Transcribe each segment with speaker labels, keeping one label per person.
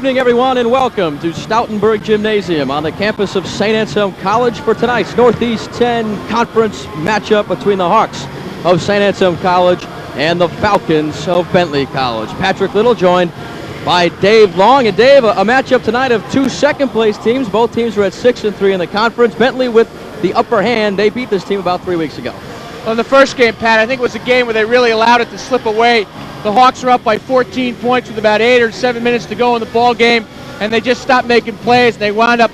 Speaker 1: evening, everyone, and welcome to Stoutenburg Gymnasium on the campus of St. Anselm College for tonight's Northeast 10 conference matchup between the Hawks of St. Anselm College and the Falcons of Bentley College. Patrick Little joined by Dave Long. And Dave, a matchup tonight of two second-place teams. Both teams were at 6-3 in the conference. Bentley with the upper hand. They beat this team about 3 weeks ago.
Speaker 2: Well, in the first game, Pat, I think it was a game where they really allowed it to slip away. The Hawks were up by 14 points with about 8 or 7 minutes to go in the ball game, and they just stopped making plays. They wound up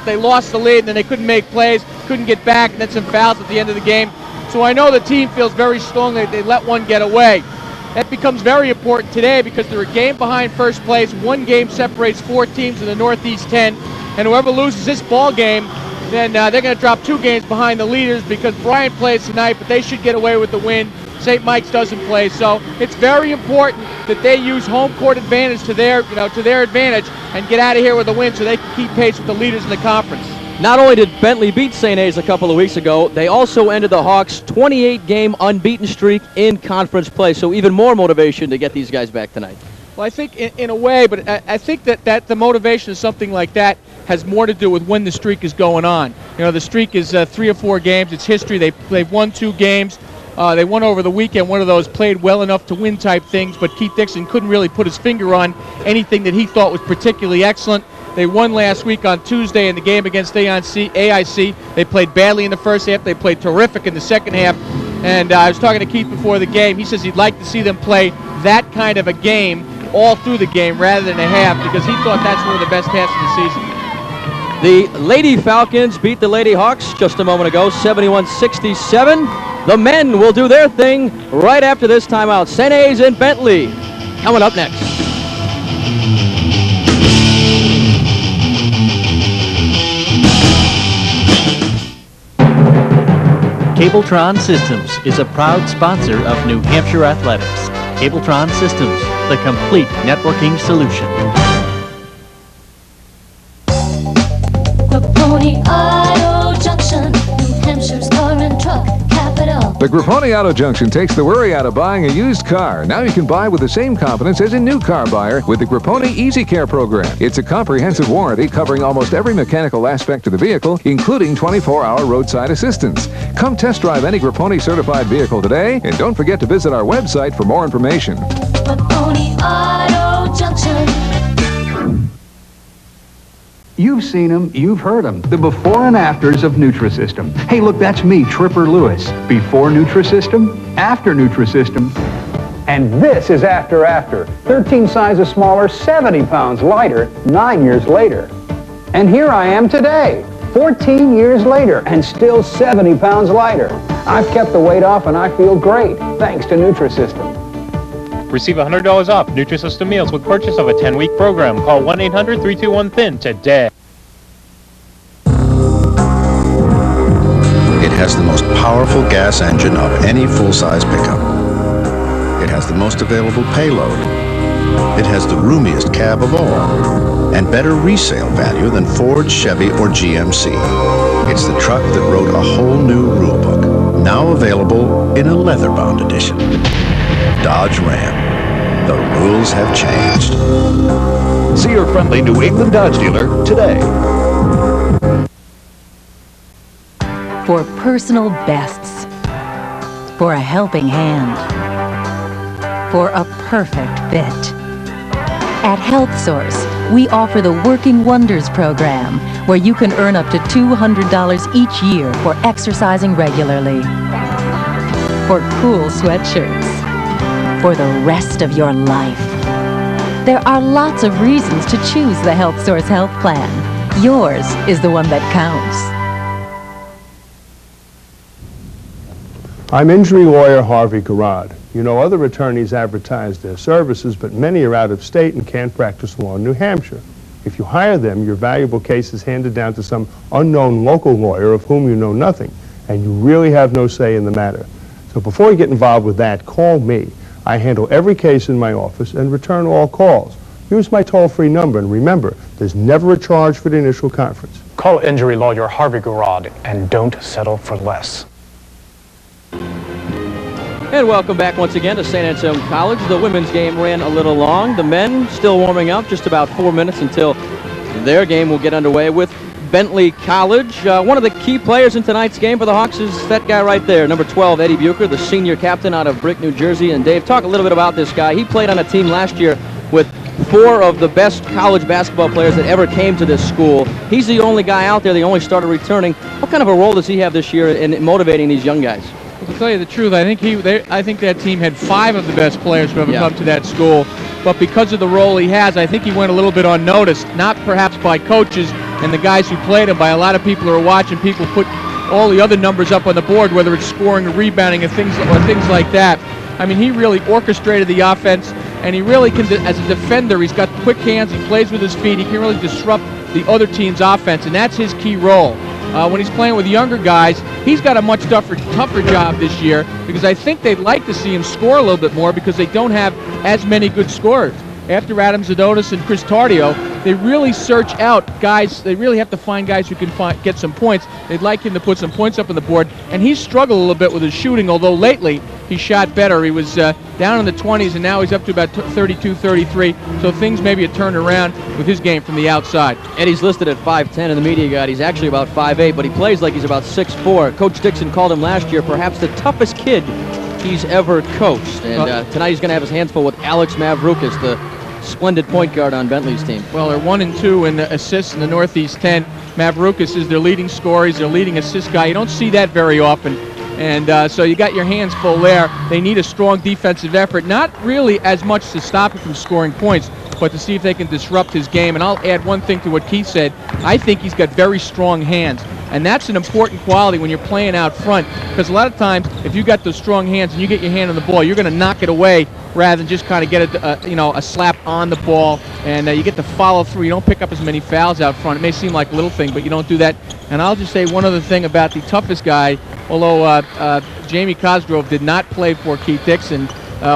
Speaker 2: they lost the lead, and then they couldn't make plays, couldn't get back, and then some fouls at the end of the game. So I know the team feels very strongly that they let one get away. That becomes very important today because they're a game behind first place. One game separates 4 teams in the Northeast 10, and whoever loses this ball game, then they're going to drop 2 games behind the leaders because Bryant plays tonight, but they should get away with the win. St. Mike's doesn't play, so it's very important that they use home court advantage to their advantage and get out of here with a win so they can keep pace with the leaders in the conference.
Speaker 1: Not only did Bentley beat St. A's a couple of weeks ago, they also ended the Hawks' 28-game unbeaten streak in conference play, so even more motivation to get these guys back tonight.
Speaker 2: Well, I think in a way, but I think that the motivation of something like that has more to do with when the streak is going on. You know, the streak is 3 or 4 games. It's history. They've won 2 games. They won over the weekend, one of those played well enough to win type things, but Keith Dixon couldn't really put his finger on anything that he thought was particularly excellent. They won last week on Tuesday in the game against AIC. They played badly in the first half. They played terrific in the second half. And I was talking to Keith before the game. He says he'd like to see them play that kind of a game all through the game rather than a half because he thought that's one of the best halves of the season.
Speaker 1: The Lady Falcons beat the Lady Hawks just a moment ago, 71-67. The men will do their thing right after this timeout. St. A's and Bentley coming up next.
Speaker 3: Cabletron Systems is a proud sponsor of New Hampshire Athletics. Cabletron Systems, the complete networking solution.
Speaker 4: Grapponi Auto Junction, New Hampshire's car and truck capital.
Speaker 5: The Grapponi Auto Junction takes the worry out of buying a used car. Now you can buy with the same confidence as a new car buyer with the Grapponi Easy Care program. It's a comprehensive warranty covering almost every mechanical aspect of the vehicle, including 24-hour roadside assistance. Come test drive any Grapponi certified vehicle today, and don't forget to visit our website for more information.
Speaker 4: Grapponi Auto Junction.
Speaker 6: You've seen them, you've heard them, the before and afters of Nutrisystem. Hey, look, that's me, Tripper Lewis. Before Nutrisystem, after Nutrisystem, and this is after. 13 sizes smaller, 70 pounds lighter, 9 years later. And here I am today, 14 years later, and still 70 pounds lighter. I've kept the weight off and I feel great, thanks to Nutrisystem.
Speaker 7: Receive $100 off Nutrisystem meals with purchase of a 10-week program. Call 1-800-321-THIN today.
Speaker 8: It has the most powerful gas engine of any full-size pickup. It has the most available payload. It has the roomiest cab of all, and better resale value than Ford, Chevy, or GMC. It's the truck that wrote a whole new rule book, now available in a leather-bound edition. Dodge Ram. The rules have changed.
Speaker 9: See your friendly New England Dodge dealer today.
Speaker 10: For personal bests. For a helping hand. For a perfect fit. At Health Source, we offer the Working Wonders program, where you can earn up to $200 each year for exercising regularly. For cool sweatshirts. For the rest of your life. There are lots of reasons to choose the Health Source Health Plan. Yours is the one that counts.
Speaker 11: I'm injury lawyer Harvey Garrod. You know, other attorneys advertise their services, but many are out of state and can't practice law in New Hampshire. If you hire them, your valuable case is handed down to some unknown local lawyer of whom you know nothing, and you really have no say in the matter. So before you get involved with that, call me. I handle every case in my office and return all calls. Use my toll-free number, and remember, there's never a charge for the initial conference.
Speaker 12: Call injury lawyer Harvey Garrod and don't settle for less.
Speaker 1: And welcome back once again to St. Anselm College. The women's game ran a little long. The men still warming up, just about 4 minutes until their game will get underway with Bentley College. One of the key players in tonight's game for the Hawks is that guy right there, number 12, Eddie Bucher, the senior captain out of Brick, New Jersey. And Dave, talk a little bit about this guy. He played on a team last year with 4 of the best college basketball players that ever came to this school. He's the only guy out there, the only starter returning. What kind of a role does he have this year in motivating these young guys?
Speaker 2: Well, to tell you the truth, I think that team had 5 of the best players who ever come to that school. But because of the role he has, I think he went a little bit unnoticed, not perhaps by coaches and the guys who played him, by a lot of people who are watching. People put all the other numbers up on the board, whether it's scoring or rebounding and things like that. I mean, he really orchestrated the offense, and he really can, as a defender, he's got quick hands, he plays with his feet, he can really disrupt the other team's offense, and that's his key role. When he's playing with younger guys, he's got a much tougher job this year, because I think they'd like to see him score a little bit more because they don't have as many good scorers. After Adam Zadonis and Chris Tardio, they really search out guys. They really have to find guys who can get some points. They'd like him to put some points up on the board, and he's struggled a little bit with his shooting, although lately he shot better. He was down in the 20s, and now he's up to about 32, 33, so things maybe have turned around with his game from the outside.
Speaker 1: And he's listed at 5'10" in the media guide. He's actually about 5'8", but he plays like he's about 6'4". Coach Dixon called him last year perhaps the toughest kid he's ever coached. And tonight he's going to have his hands full with Alex Mavroukis, the splendid point guard on Bentley's team.
Speaker 2: Well, they're 1 and 2 in the assists in the Northeast 10. Mavroukis is their leading scorer. He's their leading assist guy. You don't see that very often. And so you got your hands full there. They need a strong defensive effort, not really as much to stop him from scoring points, but to see if they can disrupt his game. And I'll add one thing to what Keith said. I think he's got very strong hands. And that's an important quality when you're playing out front, because a lot of times, if you got those strong hands and you get your hand on the ball, you're going to knock it away rather than just kind of get a slap on the ball, and you get to follow through. You don't pick up as many fouls out front. It may seem like a little thing, but you don't do that. And I'll just say one other thing about the toughest guy, although Jamie Cosgrove did not play for Keith Dixon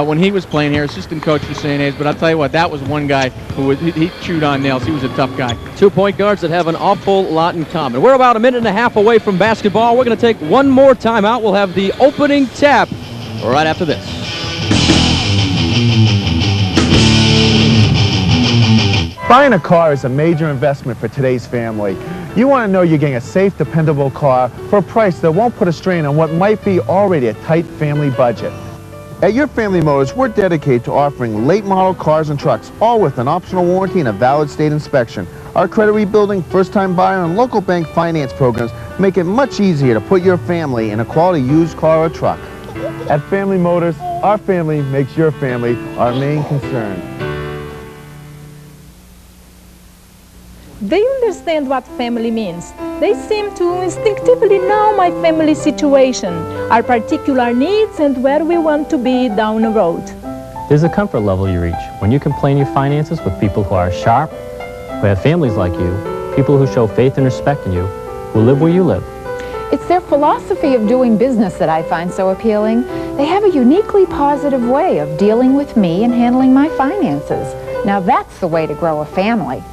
Speaker 2: when he was playing here, assistant coach for St. A's, but I'll tell you what, that was one guy who he chewed on nails. He was a tough guy.
Speaker 1: 2 point guards that have an awful lot in common. We're about a minute and a half away from basketball. We're going to take one more timeout. We'll have the opening tap right after this.
Speaker 12: Buying a car is a major investment for today's family. You want to know you're getting a safe, dependable car for a price that won't put a strain on what might be already a tight family budget.
Speaker 13: At Your Family Motors, we're dedicated to offering late model cars and trucks, all with an optional warranty and a valid state inspection. Our credit rebuilding, first-time buyer, and local bank finance programs make it much easier to put your family in a quality used car or truck.
Speaker 12: At Family Motors, our family makes your family our main concern.
Speaker 14: They understand what family means. They seem to instinctively know my family situation, our particular needs, and where we want to be down the road.
Speaker 15: There's a comfort level you reach when you can plan your finances with people who are sharp, who have families like you, people who show faith and respect in you, who live where you live.
Speaker 16: It's their philosophy of doing business that I find so appealing. They have a uniquely positive way of dealing with me and handling my finances. Now that's the way to grow a family.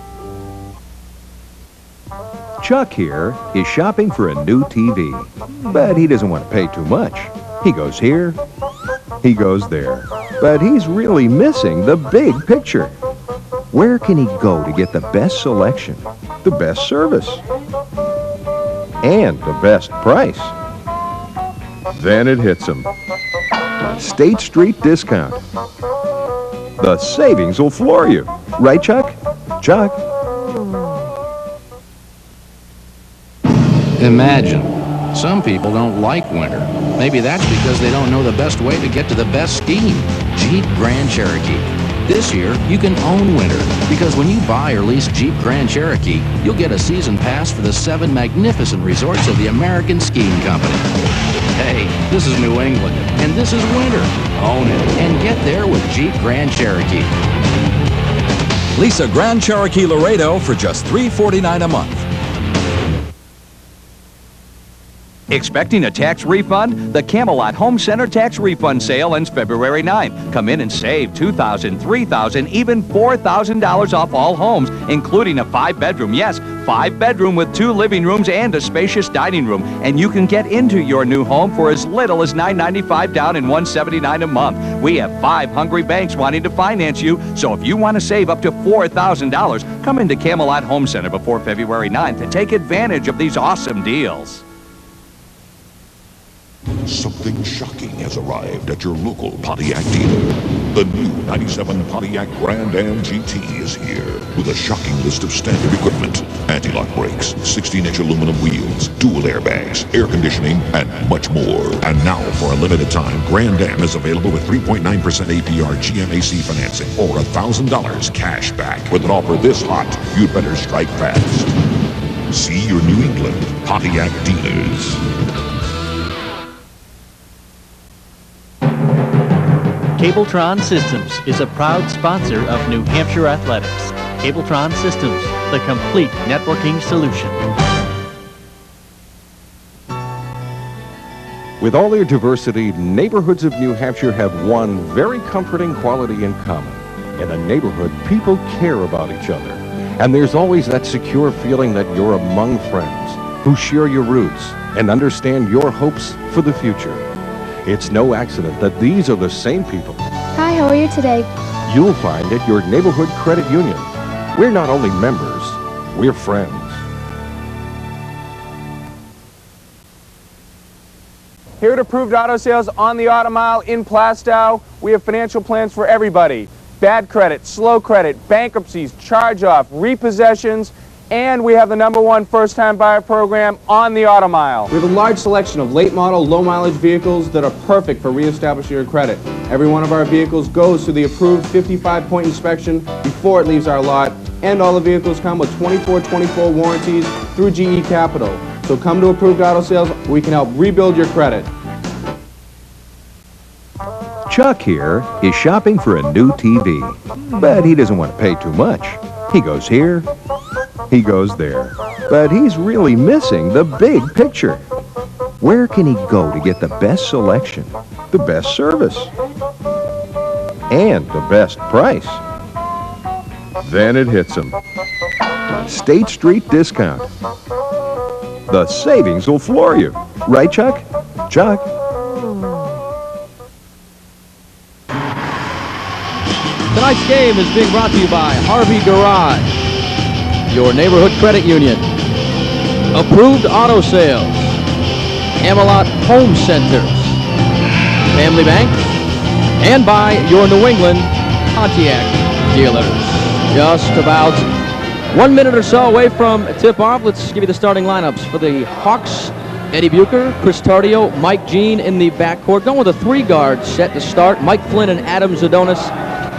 Speaker 9: Chuck here is shopping for a new TV, but he doesn't want to pay too much. He goes here, he goes there, but he's really missing the big picture. Where can he go to get the best selection, the best service, and the best price? Then it hits him. State Street Discount. The savings will floor you. Right, Chuck? Chuck?
Speaker 17: Imagine. Some people don't like winter. Maybe that's because they don't know the best way to get to the best skiing. Jeep Grand Cherokee. This year, you can own winter, because when you buy or lease Jeep Grand Cherokee, you'll get a season pass for the 7 magnificent resorts of the American Skiing Company. Hey, this is New England, and this is winter. Own it, and get there with Jeep Grand Cherokee.
Speaker 18: Lease a Grand Cherokee Laredo for just $349 a month.
Speaker 19: Expecting a tax refund? The Camelot Home Center Tax Refund Sale ends February 9th. Come in and save $2,000, $3,000, even $4,000 off all homes, including a 5-bedroom, yes, 5-bedroom with 2 living rooms and a spacious dining room. And you can get into your new home for as little as $995 down and $179 a month. We have 5 hungry banks wanting to finance you. So if you want to save up to $4,000, come into Camelot Home Center before February 9th and take advantage of these awesome deals.
Speaker 20: Something shocking has arrived at your local Pontiac dealer. The new 97 Pontiac Grand Am GT is here with a shocking list of standard equipment. Anti-lock brakes, 16-inch aluminum wheels, dual airbags, air conditioning, and much more. And now, for a limited time, Grand Am is available with 3.9% APR GMAC financing or $1,000 cash back. With an offer this hot, you'd better strike fast. See your New England Pontiac dealers.
Speaker 3: Cabletron Systems is a proud sponsor of New Hampshire Athletics. Cabletron Systems, the complete networking solution.
Speaker 9: With all their diversity, neighborhoods of New Hampshire have one very comforting quality in common. In a neighborhood, people care about each other. And there's always that secure feeling that you're among friends who share your roots and understand your hopes for the future. It's no accident that these are the same people
Speaker 21: Hi, how are you today?
Speaker 9: you'll find at your neighborhood credit union. We're not only members, we're friends.
Speaker 22: Here at Approved Auto Sales on the Auto Mile in Plastow, we have financial plans for everybody. Bad credit, slow credit, bankruptcies, charge-off, repossessions, and we have the #1 first-time buyer program on the Auto Mile.
Speaker 23: We have a large selection of late model, low mileage vehicles that are perfect for reestablishing your credit. Every one of our vehicles goes through the approved 55-point inspection before it leaves our lot, and all the vehicles come with 24/24 warranties through GE Capital. So come to Approved Auto Sales, we can help rebuild your credit.
Speaker 9: Chuck here is shopping for a new TV, but he doesn't want to pay too much. He goes here, he goes there, but he's really missing the big picture. Where can he go to get the best selection, the best service, and the best price? Then it hits him. State Street Discount. The savings will floor you. Right, Chuck? Chuck?
Speaker 1: Tonight's game is being brought to you by Harvey Garage, your neighborhood credit union, Approved Auto Sales, Camelot Home Centers, Family Bank, and by your New England Pontiac dealers. Just about 1 minute or so away from tip-off. Let's give you the starting lineups for the Hawks. Eddie Bucher, Chris Tardio, Mike Jean in the backcourt. Going with a 3-guard set to start. Mike Flynn and Adam Zadonis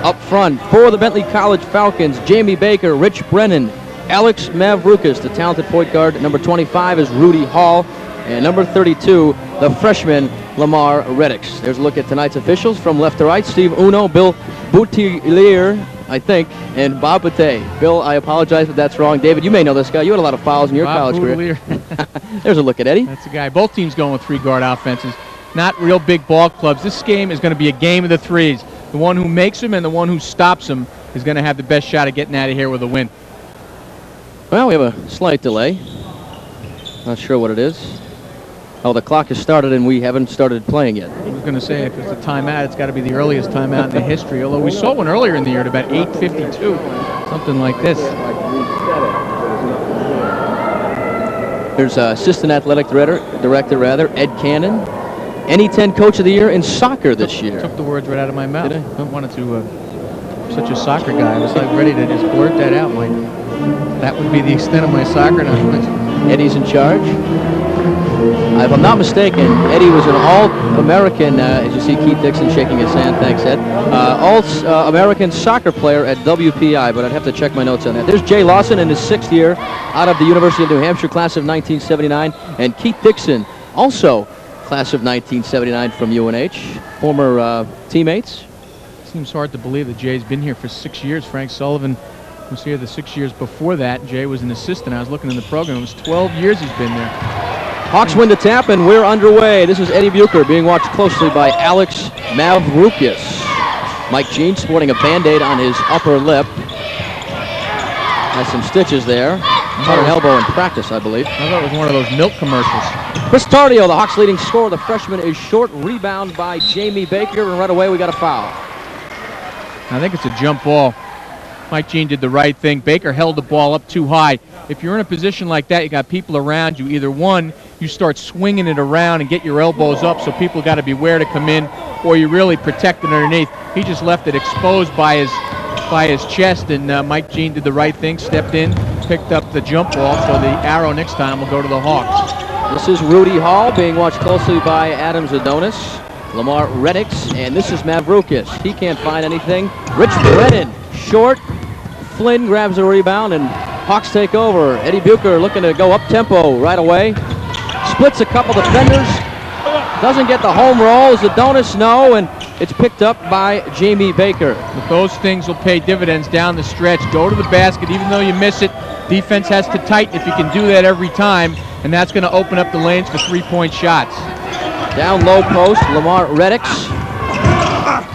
Speaker 1: up front. For the Bentley College Falcons, Jamie Baker, Rich Brennan, Alex Mavrukas. The talented point guard, number 25, is Rudy Hall. And number 32, the freshman, Lamar Reddix. There's a look at tonight's officials from left to right. Steve Uno, Bill Boutilier, I think, and Bob Bate. Bill, I apologize if that's wrong. David, you may know this guy. You had a lot of fouls in your college career. There's a look at Eddie.
Speaker 2: That's the guy. Both teams going with 3-guard offenses. Not real big ball clubs. This game is going to be a game of the threes. The one who makes them and the one who stops them is going to have the best shot at getting out of here with a win.
Speaker 1: Well, we have a slight delay. Not sure what it is. Oh, the clock has started and we haven't started playing yet.
Speaker 2: I was going to say, if it's a timeout, it's got to be the earliest timeout in the history. Although we saw one earlier in the year at about 8:52, something like this.
Speaker 1: There's Assistant Athletic Director, Ed Cannon. NE10 Coach of the Year in soccer this year.
Speaker 2: Took the words right out of my mouth. Did I? I wanted to, such a soccer guy, I was like ready to just blurt that out. Like, that would be the extent of my soccer knowledge.
Speaker 1: Eddie's in charge. If I'm not mistaken, Eddie was an All-American, as you see Keith Dixon shaking his hand, thanks Ed, All-American soccer player at WPI, but I'd have to check my notes on that. There's Jay Lawson in his 6th year out of the University of New Hampshire, class of 1979, and Keith Dixon, also class of 1979 from UNH, former teammates.
Speaker 2: Seems hard to believe that Jay's been here for 6 years. Frank Sullivan was here the 6 years before that. Jay was an assistant. I was looking in the program. It was 12 years he's been there.
Speaker 1: Hawks win the tap, and we're underway. This is Eddie Bucher being watched closely by Alex Mavrukas. Mike Jean sporting a Band-Aid on his upper lip. Has some stitches there. Caught an elbow in practice, I believe.
Speaker 2: I thought it was one of those milk commercials.
Speaker 1: Chris Tardio, the Hawks' leading scorer. The freshman is short. Rebound by Jamie Baker, and right away we got a foul.
Speaker 2: I think it's a jump ball. Mike Jean did the right thing. Baker held the ball up too high. If you're in a position like that, you got people around you. Either one, you start swinging it around and get your elbows up, so people got to beware to come in, or you really protect it underneath. He just left it exposed by his chest, and Mike Jean did the right thing, stepped in, picked up the jump ball, so the arrow next time will go to the Hawks.
Speaker 1: This is Rudy Hall being watched closely by Adam Zadonis, Lamar Reddix, and this is Mavroukis. He can't find anything. Rich Brennan, short. Flynn grabs a rebound, and Hawks take over. Eddie Bucher looking to go up-tempo right away. Splits a couple defenders. Doesn't get the home roll. Zadonis, no, and it's picked up by Jamie Baker.
Speaker 2: But those things will pay dividends down the stretch. Go to the basket, even though you miss it. Defense has to tighten if you can do that every time, and that's going to open up the lanes for three-point shots.
Speaker 1: Down low post, Lamar Reddix.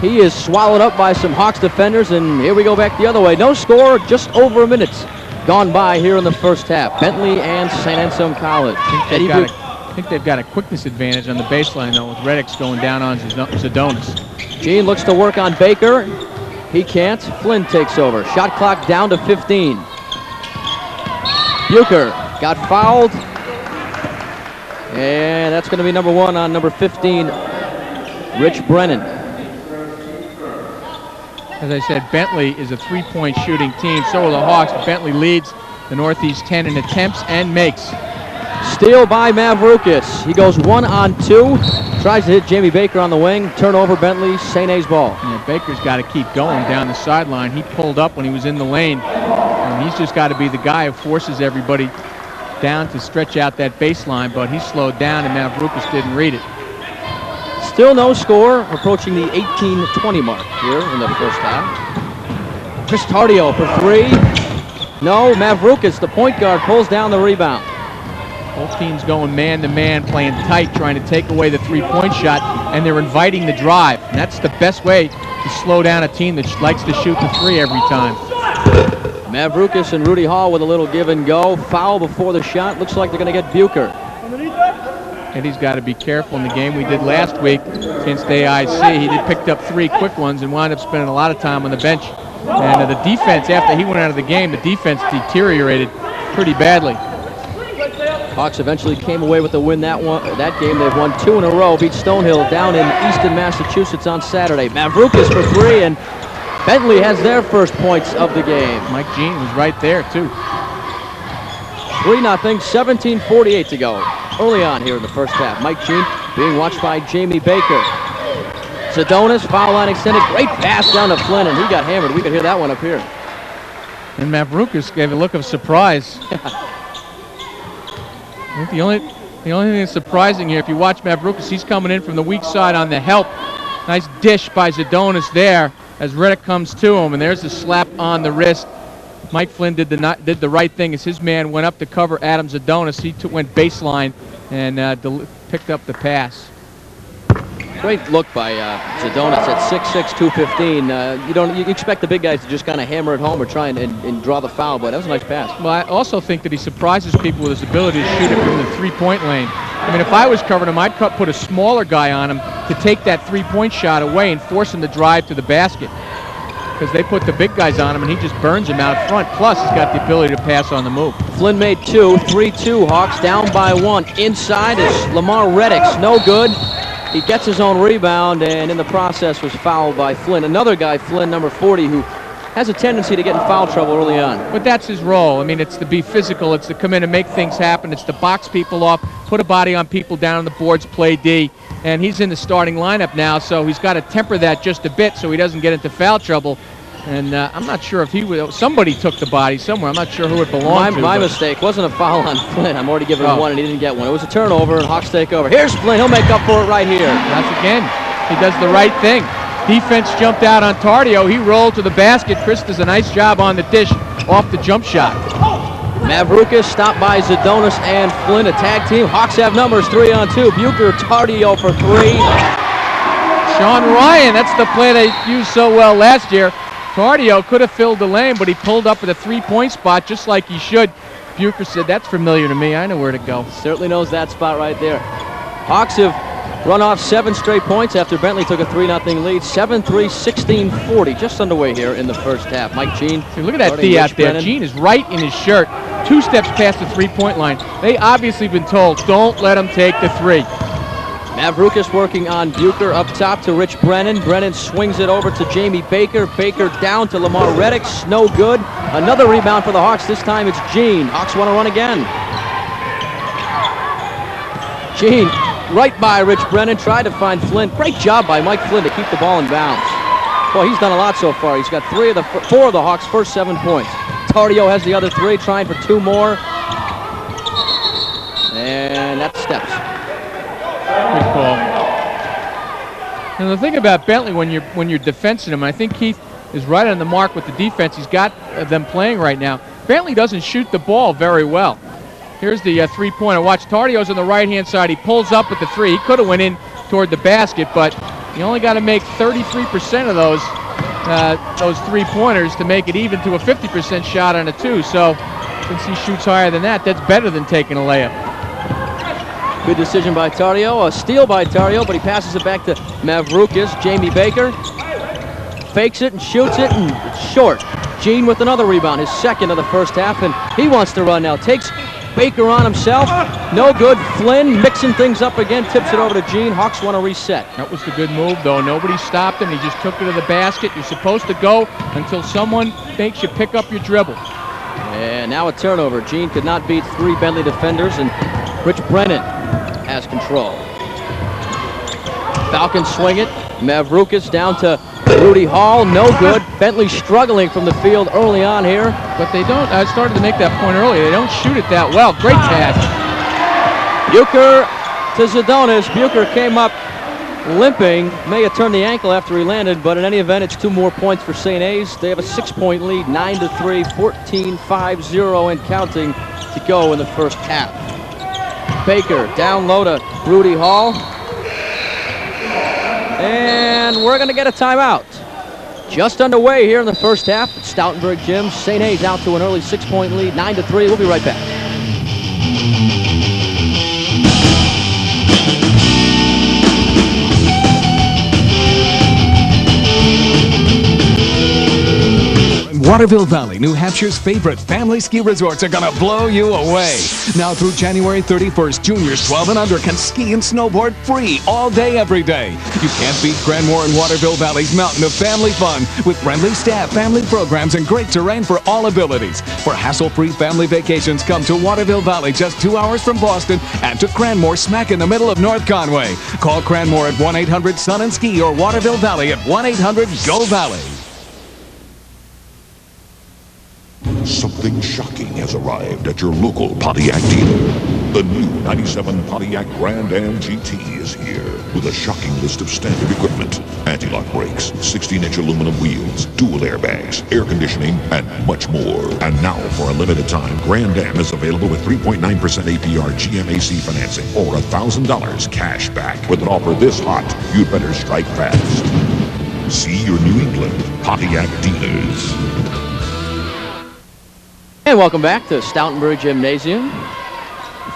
Speaker 1: He is swallowed up by some Hawks defenders, and here we go back the other way. No score, just over a minute gone by here in the first half. Bentley and St. Anselm College.
Speaker 2: I think they've got a quickness advantage on the baseline, though, with Reddix going down on Zadonis.
Speaker 1: Jean looks to work on Baker. He can't. Flynn takes over. Shot clock down to 15. Bucher got fouled. And that's going to be number 1 on number 15, Rich Brennan.
Speaker 2: As I said, Bentley is a three-point shooting team. So are the Hawks. Bentley leads the Northeast 10 in attempts and makes.
Speaker 1: Steal by Mavroukis. He goes 1 on 2. Tries to hit Jamie Baker on the wing. Turnover, Bentley, St. A's ball.
Speaker 2: Yeah, Baker's got to keep going down the sideline. He pulled up when he was in the lane. And he's just got to be the guy who forces everybody down to stretch out that baseline, but he slowed down and Mavroukis didn't read it.
Speaker 1: Still no score, approaching the 18-20 mark here in the first half. Chris Tardio for 3. No, Mavroukis, the point guard, pulls down the rebound.
Speaker 2: Both teams going man-to-man, playing tight, trying to take away the three-point shot, and they're inviting the drive. And that's the best way to slow down a team that likes to shoot the three every time.
Speaker 1: Mavroukis and Rudy Hall with a little give and go. Foul before the shot. Looks like they're going to get Bucher.
Speaker 2: And he's got to be careful in the game we did last week against AIC. He picked up 3 quick ones and wound up spending a lot of time on the bench. And the defense, after he went out of the game, the defense deteriorated pretty badly.
Speaker 1: Hawks eventually came away with the win that game. They've won 2 in a row. Beat Stonehill down in Easton, Massachusetts on Saturday. Mavroukis for 3, and Bentley has their first points of the game.
Speaker 2: Mike Jean was right there, too.
Speaker 1: 3-0, 17:48 to go. Early on here in the first half. Mike Jean being watched by Jamie Baker. Zadonis, foul line extended. Great pass down to Flynn, and he got hammered. We could hear that one up here.
Speaker 2: And Mavroukis gave a look of surprise. I think the only thing that's surprising here, if you watch Mavroukis, he's coming in from the weak side on the help. Nice dish by Zadonis there as Reddick comes to him, and there's a slap on the wrist. Mike Flynn did the right thing as his man went up to cover Adam Zadonis. He went baseline and picked up the pass.
Speaker 1: Great look by Zadonis at 6'6", 215. You expect the big guys to just kind of hammer it home or try and draw the foul, but that was a nice pass.
Speaker 2: Well, I also think that he surprises people with his ability to shoot it from the three-point lane. I mean, if I was covering him, I'd put a smaller guy on him to take that three-point shot away and force him to drive to the basket. Because they put the big guys on him and he just burns him out front. Plus, he's got the ability to pass on the move.
Speaker 1: Flynn made 2, 3-2. Hawks down by 1. Inside is Lamar Reddix. No good. He gets his own rebound and in the process was fouled by Flynn. Another guy, Flynn, number 40, who has a tendency to get in foul trouble early on.
Speaker 2: But that's his role. I mean, it's to be physical. It's to come in and make things happen. It's to box people off, put a body on people down on the boards, play D. And he's in the starting lineup now, so he's got to temper that just a bit so he doesn't get into foul trouble. And I'm not sure if somebody took the body somewhere. I'm not sure who it belonged to.
Speaker 1: My mistake. Wasn't a foul on Flynn. I'm already giving him 1 and he didn't get one. It was a turnover and Hawks take over. Here's Flynn. He'll make up for it right here.
Speaker 2: That's again. He does the right thing. Defense jumped out on Tardio. He rolled to the basket. Chris does a nice job on the dish off the jump shot.
Speaker 1: Mavroukis stopped by Zadonis and Flynn, a tag team. Hawks have numbers 3-on-2. Bucher, Tardio for 3.
Speaker 2: Sean Ryan, that's the play they used so well last year. Tardio could have filled the lane, but he pulled up at a three-point spot just like he should. Bucher said, that's familiar to me. I know where to go.
Speaker 1: Certainly knows that spot right there. Hawks have run off 7 straight points after Bentley took a 3-0 lead. 7-3, 16-40, just underway here in the first half. Mike Jean.
Speaker 2: See, look at that D out there. Jean is right in his shirt. 2 steps past the three-point line. They obviously been told, don't let him take the three.
Speaker 1: Mavrukas working on Bucher up top to Rich Brennan. Brennan swings it over to Jamie Baker. Baker down to Lamar Reddix. No good. Another rebound for the Hawks. This time it's Jean. Hawks want to run again. Jean right by Rich Brennan. Tried to find Flynn. Great job by Mike Flynn to keep the ball in bounds. Boy, he's done a lot so far. He's got 4 of the Hawks' first 7 points. Tardio has the other 3, trying for 2 more. And that steps.
Speaker 2: Good call. And the thing about Bentley, when you're defensing him, I think Keith is right on the mark with the defense he's got them playing right now. Bentley doesn't shoot the ball very well. Here's the three-pointer. Watch, Tardio's on the right-hand side. He pulls up with the 3. He could have went in toward the basket, but you only got to make 33% of those three-pointers to make it even to a 50% shot on a 2. So since he shoots higher than that, that's better than taking a layup.
Speaker 1: Good decision by Tardio. A steal by Tardio, but he passes it back to Mavrukas. Jamie Baker fakes it and shoots it, and it's short. Jean with another rebound, his second of the first half, and he wants to run now. Takes Baker on himself. No good. Flynn mixing things up again, tips it over to Jean. Hawks want to reset.
Speaker 2: That was the good move, though. Nobody stopped him. He just took it to the basket. You're supposed to go until someone makes you pick up your dribble.
Speaker 1: And now a turnover. Jean could not beat 3 Bentley defenders, and Rich Brennan has control. Falcons swing it. Mavrukas down to Rudy Hall. No good. Bentley struggling from the field early on here.
Speaker 2: But they don't, I started to make that point earlier, they don't shoot it that well. Great pass.
Speaker 1: Bucher to Zadonis. Bucher came up limping. May have turned the ankle after he landed, but in any event, it's 2 more points for St. A's. They have a 6-point lead, 9-3, 14-5-0 and counting to go in the first half. Baker down low to Rudy Hall. And we're going to get a timeout. Just underway here in the first half at Stoutenburg Gym. St. A's out to an early 6-point lead, 9-3. We'll be right back.
Speaker 4: Waterville Valley, New Hampshire's favorite family ski resorts are gonna blow you away. Now through January 31st, juniors 12 and under can ski and snowboard free all day, every day. You can't beat Cranmore and Waterville Valley's mountain of family fun with friendly staff, family programs, and great terrain for all abilities. For hassle-free family vacations, come to Waterville Valley, just 2 hours from Boston, and to Cranmore, smack in the middle of North Conway. Call Cranmore at 1-800-SUN-AND-SKI or Waterville Valley at 1-800-GO-VALLEY.
Speaker 20: Something shocking has arrived at your local Pontiac dealer. The new 97 Pontiac Grand Am GT is here with a shocking list of standard equipment. Anti-lock brakes, 16-inch aluminum wheels, dual airbags, air conditioning, and much more. And now, for a limited time, Grand Am is available with 3.9% APR GMAC financing or $1,000 cash back. With an offer this hot, you'd better strike fast. See your New England Pontiac dealers.
Speaker 1: And welcome back to Stoutenburg Gymnasium.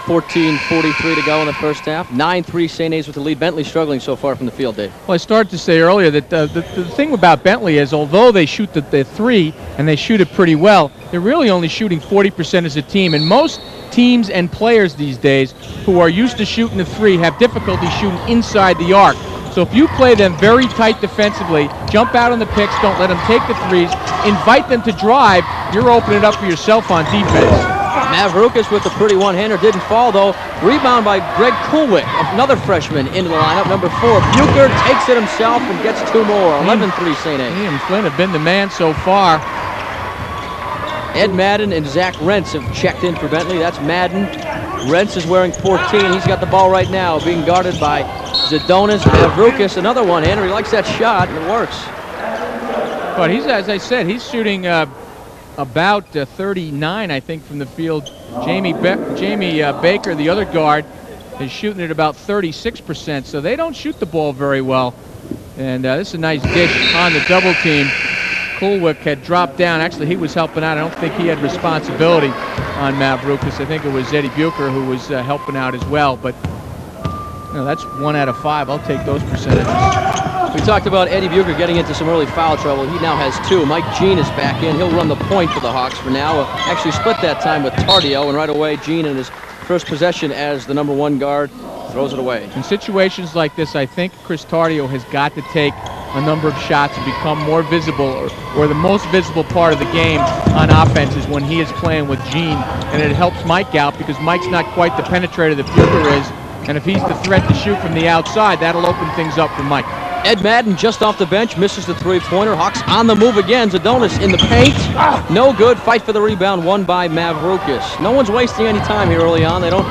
Speaker 1: 14:43 to go in the first half. 9-3 St. A's with the lead. Bentley struggling so far from the field, Dave.
Speaker 2: Well, I started to say earlier that the thing about Bentley is, although they shoot the 3 and they shoot it pretty well, they're really only shooting 40% as a team. And most teams and players these days who are used to shooting the 3 have difficulty shooting inside the arc. So if you play them very tight defensively, jump out on the picks, don't let them take the 3s, invite them to drive, you're opening up for yourself on defense.
Speaker 1: Mavrukas with a pretty one-hander, didn't fall though. Rebound by Greg Kulwick, another freshman into the lineup, number 4. Bucher takes it himself and gets 2 more. 11-3 St. A.
Speaker 2: He and Flynn have been the man so far.
Speaker 1: Ed Madden and Zach Rentz have checked in for Bentley. That's Madden. Rentz is wearing 14. He's got the ball right now, being guarded by Zadonis. Mavrukas, another one-hander. He likes that shot, and it works.
Speaker 2: But he's, as I said, he's shooting about 39, I think, from the field. Jamie Baker, the other guard, is shooting at about 36%. So they don't shoot the ball very well. And this is a nice dish on the double team. Kulwick had dropped down. Actually, he was helping out. I don't think he had responsibility. on Mavroukis. I think it was Eddie Bucher who was helping out as well, but that's 1 out of 5. I'll take those percentages.
Speaker 1: We talked about Eddie Bucher getting into some early foul trouble. He now has 2. Mike Jean is back in. He'll run the point for the Hawks for now. Actually split that time with Tardio, and right away Jean in his first possession as the number 1 guard throws it away.
Speaker 2: In situations like this, I think Chris Tardio has got to take a number of shots and become more visible, or the most visible part of the game on offense is when he is playing with Jean, and it helps Mike out because Mike's not quite the penetrator that Bucher is, and if he's the threat to shoot from the outside, that'll open things up for Mike.
Speaker 1: Ed Madden just off the bench, misses the 3-pointer. Hawks on the move again. Zadonis in the paint. No good. Fight for the rebound, won by Mavroukis. No one's wasting any time here early on. They don't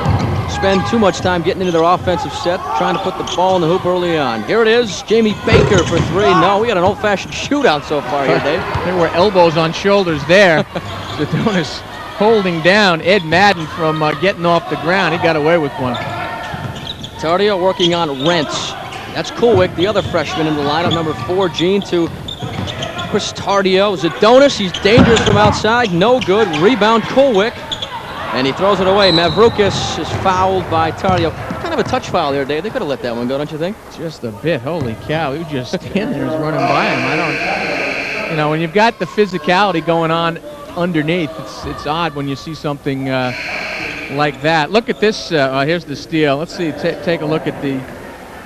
Speaker 1: spend too much time getting into their offensive set, trying to put the ball in the hoop early on. Here it is, Jamie Baker for 3. No, we got an old-fashioned shootout so far here, Dave.
Speaker 2: There were elbows on shoulders there. Zadonis holding down Ed Madden from getting off the ground. He got away with one.
Speaker 1: Tardio working on Rentz. That's Kulwick, the other freshman in the lineup. Number 4, Jean to Chris Tardio. Zadonis, he's dangerous from outside. No good. Rebound, Kulwick. And he throws it away. Mavroukis is fouled by Tardio. Kind of a touch foul there, Dave. They could have let that one go, don't you think?
Speaker 2: Just a bit. Holy cow. He was just standing there, was running by him. When you've got the physicality going on underneath, it's odd when you see something like that. Look at this. Here's the steal. Let's see. Take a look at the...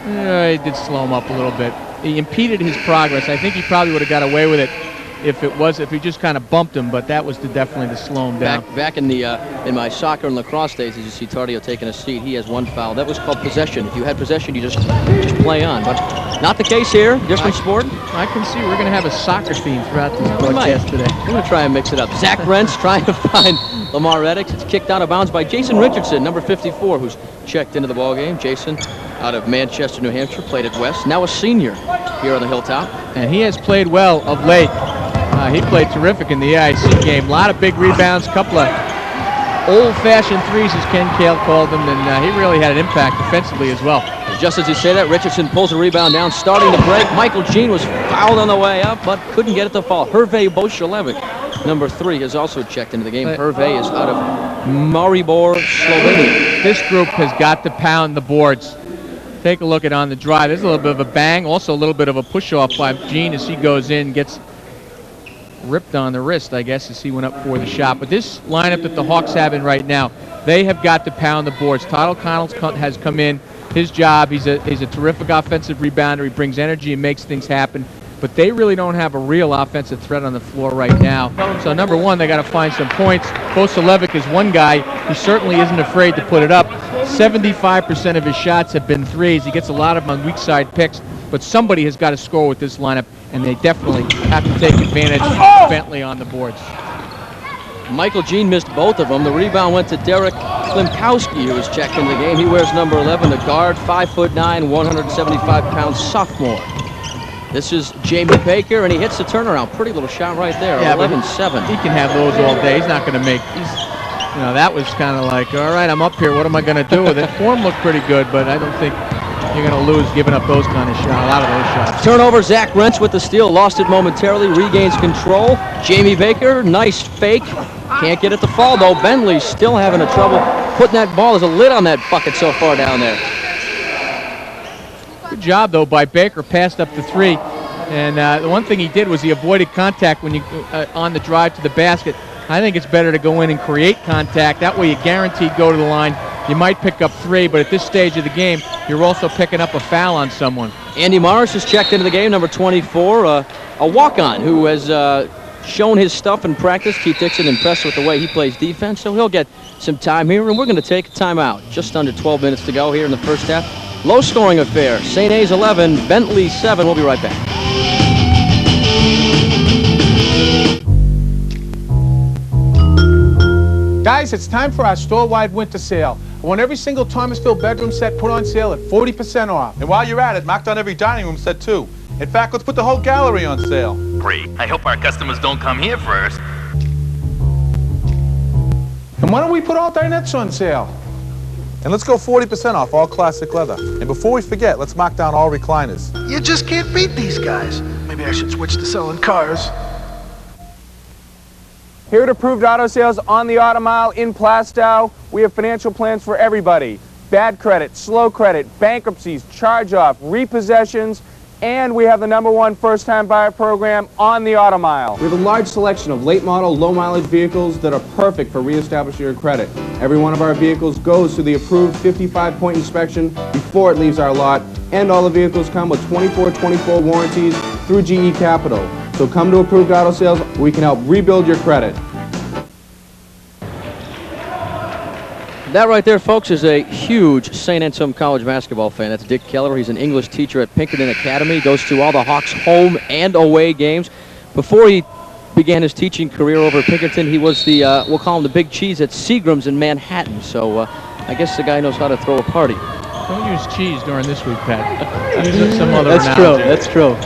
Speaker 2: he did slow him up a little bit. He impeded his progress. I think he probably would have got away with it if he just kind of bumped him, but that was definitely to slow him down.
Speaker 1: Back in my soccer and lacrosse days, as you see Tardio taking a seat, he has 1 foul. That was called possession. If you had possession, you just play on. But not the case here. Different sport.
Speaker 2: I can see we're going to have a soccer theme throughout this broadcast today.
Speaker 1: We're going to try and mix it up. Zach Rentz trying to find Lamar Reddix. It's kicked out of bounds by Jason Richardson, number 54, who's checked into the ball game. Jason, out of Manchester, New Hampshire, played at West. Now a senior here on the Hilltop.
Speaker 2: And he has played well of late. He played terrific in the AIC game. A lot of big rebounds, couple of old-fashioned threes, as Ken Cale called them, and he really had an impact defensively as well.
Speaker 1: Just as you say that, Richardson pulls the rebound down, starting to break. Michael Jean was fouled on the way up, but couldn't get it to fall. Hervé Boshalevic, number 3, has also checked into the game. Hervé is out of Maribor, Slovenia.
Speaker 2: This group has got to pound the boards. Take a look at on the drive. There's a little bit of a bang, also a little bit of a push-off by Jean as he goes in, gets ripped on the wrist, I guess, as he went up for the shot. But this lineup that the Hawks have in right now, they have got to pound the boards. Todd O'Connell has come in. His job, he's a terrific offensive rebounder. He brings energy and makes things happen. But they really don't have a real offensive threat on the floor right now. So number 1, they got to find some points. Bosalevic is one guy who certainly isn't afraid to put it up. 75% of his shots have been threes. He gets a lot of them on weak side picks. But somebody has got to score with this lineup, and they definitely have to take advantage of Bentley on the boards.
Speaker 1: Michael Jean missed both of them. The rebound went to Derek Klimkowski, who was checked into the game. He wears number 11, the guard, 5'9", 175-pound sophomore. This is Jamie Baker, and he hits the turnaround. Pretty little shot right there, 11-7.
Speaker 2: He can have those all day. He's not going to make... that was kind of like, all right, I'm up here. What am I going to do with it? Form looked pretty good, but I don't think you're going to lose giving up those kind of shots, a lot of those shots.
Speaker 1: Turnover, Zach Rentz with the steal, lost it momentarily, regains control. Jamie Baker, nice fake. Can't get it to fall, though. Bentley still having a trouble putting that ball. There's a lid on that bucket so far down there.
Speaker 2: Good job, though, by Baker. Passed up the 3. And the one thing he did was he avoided contact when you on the drive to the basket. I think it's better to go in and create contact. That way you guaranteed go to the line. You might pick up 3, but at this stage of the game, you're also picking up a foul on someone.
Speaker 1: Andy Morris has checked into the game, number 24, a walk-on who has shown his stuff in practice. Keith Dixon impressed with the way he plays defense, so he'll get some time here, and we're going to take a timeout. Just under 12 minutes to go here in the first half. Low-scoring affair. St. A's 11, Bentley 7. We'll be right back.
Speaker 22: Guys, it's time for our store-wide winter sale. I want every single Thomasville bedroom set put on sale at 40% off.
Speaker 5: And while you're at it, mark down every dining room set too. In fact, let's put the whole gallery on sale.
Speaker 6: Great. I hope our customers don't come here first.
Speaker 22: And why don't we put all dinettes on sale?
Speaker 5: And let's go 40% off all classic leather. And before we forget, let's mark down all recliners.
Speaker 21: You just can't beat these guys. Maybe I should switch to selling cars.
Speaker 22: Here at Approved Auto Sales on the Auto Mile in Plastow, we have financial plans for everybody. Bad credit, slow credit, bankruptcies, charge-off, repossessions, and we have the #1 first-time buyer program on the Auto Mile.
Speaker 23: We have a large selection of late model, low mileage vehicles that are perfect for reestablishing your credit. Every one of our vehicles goes through the approved 55-point inspection before it leaves our lot, and all the vehicles come with 24/24 warranties through GE Capital. So come to Approved Auto Sales, where we can help rebuild your credit.
Speaker 1: That right there, folks, is a huge St. Anselm College basketball fan. That's Dick Keller. He's an English teacher at Pinkerton Academy. Goes to all the Hawks home and away games. Before he began his teaching career over at Pinkerton, he was the, we'll call him the Big Cheese at Seagram's in Manhattan. So I guess the guy knows how to throw a party.
Speaker 2: Don't use cheese during this week, Pat. Use some other
Speaker 1: That's
Speaker 2: analogy.
Speaker 1: true. That's true.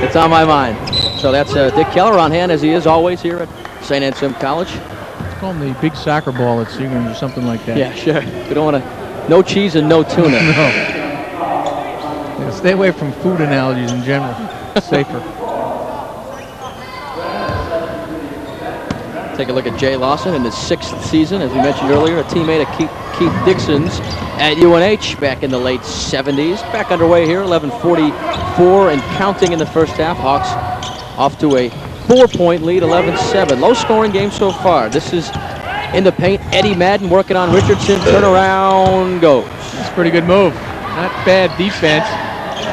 Speaker 1: It's on my mind. So that's Dick Keller on hand, as he is always here at St. Anselm College.
Speaker 2: Call him the big soccer ball at Seagram's or something like that.
Speaker 1: Yeah, sure. We don't want to. No cheese and no tuna.
Speaker 2: No. Yeah, stay away from food analogies in general. Safer.
Speaker 1: Take a look at Jay Lawson in his 6th season, as we mentioned earlier, a teammate of Keith Dixon's at UNH back in the late 70s. Back underway here, 11:44 and counting in the first half. Hawks off to a 4-point lead, 11-7. Low-scoring game so far. This is in the paint. Eddie Madden working on Richardson. Turnaround goes.
Speaker 2: That's a pretty good move. Not bad defense.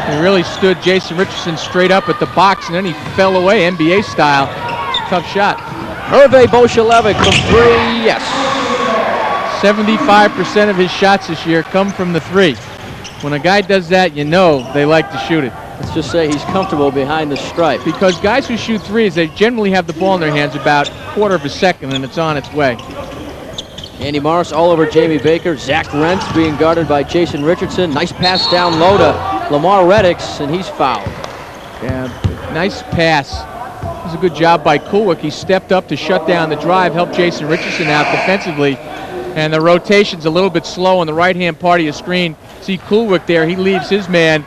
Speaker 2: He really stood Jason Richardson straight up at the box, and then he fell away, NBA style. Tough shot.
Speaker 1: Hervé Bolshalevic from 3, yes.
Speaker 2: 75% of his shots this year come from the 3. When a guy does that, you know they like to shoot it.
Speaker 1: Let's just say he's comfortable behind the stripe.
Speaker 2: Because guys who shoot 3s, they generally have the ball in their hands about a quarter of a second, and it's on its way.
Speaker 1: Andy Morris all over Jamie Baker. Zach Rentz being guarded by Jason Richardson. Nice pass down low to Lamar Reddix, and he's fouled.
Speaker 2: Yeah, nice pass. It was a good job by Kulwick. He stepped up to shut down the drive, helped Jason Richardson out defensively. And the rotation's a little bit slow on the right-hand part of your screen. See Kulwick there. He leaves his man,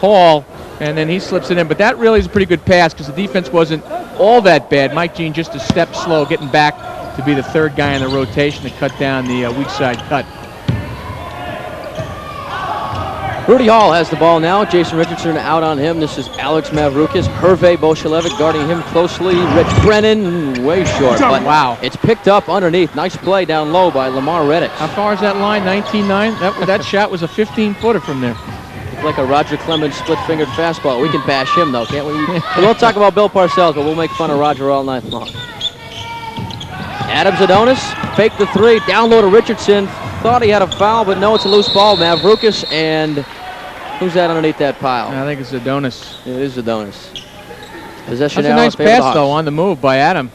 Speaker 2: Hall, and then he slips it in. But that really is a pretty good pass because the defense wasn't all that bad. Mike Jean just a step slow, getting back to be the 3rd guy in the rotation to cut down the weak side cut.
Speaker 1: Rudy Hall has the ball now. Jason Richardson out on him. This is Alex Mavroukis. Hervé Bolshalevic guarding him closely. Rich Brennan, way short. But
Speaker 2: wow.
Speaker 1: It's picked up underneath. Nice play down low by Lamar Reddix.
Speaker 2: How far is that line? 19-9? That shot was a 15-footer from there.
Speaker 1: It's like a Roger Clemens split-fingered fastball. We can bash him, though, can't we? We won't talk about Bill Parcells, but we'll make fun of Roger all night long. Adams Adonis faked the 3. Down low to Richardson. Thought he had a foul, but no, it's a loose ball. Mavroukis, and who's that underneath that pile?
Speaker 2: I think it's Adonis.
Speaker 1: It is Adonis. Possession
Speaker 2: That's a
Speaker 1: now
Speaker 2: nice
Speaker 1: in favor of the
Speaker 2: pass, though,
Speaker 1: Hawks.
Speaker 2: on the move by Adam.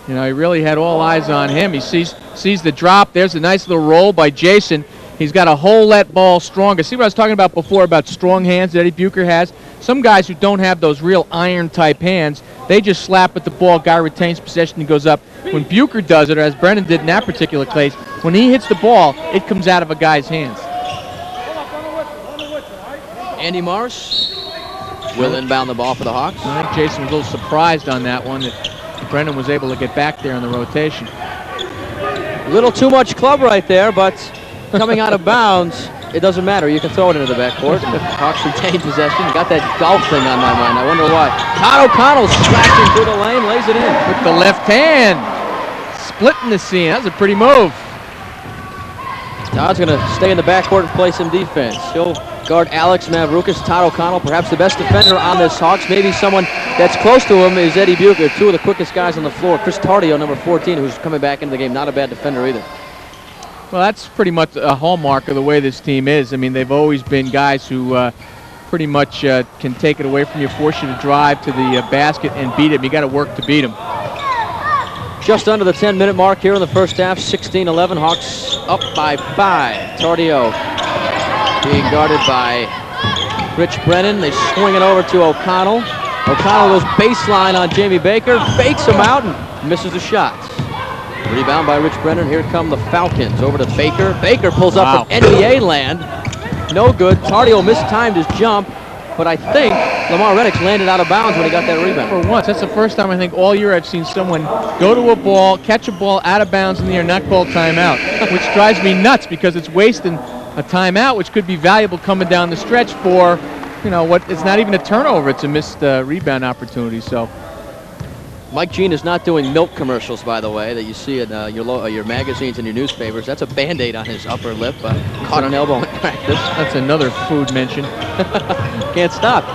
Speaker 2: You know, he really had all eyes on him. He sees the drop. There's a nice little roll by Jason. He's got to hold that ball stronger. See what I was talking about before about strong hands that Eddie Bucher has? Some guys who don't have those real iron-type hands, they just slap at the ball, guy retains possession and goes up. When Bucher does it, or as Brennan did in that particular case, when he hits the ball, it comes out of a guy's hands.
Speaker 1: Andy Morris will inbound the ball for the Hawks.
Speaker 2: I think Jason was a little surprised on that one that Brennan was able to get back there in the rotation.
Speaker 1: A little too much club right there, but coming out of bounds, it doesn't matter. You can throw it into the backcourt. Hawks retain possession. Got that golf thing on my mind. I wonder why. Todd O'Connell scratching through the lane, lays it in.
Speaker 2: With the left hand, splitting the seam. That was a pretty move.
Speaker 1: Todd's going to stay in the backcourt and play some defense. He'll guard Alex Mavroukis. Todd O'Connell, perhaps the best defender on this Hawks. Maybe someone that's close to him is Eddie Bucher, 2 of the quickest guys on the floor. Chris Tardio, number 14, who's coming back into the game. Not a bad defender either.
Speaker 2: Well, that's pretty much a hallmark of the way this team is. I mean, they've always been guys who pretty much can take it away from you, force you to drive to the basket and beat him. You got to work to beat him.
Speaker 1: Just under the 10-minute mark here in the first half, 16-11. Hawks up by 5. Tardio being guarded by Rich Brennan. They swing it over to O'Connell. O'Connell goes baseline on Jamie Baker, fakes him out and misses the shot. Rebound by Rich Brennan. Here come the Falcons. Over to Baker. Baker pulls up from NBA land. No good. Tardio mistimed his jump, but I think Lamar Reddick landed out of bounds when he got that rebound.
Speaker 2: For once, that's the first time I think all year I've seen someone go to a ball, catch a ball out of bounds in the air, not call timeout, which drives me nuts because it's wasting a timeout, which could be valuable coming down the stretch for, what? It's not even a turnover; it's a missed rebound opportunity. So.
Speaker 1: Mike Jean is not doing milk commercials, by the way, that you see in your magazines and your newspapers. That's a Band-Aid on his upper lip. Caught an elbow in practice.
Speaker 2: That's another food mention.
Speaker 1: Can't stop.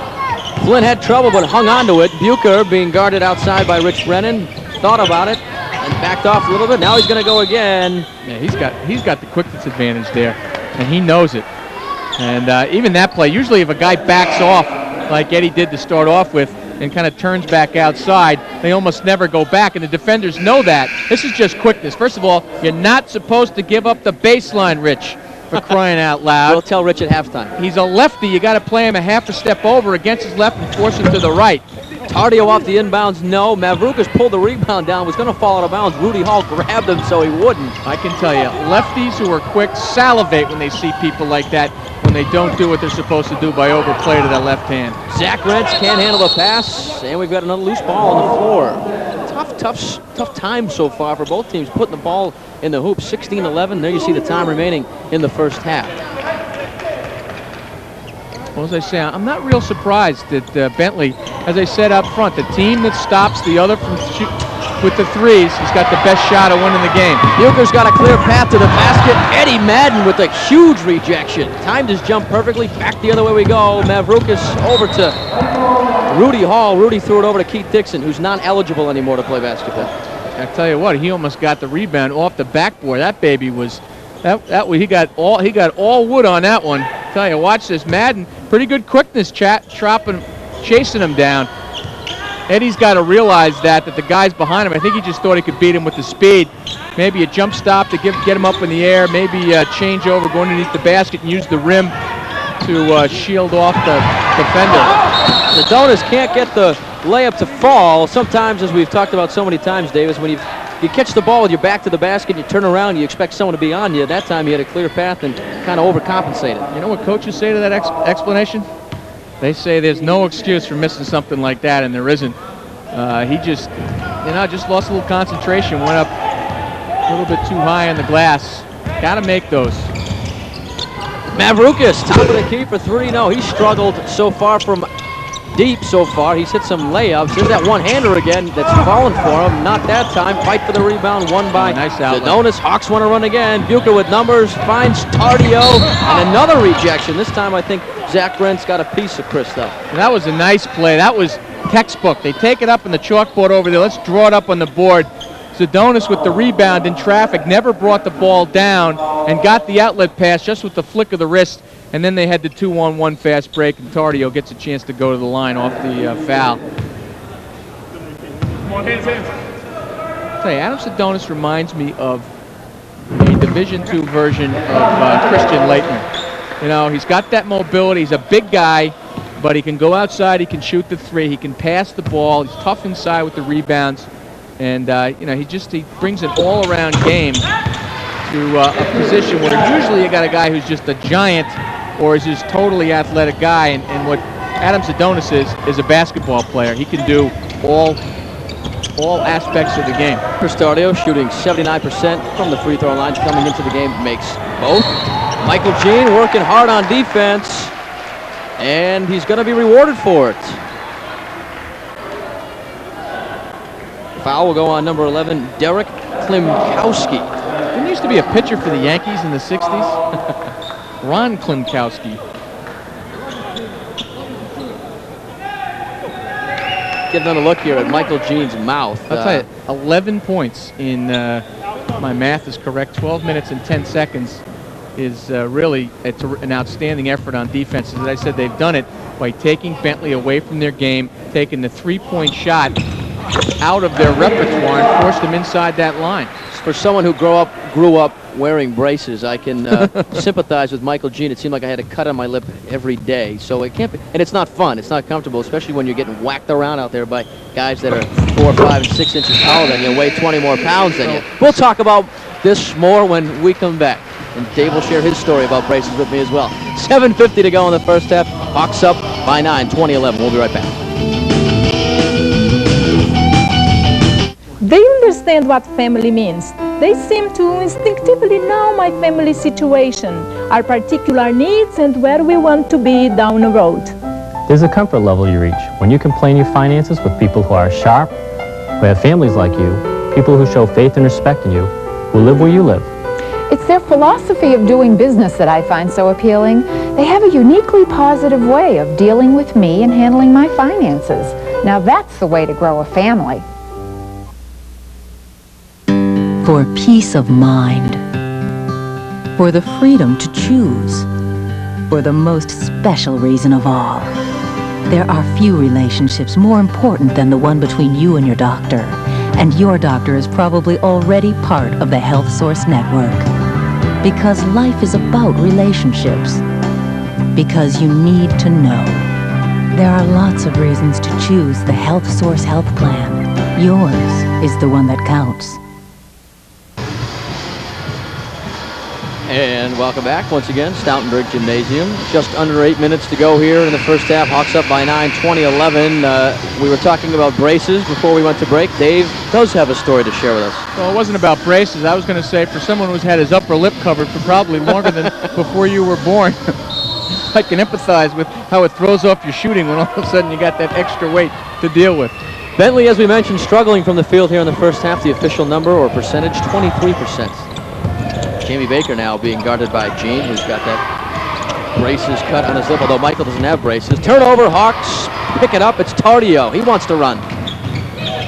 Speaker 1: Flynn had trouble but hung on to it. Bucher being guarded outside by Rich Brennan. Thought about it and backed off a little bit. Now he's going to go again.
Speaker 2: Yeah, he's got the quickness advantage there, and he knows it. And even that play, usually if a guy backs off like Eddie did to start off with, and kind of turns back outside, they almost never go back, and the defenders know that. This is just quickness. First of all, you're not supposed to give up the baseline, Rich, for crying out loud.
Speaker 1: We'll tell Rich at halftime.
Speaker 2: He's a lefty. You got to play him a half a step over against his left and force him to the right.
Speaker 1: Tardio off the inbounds, no. Mavrukas pulled the rebound down, was going to fall out of bounds. Rudy Hall grabbed him so he wouldn't.
Speaker 2: I can tell you, lefties who are quick salivate when they see people like that, when they don't do what they're supposed to do by overplay to that left hand.
Speaker 1: Zach Rentz can't handle the pass, and we've got another loose ball on the floor. Tough time so far for both teams, putting the ball in the hoop. 16-11, there you see the time remaining in the first half.
Speaker 2: Well, as I say, I'm not real surprised that Bentley, as I said up front, the team that stops the other from with the threes has got the best shot of winning the game.
Speaker 1: Bucher's got a clear path to the basket. Eddie Madden with a huge rejection. Timed his jump perfectly. Back the other way we go. Mavrukas over to Rudy Hall. Rudy threw it over to Keith Dixon, who's not eligible anymore to play basketball.
Speaker 2: I tell you what, he almost got the rebound off the backboard. That baby was he got all wood on that one. I tell you, watch this. Madden, pretty good quickness, chasing him down. Eddie's got to realize that the guys behind him, I think he just thought he could beat him with the speed. Maybe a jump stop to get him up in the air. Maybe a change over, go underneath the basket and use the rim to shield off the defender.
Speaker 1: Zadonis can't get the layup to fall. Sometimes, as we've talked about so many times, Davis, when you catch the ball with your back to the basket and you turn around, you expect someone to be on you. That time you had a clear path and kind of overcompensated.
Speaker 2: You know what coaches say to that explanation? They say there's no excuse for missing something like that, and there isn't. He just lost a little concentration, went up a little bit too high on the glass. Got to make those.
Speaker 1: Mavrukas, top of the key for three. No, he struggled so far from deep so far. He's hit some layups. There's that one-hander again that's fallen for him. Not that time. Fight for the rebound. Won by Zadonis. Hawks want to run again. Bucher with numbers. Finds Tardio. And another rejection. This time I think Zach Rentz got a piece of Chris, though.
Speaker 2: That was a nice play. That was textbook. They take it up on the chalkboard over there. Let's draw it up on the board. Zadonis with the rebound in traffic, never brought the ball down and got the outlet pass just with the flick of the wrist. And then they had the 2-on-1 fast break, and Tardio gets a chance to go to the line off the foul. Come on, hands. I'll tell you, Adam Zadonis reminds me of a Division II version of Christian Laettner. You know, he's got that mobility. He's a big guy, but he can go outside. He can shoot the three. He can pass the ball. He's tough inside with the rebounds. And, he brings an all-around game to a position where usually you got a guy who's just a giant or is just totally athletic guy. And what Adam Zadonis is a basketball player. He can do all aspects of the game.
Speaker 1: Tardio shooting 79% from the free throw line coming into the game. Makes both. Michael Jean working hard on defense. And he's going to be rewarded for it. Foul will go on number 11, Derek Klimkowski.
Speaker 2: Didn't used to be a pitcher for the Yankees in the 60s? Ron Klimkowski.
Speaker 1: Get another look here at Michael Jean's mouth.
Speaker 2: I'll tell you, 11 points in, my math is correct, 12 minutes and 10 seconds is really an outstanding effort on defense. As I said, they've done it by taking Bentley away from their game, taking the three-point shot out of their repertoire and forced them inside that line.
Speaker 1: For someone who grew up wearing braces, I can sympathize with Michael Jean. It seemed like I had a cut on my lip every day, so it can't be, and it's not fun. It's not comfortable, especially when you're getting whacked around out there by guys that are 4, 5, and 6 inches taller than you, weigh 20 more pounds than you. We'll talk about this more when we come back, and Dave will share his story about braces with me as well. 7:50 to go in the first half. Hawks up by 9, 2011. We'll be right back.
Speaker 14: They understand what family means. They seem to instinctively know my family situation, our particular needs, and where we want to be down the road.
Speaker 15: There's a comfort level you reach when you can plan your finances with people who are sharp, who have families like you, people who show faith and respect in you, who live where you live.
Speaker 16: It's their philosophy of doing business that I find so appealing. They have a uniquely positive way of dealing with me and handling my finances. Now that's the way to grow a family.
Speaker 10: For peace of mind, for the freedom to choose, for the most special reason of all. There are few relationships more important than the one between you and your doctor, and your doctor is probably already part of the Health Source Network. Because life is about relationships. Because you need to know. There are lots of reasons to choose the Health Source Health Plan. Yours is the one that counts.
Speaker 1: And welcome back once again, Stoutenburg Gymnasium. Just under 8 minutes to go here in the first half. Hawks up by 9, 2011. We were talking about braces before we went to break. Dave does have a story to share with us.
Speaker 2: Well, it wasn't about braces. I was going to say for someone who's had his upper lip covered for probably longer than before you were born, I can empathize with how it throws off your shooting when all of a sudden you got that extra weight to deal with.
Speaker 1: Bentley, as we mentioned, struggling from the field here in the first half. The official number or percentage, 23%. Jamie Baker now being guarded by Gene, who's got that braces cut on his lip, although Michael doesn't have braces. Turnover, Hawks pick it up. It's Tardio. He wants to run.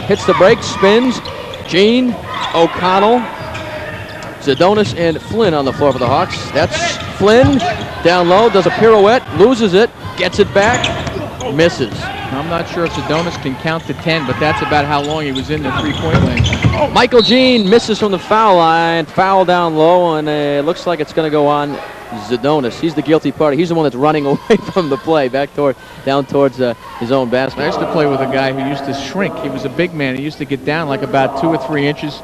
Speaker 1: Hits the break, spins. Gene, O'Connell, Zadonis, and Flynn on the floor for the Hawks. That's Flynn down low, does a pirouette, loses it, gets it back, misses.
Speaker 2: I'm not sure if Zadonis can count to 10, but that's about how long he was in the three-point lane.
Speaker 1: Michael Gene misses from the foul line, foul down low, and it looks like it's going to go on Zadonis. He's the guilty party. He's the one that's running away from the play, down towards his own basket.
Speaker 2: I used to play with a guy who used to shrink. He was a big man. He used to get down like about 2 or 3 inches,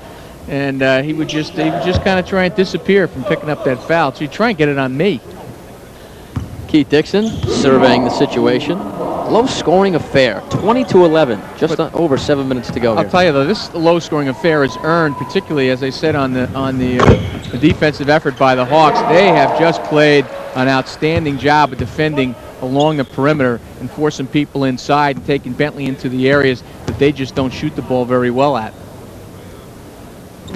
Speaker 2: and he would just kind of try and disappear from picking up that foul. So he'd try and get it on me.
Speaker 1: Keith Dixon surveying the situation. Low-scoring affair, 20-11, just over 7 minutes to go.
Speaker 2: I'll tell you though, this low-scoring affair is earned, particularly as I said on the defensive effort by the Hawks. They have just played an outstanding job of defending along the perimeter and forcing people inside and taking Bentley into the areas that they just don't shoot the ball very well at.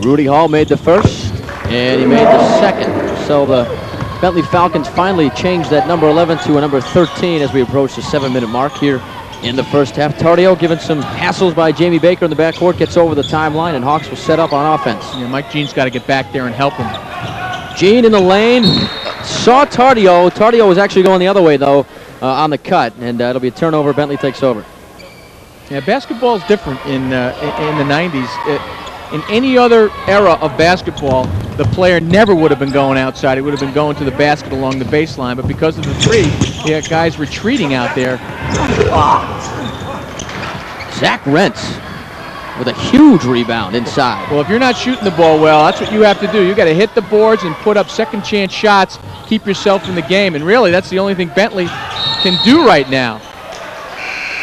Speaker 1: Rudy Hall made the first, and he made the second. So the Bentley Falcons finally changed that number 11 to a number 13 as we approach the 7-minute mark here in the first half. Tardio given some hassles by Jamie Baker in the backcourt, gets over the timeline, and Hawks will set up on offense.
Speaker 2: Yeah, Mike Gene's got to get back there and help him.
Speaker 1: Gene in the lane, saw Tardio. Tardio was actually going the other way, though, on the cut, and it'll be a turnover. Bentley takes over.
Speaker 2: Yeah, basketball is different in the 90s. In any other era of basketball, the player never would have been going outside. He would have been going to the basket along the baseline. But because of the three, you had guys retreating out there.
Speaker 1: Zach Rentz with a huge rebound inside.
Speaker 2: Well, if you're not shooting the ball well, that's what you have to do. You got to hit the boards and put up second chance shots, keep yourself in the game. And really, that's the only thing Bentley can do right now.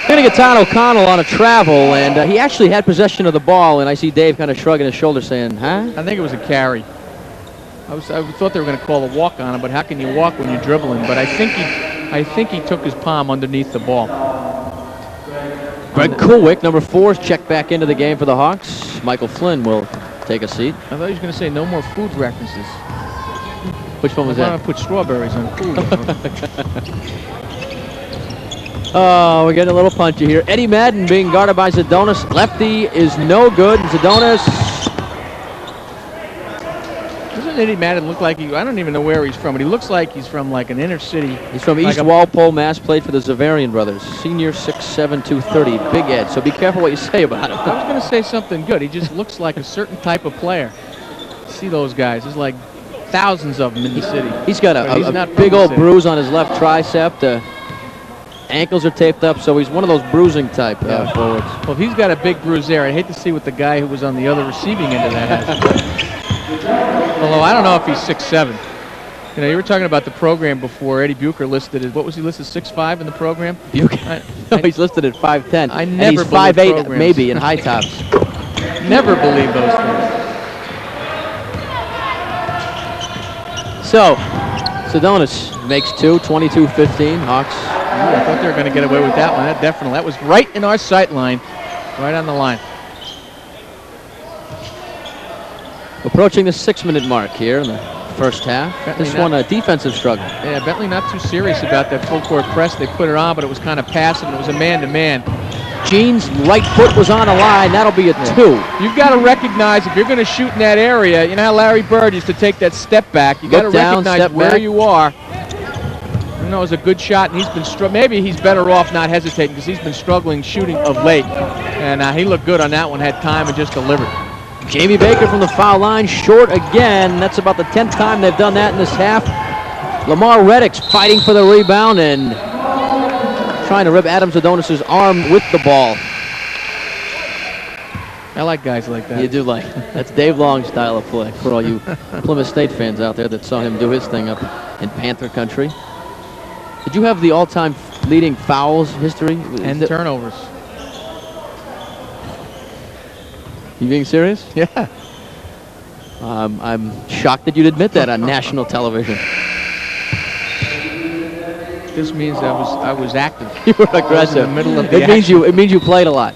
Speaker 1: Going to get Todd O'Connell on a travel, and he actually had possession of the ball, and I see Dave kind of shrugging his shoulders saying, huh?
Speaker 2: I think it was a carry. I thought they were going to call a walk on him, but how can you walk when you're dribbling? But I think he took his palm underneath the ball.
Speaker 1: Greg Kulwick, number 4, is checked back into the game for the Hawks. Michael Flynn will take a seat.
Speaker 2: I thought he was going to say no more food references.
Speaker 1: Which one was that?
Speaker 2: I want to put strawberries on food.
Speaker 1: Oh, we're getting a little punchy here. Eddie Madden being guarded by Zadonis. Lefty is no good. Zadonis.
Speaker 2: Doesn't Eddie Madden look like I don't even know where he's from, but he looks like he's from like an inner city.
Speaker 1: He's from East Walpole, Mass. Played for the Zavarian brothers. Senior, 6'7", 230. Big Ed. So be careful what you say about him.
Speaker 2: I was going to say something good. He just looks like a certain type of player. See those guys. There's like thousands of them in the city.
Speaker 1: He's got a big old bruise on his left tricep. Ankles are taped up, so he's one of those bruising type forwards.
Speaker 2: Well, if he's got a big bruise there, I'd hate to see what the guy who was on the other receiving end of that has. Although I don't know if he's 6'7". You know, you were talking about the program before. Eddie Bucher listed as, what was he listed, 6'5" in the program?
Speaker 1: Bucher? No, he's listed at 5'10".
Speaker 2: I
Speaker 1: and
Speaker 2: never
Speaker 1: he's
Speaker 2: believe
Speaker 1: 5'8",
Speaker 2: programs.
Speaker 1: maybe, in high tops.
Speaker 2: Never believe those things.
Speaker 1: So, Sedonis makes 2, 22-15. Hawks.
Speaker 2: I thought they were going to get away with that one. That was right in our sight line, right on the line.
Speaker 1: Approaching the 6-minute mark here in the first half.
Speaker 2: Bentley
Speaker 1: This one a defensive struggle.
Speaker 2: Yeah, Bentley not too serious about that full court press. They put it on, but it was kind of passive, and it was a man-to-man.
Speaker 1: Gene's right foot was on a line. That'll be a 2.
Speaker 2: You've got to recognize if you're going to shoot in that area, you know how Larry Bird used to take that step back. You got to
Speaker 1: Look down,
Speaker 2: recognize
Speaker 1: step
Speaker 2: where
Speaker 1: back.
Speaker 2: you are. You know, it was a good shot, and he's been maybe he's better off not hesitating because he's been struggling shooting of late. And he looked good on that one, had time and just delivered.
Speaker 1: Jamie Baker from the foul line, short again. That's about the 10th time they've done that in this half. Lamar Reddick's fighting for the rebound and trying to rip Adam Sedonis' arm with the ball.
Speaker 2: I like guys like that.
Speaker 1: You do like. That's Dave Long's style of play for all you Plymouth State fans out there that saw him do his thing up in Panther country. Did you have the all-time leading fouls history?
Speaker 2: And turnovers.
Speaker 1: You being serious?
Speaker 2: Yeah.
Speaker 1: I'm shocked that you'd admit that on national television.
Speaker 2: This means I was active.
Speaker 1: You were
Speaker 2: I was
Speaker 1: aggressive.
Speaker 2: in the middle of the
Speaker 1: It means you played a lot.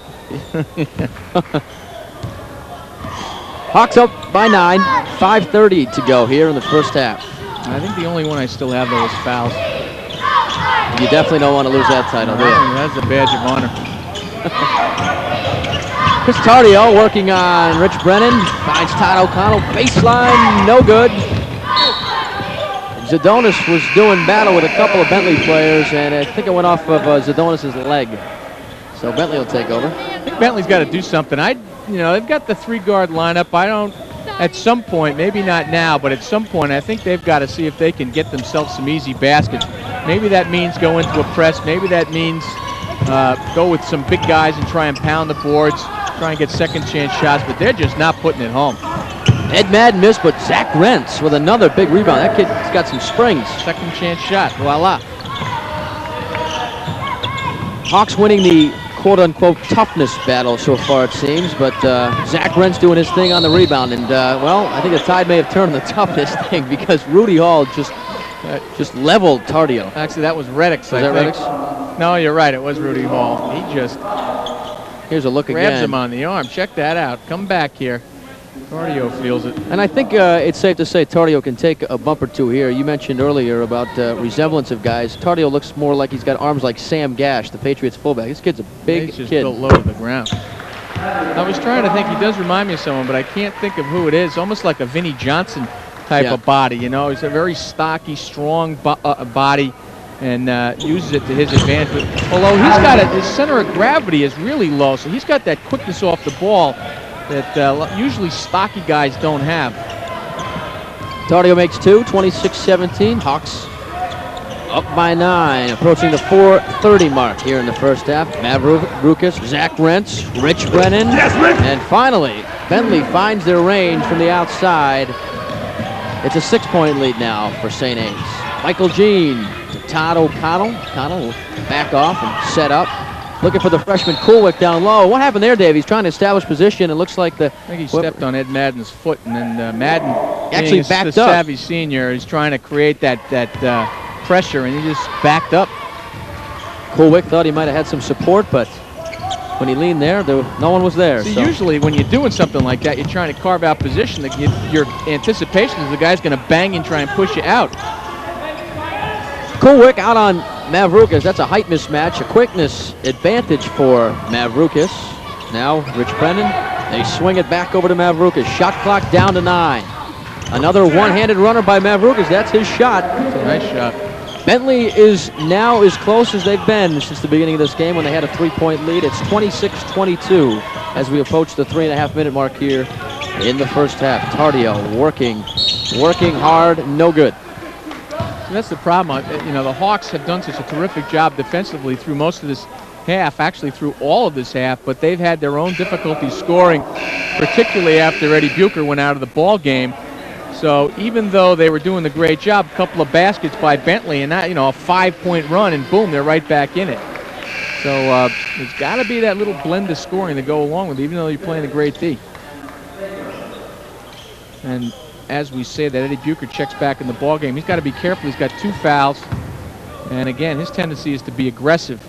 Speaker 1: Hawks up by 9, 5:30 to go here in the first half.
Speaker 2: I think the only one I still have though is fouls.
Speaker 1: You definitely don't want to lose that title, do you?
Speaker 2: That's a badge of honor.
Speaker 1: Chris Tardio working on Rich Brennan. Finds Todd O'Connell. Baseline, no good. Sedonis was doing battle with a couple of Bentley players, and I think it went off of Sedonis' leg. So Bentley will take over.
Speaker 2: I think Bentley's got to do something. They've got the 3-guard lineup. At some point, maybe not now, but at some point, I think they've got to see if they can get themselves some easy baskets. Maybe that means go into a press. Maybe that means go with some big guys and try and pound the boards, try and get second chance shots, but they're just not putting it home.
Speaker 1: Ed Madden missed, but Zach Rentz with another big rebound. That kid's got some springs.
Speaker 2: Second chance shot.
Speaker 1: Voila. Hawks winning the quote-unquote toughness battle so far, it seems, but Zach Rentz doing his thing on the rebound, and well, I think the tide may have turned the toughness thing because Rudy Hall just leveled Tardio.
Speaker 2: Actually, that was Reddick's.
Speaker 1: Was that Reddick's?
Speaker 2: No, you're right. It was Rudy Hall. He just
Speaker 1: here's a look
Speaker 2: grabs
Speaker 1: again.
Speaker 2: him on the arm. Check that out. Come back here. Tardio feels it.
Speaker 1: And I think it's safe to say Tardio can take a bump or two here. You mentioned earlier about resemblance of guys. Tardio looks more like he's got arms like Sam Gash, the Patriots fullback. This kid's a big
Speaker 2: He's just
Speaker 1: kid.
Speaker 2: built low to the ground. I was trying to think. He does remind me of someone, but I can't think of who it is. Almost like a Vinnie Johnson type of body. You know, he's a very stocky, strong body, and uses it to his advantage. But although his center of gravity is really low, so he's got that quickness off the ball that usually stocky guys don't have.
Speaker 1: Tardio makes 2, 26-17. Hawks up by 9, approaching the 4:30 mark here in the first half. Mavroukis, Zach Rentz, Rich Brennan, and finally, Bentley finds their range from the outside. It's a 6-point lead now for St. A's. Michael Jean to Todd O'Connell. O'Connell will back off and set up. Looking for the freshman Coolwick down low. What happened there, Dave? He's trying to establish position. It looks like
Speaker 2: I think he stepped on Ed Madden's foot, and then Madden,
Speaker 1: actually
Speaker 2: being
Speaker 1: backed
Speaker 2: the
Speaker 1: up.
Speaker 2: savvy senior, is trying to create that pressure, and he just backed up.
Speaker 1: Coolwick thought he might have had some support, but when he leaned there, no one was there.
Speaker 2: See,
Speaker 1: so.
Speaker 2: usually when you're doing something like that, you're trying to carve out position. Your anticipation is the guy's going to bang and try and push you out.
Speaker 1: Coolwick out on Mavroukis. That's a height mismatch, a quickness advantage for Mavroukis. Now Rich Brennan. They swing it back over to Mavroukis. Shot clock down to 9. Another one-handed runner by Mavroukis. That's his shot.
Speaker 2: It's a nice shot.
Speaker 1: Bentley is now as close as they've been since the beginning of this game when they had a 3-point lead. It's 26-22 as we approach the 3.5-minute mark here in the first half. Tardio working hard, no good.
Speaker 2: And that's the problem. The Hawks have done such a terrific job defensively through most of this half, actually through all of this half, but they've had their own difficulty scoring, particularly after Eddie Bucher went out of the ball game. So even though they were doing the great job, a couple of baskets by Bentley, and that, a 5-point run, and boom, they're right back in it. So there's got to be that little blend of scoring to go along with it, even though you're playing a great D. And as we say, that Eddie Bucher checks back in the ball game. He's got to be careful. He's got 2 fouls, and again, his tendency is to be aggressive.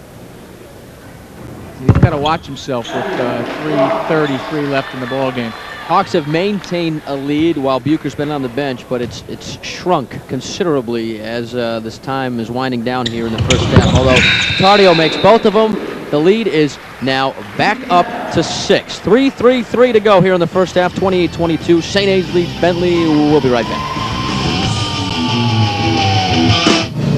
Speaker 2: He's got to watch himself with 3:33 left in the ball game.
Speaker 1: Hawks have maintained a lead while Bucher's been on the bench, but it's shrunk considerably as this time is winding down here in the first half. Although Tardio makes both of them, the lead is now back up to 6. 3:33 to go here in the first half, 28-22. St. A's leads Bentley. We'll be right back.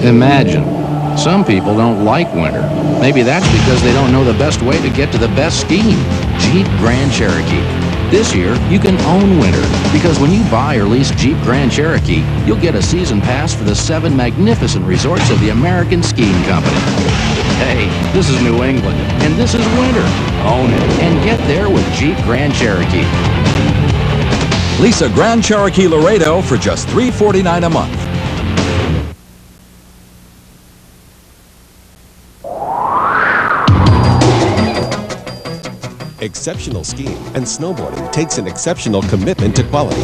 Speaker 17: Imagine. Some people don't like winter. Maybe that's because they don't know the best way to get to the best skiing. Jeep Grand Cherokee. This year, you can own winter, because when you buy or lease Jeep Grand Cherokee, you'll get a season pass for the 7 magnificent resorts of the American Skiing Company. Hey, this is New England, and this is winter. Own it, and get there with Jeep Grand Cherokee.
Speaker 18: Lease a Grand Cherokee Laredo for just $349 a month.
Speaker 7: Exceptional skiing and snowboarding takes an exceptional commitment to quality.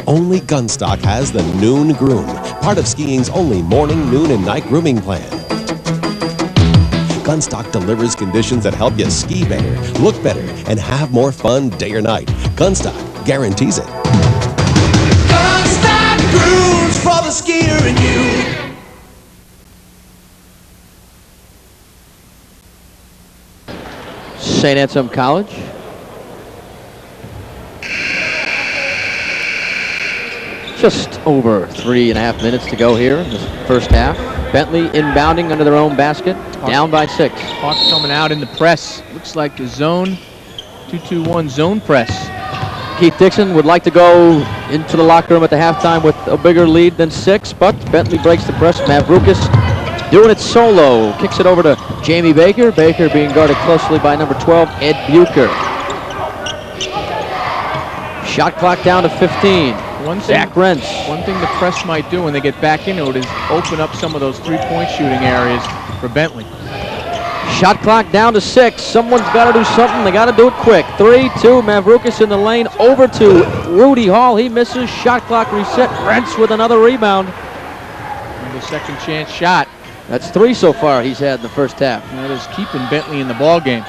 Speaker 7: Only Gunstock has the Noon Groom, part of skiing's only morning, noon, and night grooming plan. Gunstock delivers conditions that help you ski better, look better, and have more fun day or night. Gunstock guarantees it.
Speaker 8: Gunstock grooves for the skier in you.
Speaker 1: St. Anselm College. Just over 3.5 minutes to go here in the first half. Bentley inbounding under their own basket, down by 6.
Speaker 2: Hawks coming out in the press. Looks like the zone, 2-2-1 zone press.
Speaker 1: Keith Dixon would like to go into the locker room at the halftime with a bigger lead than 6, but Bentley breaks the press. Mavroukis doing it solo. Kicks it over to Jamie Baker. Baker being guarded closely by number 12, Ed Bucher. Shot clock down to 15. Zach Rentz.
Speaker 2: One thing the press might do when they get back into it is open up some of those three-point shooting areas for Bentley.
Speaker 1: Shot clock down to 6. Someone's got to do something. They got to do it quick. 3-2. Mavroukis in the lane. Over to Rudy Hall. He misses. Shot clock reset. Rentz with another rebound.
Speaker 2: And the second chance shot.
Speaker 1: That's 3 so far he's had in the first half.
Speaker 2: That is keeping Bentley in the ball game.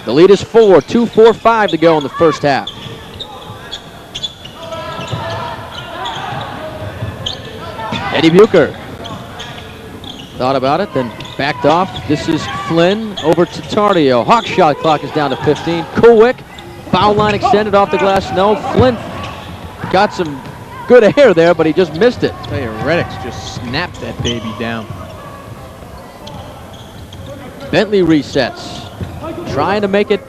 Speaker 1: The lead is 4. 2:45 to go in the first half. Eddie Bucher thought about it, then backed off. This is Flynn over to Tardio. Hawk shot clock is down to 15. Kulik, foul line extended off the glass. No, Flynn got some good air there, but he just missed it.
Speaker 2: I tell you, Reddix just snapped that baby down.
Speaker 1: Bentley resets, trying to make it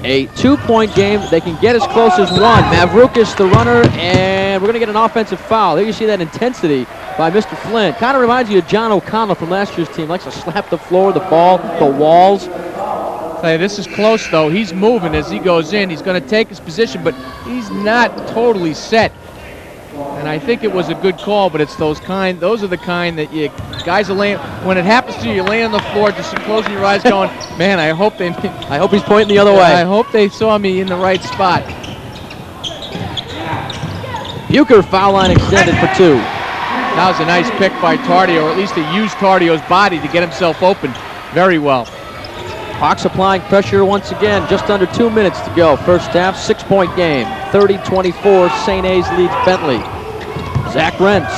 Speaker 1: a 2-point game. They can get as close as 1. Mavroukis, the runner, and we're going to get an offensive foul. There you see that intensity by Mr. Flynn. Kind of reminds you of John O'Connell from last year's team. Likes to slap the floor, the ball, the walls.
Speaker 2: Tell you, this is close, though. He's moving as he goes in. He's going to take his position, but he's not totally set. And I think it was a good call, but it's those are the kind that you guys are laying, when it happens to you, you lay on the floor just closing your eyes going, man, I hope
Speaker 1: he's pointing the other way.
Speaker 2: I hope they saw me in the right spot.
Speaker 1: Bucher foul line extended for 2.
Speaker 2: That was a nice pick by Tardio, or at least he used Tardio's body to get himself open very well.
Speaker 1: Hawks applying pressure once again. Just under 2 minutes to go. First half, 6-point game. 30-24, St. A's leads Bentley. Zach Rentz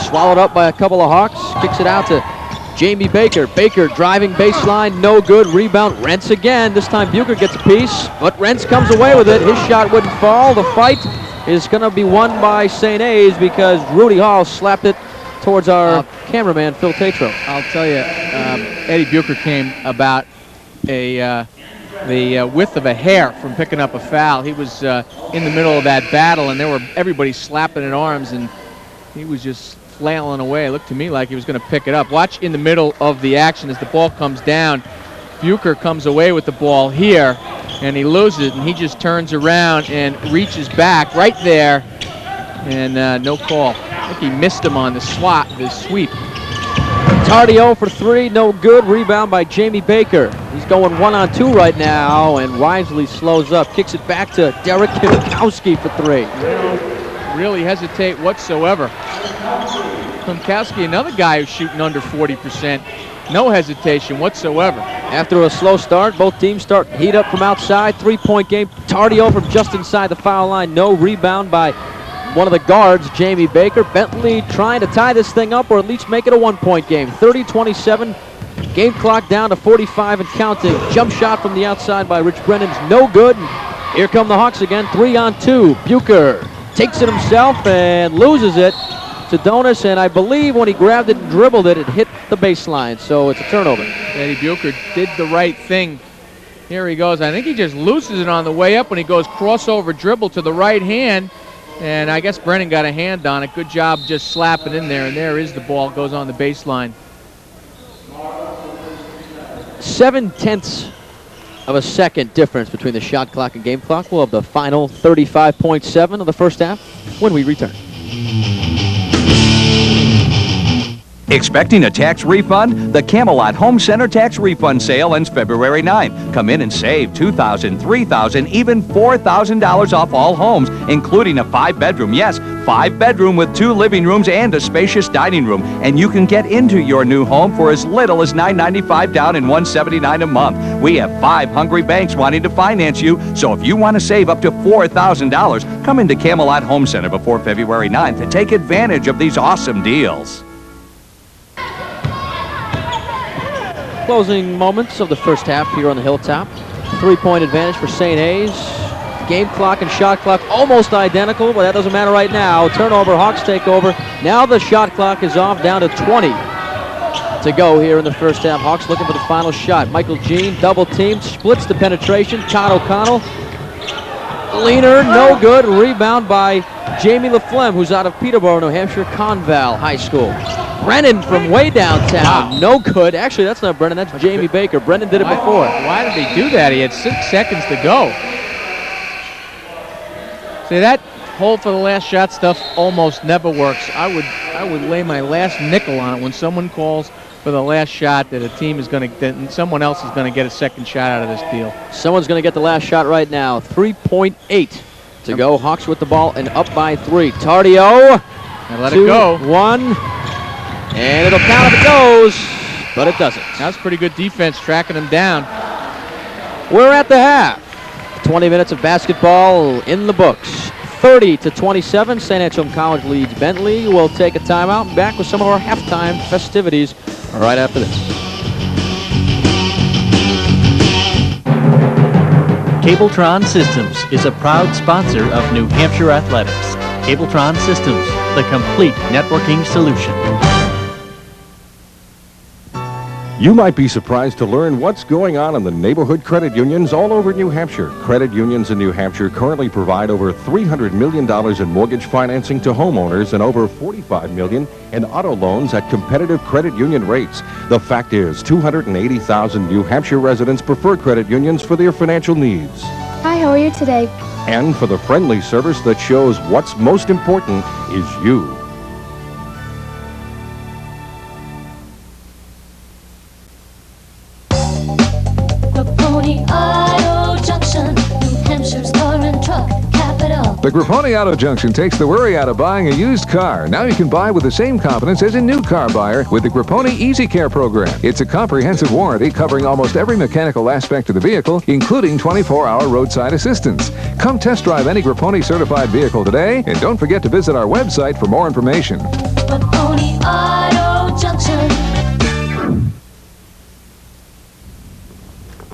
Speaker 1: swallowed up by a couple of Hawks. Kicks it out to Jamie Baker. Baker driving baseline, no good. Rebound, Rentz again. This time Bucher gets a piece, but Rentz comes away with it. His shot wouldn't fall. The fight is going to be won by St. A's because Rudy Hall slapped it towards our cameraman, Phil Tatro.
Speaker 2: I'll tell you, Eddie Bucher came about the width of a hair from picking up a foul. He was in the middle of that battle, and everybody slapping in arms, and he was just flailing away. It looked to me like he was going to pick it up. Watch in the middle of the action as the ball comes down. Bucher comes away with the ball here, and he loses it, and he just turns around and reaches back right there, and no call. I think he missed him on the sweep.
Speaker 1: Tardio for 3, no good. Rebound by Jamie Baker. He's going 1-on-2 right now, and wisely slows up. Kicks it back to Derek Klimkowski for 3.
Speaker 2: They don't really hesitate whatsoever. Klimkowski, another guy who's shooting under 40%. No hesitation whatsoever.
Speaker 1: After a slow start, both teams start heat up from outside. 3-point game. Tardio from just inside the foul line. No rebound by one of the guards, Jamie Baker. Bentley trying to tie this thing up or at least make it a 1-point game. 30-27. Game clock down to 45 and counting. Jump shot from the outside by Rich Brennan's no good. Here come the Hawks again. 3-on-2. Bucher takes it himself and loses it to Donis, and I believe when he grabbed it and dribbled it, it hit the baseline, so it's a turnover.
Speaker 2: Eddie Bucher did the right thing. Here he goes. I think he just loses it on the way up when he goes crossover dribble to the right hand, and I guess Brennan got a hand on it. Good job just slapping in there, and there is the ball. Goes on the baseline.
Speaker 1: 0.7 of a second difference between the shot clock and game clock. We'll have the final 35.7 of the first half when we return.
Speaker 19: Expecting a tax refund? The Camelot Home Center Tax Refund Sale ends February 9th. Come in and save $2,000, $3,000, even $4,000 off all homes, including a 5-bedroom. Yes, 5-bedroom with 2 living rooms and a spacious dining room. And you can get into your new home for as little as $995 down and $179 a month. We have 5 hungry banks wanting to finance you, so if you want to save up to $4,000, come into Camelot Home Center before February 9th and take advantage of these awesome deals.
Speaker 1: Closing moments of the first half here on the Hilltop. 3-point advantage for St. A's. Game clock and shot clock almost identical, but that doesn't matter right now. Turnover, Hawks take over. Now the shot clock is off, down to 20 to go here in the first half. Hawks looking for the final shot. Michael Jean, double teamed, splits the penetration. Todd O'Connell. Leaner, no good. Rebound by Jamie LaFlemme, who's out of Peterborough, New Hampshire, Conval High School. Brennan from way downtown, no good. Actually, that's not Brennan, that's Jamie Baker. Brennan did it before.
Speaker 2: Why did he do that? He had 6 seconds to go. See, that hold for the last shot stuff almost never works. I would lay my last nickel on it when someone calls for the last shot that a team is going to, that someone else is going to get a second shot out of this deal.
Speaker 1: Someone's going to get the last shot right now. 3.8 to go. Hawks with the ball and up by 3. Tardio.
Speaker 2: And let it go.
Speaker 1: 1. And it'll count if it goes, but it doesn't.
Speaker 2: That's pretty good defense tracking him down.
Speaker 1: We're at the half. 20 minutes of basketball in the books. 30-27, St. Anselm College leads Bentley. We'll take a timeout. Back with some of our halftime festivities right after this.
Speaker 3: Cabletron Systems is a proud sponsor of New Hampshire Athletics. Cabletron Systems, the complete networking solution.
Speaker 9: You might be surprised to learn what's going on in the neighborhood credit unions all over New Hampshire. Credit unions in New Hampshire currently provide over $300 million in mortgage financing to homeowners and over $45 million in auto loans at competitive credit union rates. The fact is, 280,000 New Hampshire residents prefer credit unions for their financial needs.
Speaker 11: Hi, how are you today?
Speaker 9: And for the friendly service that shows what's most important is you.
Speaker 11: The
Speaker 4: Grapponi Auto Junction takes the worry out of buying a used car. Now you can buy with the same confidence as a new car buyer with the Grapponi Easy Care program. It's a comprehensive warranty covering almost every mechanical aspect of the vehicle, including 24-hour roadside assistance. Come test drive any Grapponi certified vehicle today, and don't forget to visit our website for more information.
Speaker 11: Grapponi Auto Junction.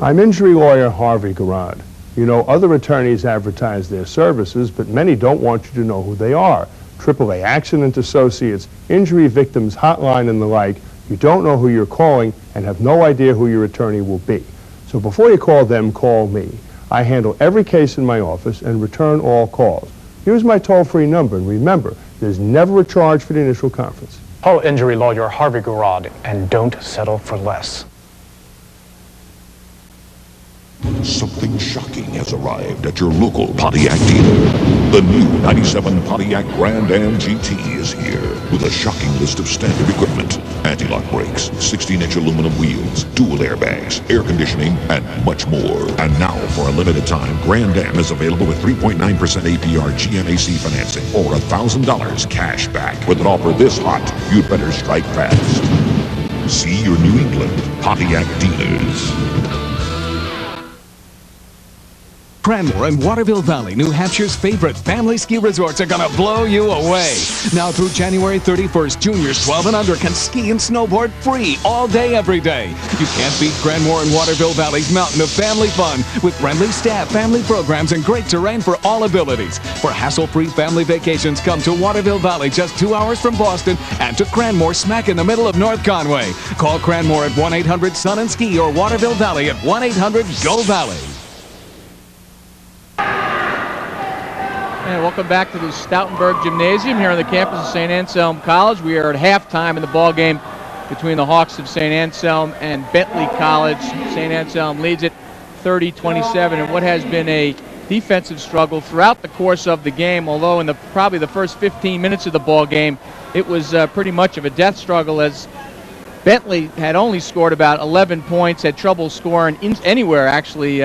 Speaker 12: I'm injury lawyer Harvey Garrod. You know, other attorneys advertise their services, but many don't want you to know who they are. AAA Accident Associates, Injury Victims Hotline, and the like. You don't know who you're calling and have no idea who your attorney will be. So before you call them, call me. I handle every case in my office and return all calls. Here's my toll-free number, and remember, there's never a charge for the initial conference.
Speaker 13: Call injury lawyer Harvey Garrod and don't settle for less. Something shocking has arrived at your local Pontiac dealer. The new 97 Pontiac Grand Am GT is here with a shocking list of standard equipment. Anti-lock brakes, 16-inch aluminum wheels, dual airbags, air conditioning, and much more. And now, for a limited time, Grand Am is available with 3.9% APR GMAC financing or $1,000 cash back. With an offer this hot, you'd better strike fast. See your New England Pontiac dealers.
Speaker 4: Cranmore and Waterville Valley, New Hampshire's favorite family ski resorts are gonna blow you away. Now through January 31st, juniors 12 and under can ski and snowboard free all day, every day. You can't beat Cranmore and Waterville Valley's mountain of family fun with friendly staff, family programs, and great terrain for all abilities. For hassle-free family vacations, come to Waterville Valley, just 2 hours from Boston, and to Cranmore, smack in the middle of North Conway. Call Cranmore at 1-800-SUN-AND-SKI or Waterville Valley at 1-800-GO-VALLEY.
Speaker 2: And welcome back to the Stoutenburg Gymnasium here on the campus of St. Anselm College. We are at halftime in the ball game between the Hawks of St. Anselm and Bentley College. St. Anselm leads it 30-27 in what has been a defensive struggle throughout the course of the game, although in probably the first 15 minutes of the ball game, it was pretty much of a death struggle as Bentley had only scored about 11 points, had trouble scoring anywhere actually,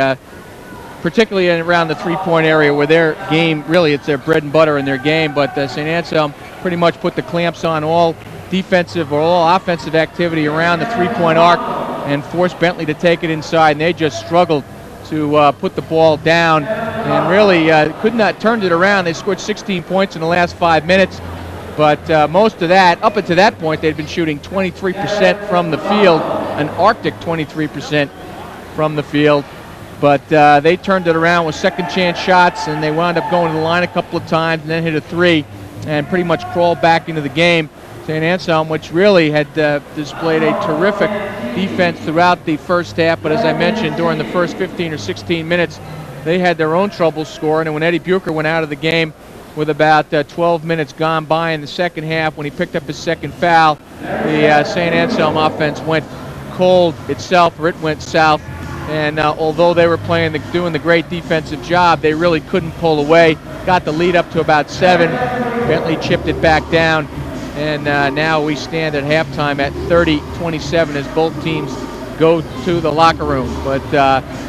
Speaker 2: particularly around the three-point area where their game, really it's their bread and butter in their game, but St. Anselm pretty much put the clamps on all defensive or all offensive activity around the three-point arc and forced Bentley to take it inside, and they just struggled to put the ball down and really could not turn it around. They scored 16 points in the last 5 minutes, but most of that, up until that point, they'd been shooting 23% from the field, an Arctic 23% from the field. But they turned it around with second chance shots, and they wound up going to the line a couple of times and then hit a three and pretty much crawled back into the game. St. Anselm, which really had displayed a terrific defense throughout the first half, but as I mentioned, during the first 15 or 16 minutes, they had their own trouble scoring, and when Eddie Bucher went out of the game with about 12 minutes gone by in the second half, when he picked up his second foul, the St. Anselm offense went cold itself, or it went south. And although they were doing the great defensive job, they really couldn't pull away. Got the lead up to about 7. Bentley chipped it back down. And now we stand at halftime at 30-27 as both teams go to the locker room. But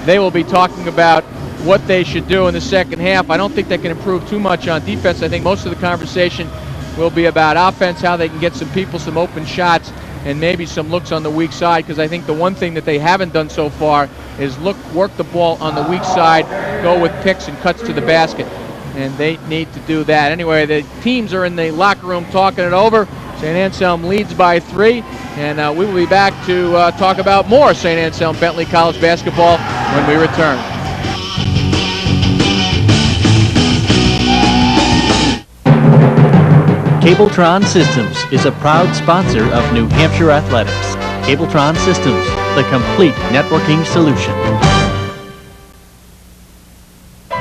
Speaker 2: they will be talking about what they should do in the second half. I don't think they can improve too much on defense. I think most of the conversation will be about offense, how they can get some people some open shots, and maybe some looks on the weak side, because I think the one thing that they haven't done so far is work the ball on the weak side, go with picks and cuts to the basket, and they need to do that. Anyway, the teams are in the locker room talking it over. St. Anselm leads by 3, and we will be back to talk about more St. Anselm Bentley College basketball when we return.
Speaker 3: Cabletron Systems is a proud sponsor of New Hampshire Athletics. Cabletron Systems, the complete networking solution.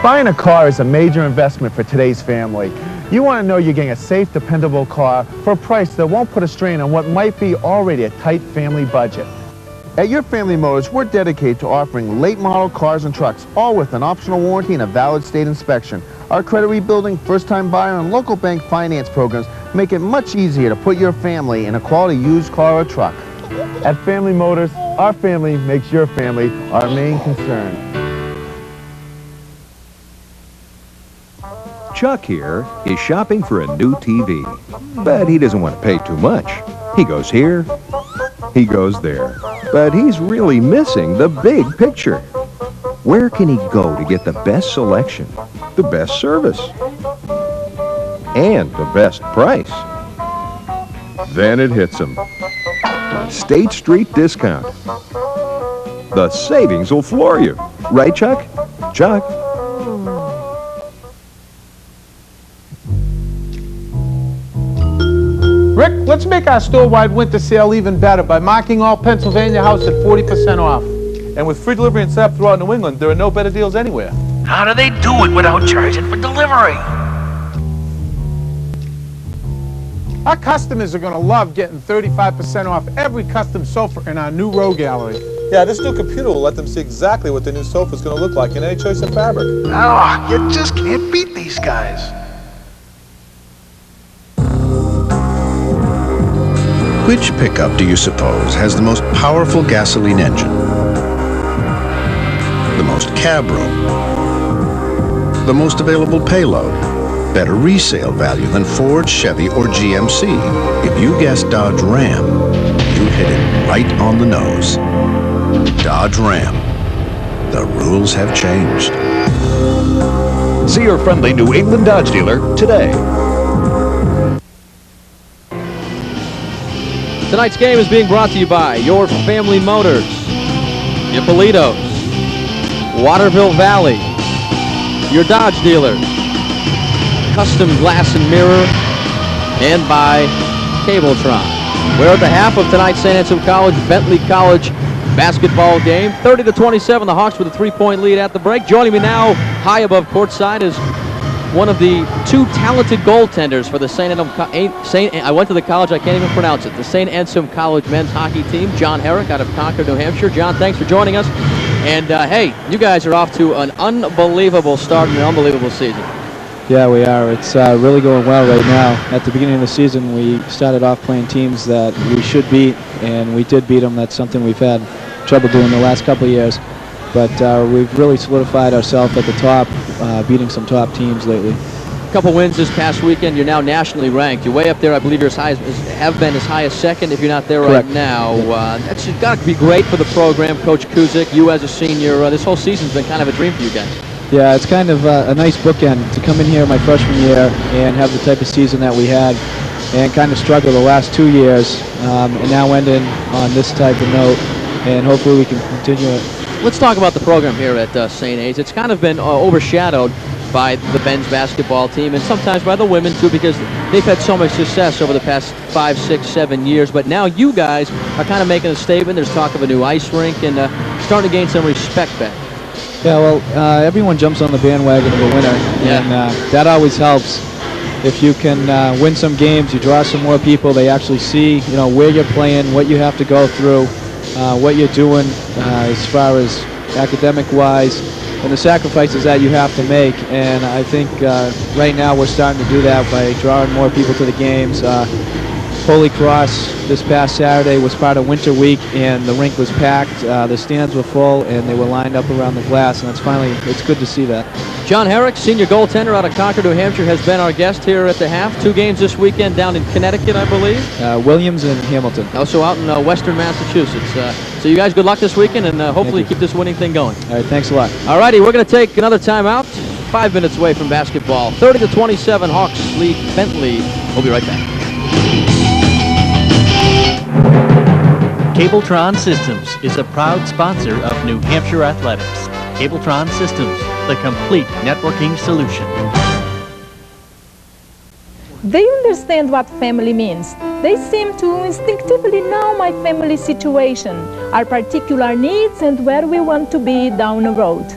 Speaker 22: Buying a car is a major investment for today's family. You want to know you're getting a safe, dependable car for a price that won't put a strain on what might be already a tight family budget.
Speaker 23: At Your Family Motors, we're dedicated to offering late model cars and trucks, all with an optional warranty and a valid state inspection. Our credit rebuilding, first-time buyer, and local bank finance programs make it much easier to put your family in a quality used car or truck.
Speaker 12: At Family Motors, our family makes your family our main concern.
Speaker 9: Chuck here is shopping for a new TV, but he doesn't want to pay too much. He goes here, he goes there, but he's really missing the big picture. Where can he go to get the best selection, the best service, and the best price? Then it hits him. State Street Discount. The savings will floor you. Right, Chuck? Chuck?
Speaker 5: Rick, let's make our store-wide winter sale even better by marking all Pennsylvania House at 40% off. And with free delivery and setup throughout New England, there are no better deals anywhere.
Speaker 6: How do they do it without charging for delivery?
Speaker 5: Our customers are going to love getting 35% off every custom sofa in our new row gallery.
Speaker 14: Yeah, this new computer will let them see exactly what the new sofa is going to look like in any choice of fabric.
Speaker 20: Oh, you just can't beat these guys.
Speaker 21: Which pickup do you suppose has the most powerful gasoline engine? The most cab room? The most available payload? Better resale value than Ford, Chevy, or GMC? If you guessed Dodge Ram, you hit it right on the nose. Dodge Ram. The rules have changed.
Speaker 18: See your friendly New England Dodge dealer today.
Speaker 1: Tonight's game is being brought to you by Your Family Motors, Ippolito's, Waterville Valley, your Dodge dealer, Custom Glass and Mirror, and by Cabletron. We're at the half of tonight's St. Anselm College Bentley College basketball game. 30-27, the Hawks with a 3-point lead at the break. Joining me now, high above courtside, is one of the two talented goaltenders for the I went to the college, I can't even pronounce it, the St. Anselm College men's hockey team, John Herrick out of Concord, New Hampshire. John, thanks for joining us. And hey, you guys are off to an unbelievable start and an unbelievable season.
Speaker 24: Yeah, we are. It's really going well right now. At the beginning of the season, we started off playing teams that we should beat, and we did beat them. That's something we've had trouble doing the last couple of years. But we've really solidified ourselves at the top, beating some top teams lately.
Speaker 1: A couple wins this past weekend. You're now nationally ranked. You're way up there. I believe you're have been as high as second if you're not there
Speaker 24: Correct.
Speaker 1: right now. That's got to be great for the program, Coach Kuzik. You as a senior, this whole season's been kind of a dream for you guys.
Speaker 24: Yeah, it's kind of a nice bookend to come in here my freshman year and have the type of season that we had and kind of struggle the last 2 years and now end in on this type of note, and hopefully we can continue it.
Speaker 1: Let's talk about the program here at St. A's. It's kind of been overshadowed by the men's basketball team and sometimes by the women too, because they've had so much success over the past 5, 6, 7 years. But now you guys are kind of making a statement. There's talk of a new ice rink and starting to gain some respect back.
Speaker 24: Yeah, well, everyone jumps on the bandwagon of a winner, and that always helps. If you can win some games, you draw some more people. They actually see, where you're playing, what you have to go through, what you're doing as far as academic-wise, and the sacrifices that you have to make. And I think right now we're starting to do that by drawing more people to the games. Holy Cross this past Saturday was part of Winter Week, and the rink was packed. The stands were full, and they were lined up around the glass, and it's good to see that.
Speaker 1: John Herrick, senior goaltender out of Concord, New Hampshire, has been our guest here at the half. 2 games this weekend down in Connecticut, I believe.
Speaker 24: Williams and Hamilton.
Speaker 1: Also out in western Massachusetts. So you guys, good luck this weekend, and hopefully keep this winning thing going.
Speaker 24: All right, thanks a lot.
Speaker 1: All righty, we're going to take another timeout. 5 minutes away from basketball. 30-27, Hawks lead Bentley. We'll be right back.
Speaker 3: Cabletron Systems is a proud sponsor of New Hampshire Athletics. Cabletron Systems, the complete networking solution.
Speaker 25: They understand what family means. They seem to instinctively know my family situation, our particular needs, and where we want to be down the road.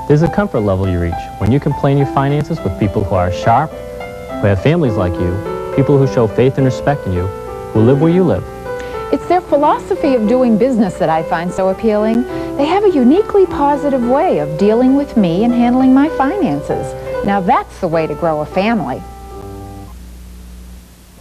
Speaker 15: There's a comfort level you reach when you can plan your finances with people who are sharp, who have families like you, people who show faith and respect in you, who live where you live.
Speaker 16: It's their philosophy of doing business that I find so appealing. They have a uniquely positive way of dealing with me and handling my finances. Now that's the way to grow a family.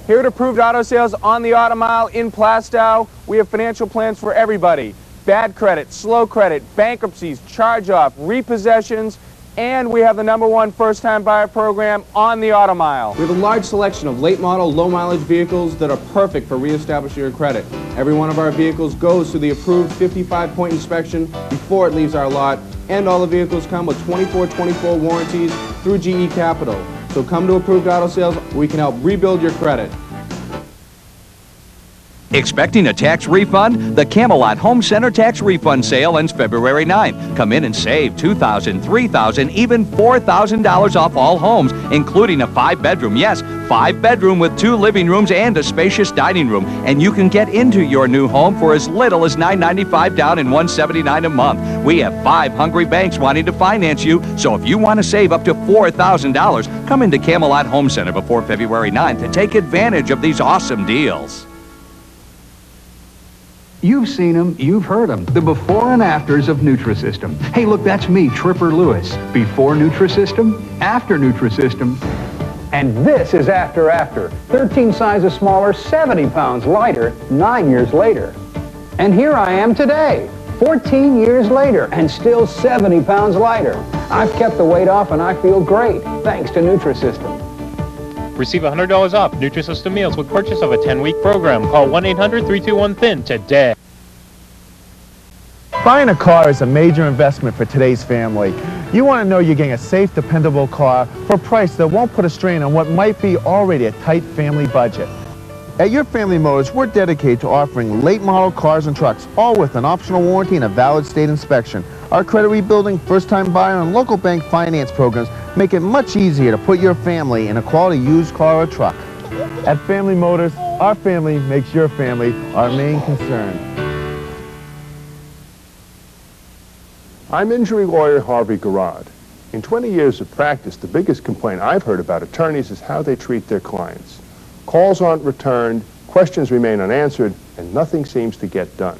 Speaker 22: Here at Approved Auto Sales on the Auto Mile in Plastow, we have financial plans for everybody. Bad credit, slow credit, bankruptcies, charge-off, repossessions, and we have the #1 first-time buyer program on the Auto Mile.
Speaker 23: We have a large selection of late model, low mileage vehicles that are perfect for reestablishing your credit. Every one of our vehicles goes through the approved 55-point inspection before it leaves our lot, and all the vehicles come with 24/24 warranties through GE Capital. So come to Approved Auto Sales, we can help rebuild your credit.
Speaker 19: Expecting a tax refund? The Camelot Home Center Tax Refund Sale ends February 9th. Come in and save $2,000, $3,000, even $4,000 off all homes, including a 5-bedroom, yes, 5-bedroom with 2 living rooms and a spacious dining room. And you can get into your new home for as little as $995 down and $179 a month. We have 5 hungry banks wanting to finance you. So if you want to save up to $4,000, come into Camelot Home Center before February 9th to take advantage of these awesome deals.
Speaker 7: You've seen them, you've heard them, the before and afters of Nutrisystem. Hey, look, that's me, Tripper Lewis. Before Nutrisystem, after Nutrisystem. And this is after. 13 sizes smaller, 70 pounds lighter, 9 years later. And here I am today, 14 years later, and still 70 pounds lighter. I've kept the weight off and I feel great, thanks to Nutrisystem.
Speaker 8: Receive $100 off Nutrisystem meals with purchase of a 10-week program. Call 1-800-321-THIN today.
Speaker 5: Buying a car is a major investment for today's family. You want to know you're getting a safe, dependable car for a price that won't put a strain on what might be already a tight family budget. At Your Family Motors, we're dedicated to offering late model cars and trucks, all with an optional warranty and a valid state inspection. Our credit rebuilding, first-time buyer, and local bank finance programs make it much easier to put your family in a quality used car or truck. At Family Motors, our family makes your family our main concern.
Speaker 12: I'm injury lawyer Harvey Garrod. In 20 years of practice, the biggest complaint I've heard about attorneys is how they treat their clients. Calls aren't returned, questions remain unanswered, and nothing seems to get done.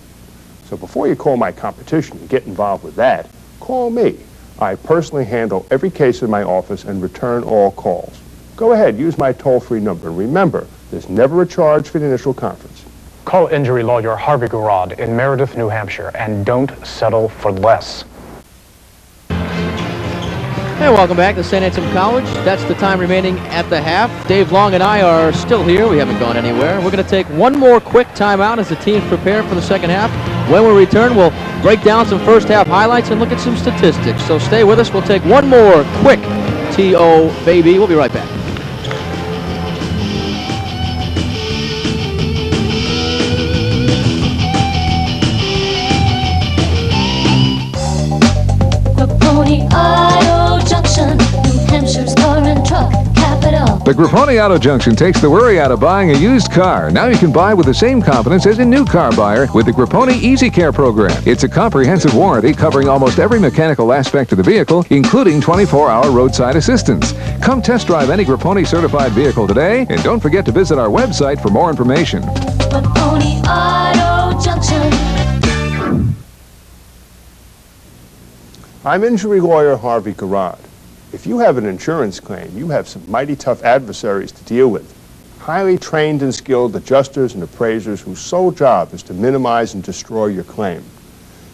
Speaker 12: So before you call my competition and get involved with that, call me. I personally handle every case in my office and return all calls. Go ahead, use my toll-free number. And remember, there's never a charge for the initial conference.
Speaker 10: Call injury lawyer Harvey Garrod in Meredith, New Hampshire, and don't settle for less.
Speaker 1: Hey, welcome back to St. Anselm College. That's the time remaining at the half. Dave Long and I are still here. We haven't gone anywhere. We're going to take one more quick timeout as the teams prepare for the second half. When we return, we'll break down some first half highlights and look at some statistics. So stay with us. We'll take one more quick T.O. baby. We'll be right back.
Speaker 11: Auto Junction, New Hampshire's car and truck capital.
Speaker 17: The Grapponi Auto Junction takes the worry out of buying a used car. Now you can buy with the same confidence as a new car buyer with the Grapponi Easy Care program. It's a comprehensive warranty covering almost every mechanical aspect of the vehicle, including 24-hour roadside assistance. Come test drive any Grapponi certified vehicle today, and don't forget to visit our website for more information.
Speaker 11: Grapponi Auto Junction.
Speaker 12: I'm injury lawyer Harvey Garrod. If you have an insurance claim, you have some mighty tough adversaries to deal with. Highly trained and skilled adjusters and appraisers whose sole job is to minimize and destroy your claim.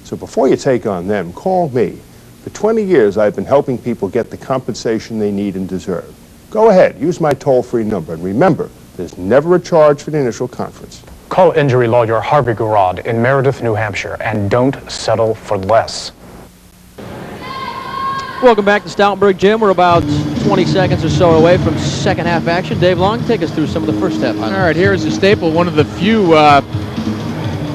Speaker 12: So before you take on them, call me. For 20 years, I've been helping people get the compensation they need and deserve. Go ahead, use my toll-free number, and remember, there's never a charge for the initial conference.
Speaker 10: Call injury lawyer Harvey Garrod in Meredith, New Hampshire, and don't settle for less.
Speaker 1: Welcome back to Stoutenburg Gym. We're about 20 seconds or so away from second half action. Dave Long, take us through some of the first half highlights.
Speaker 2: All right, here's a staple, one of the few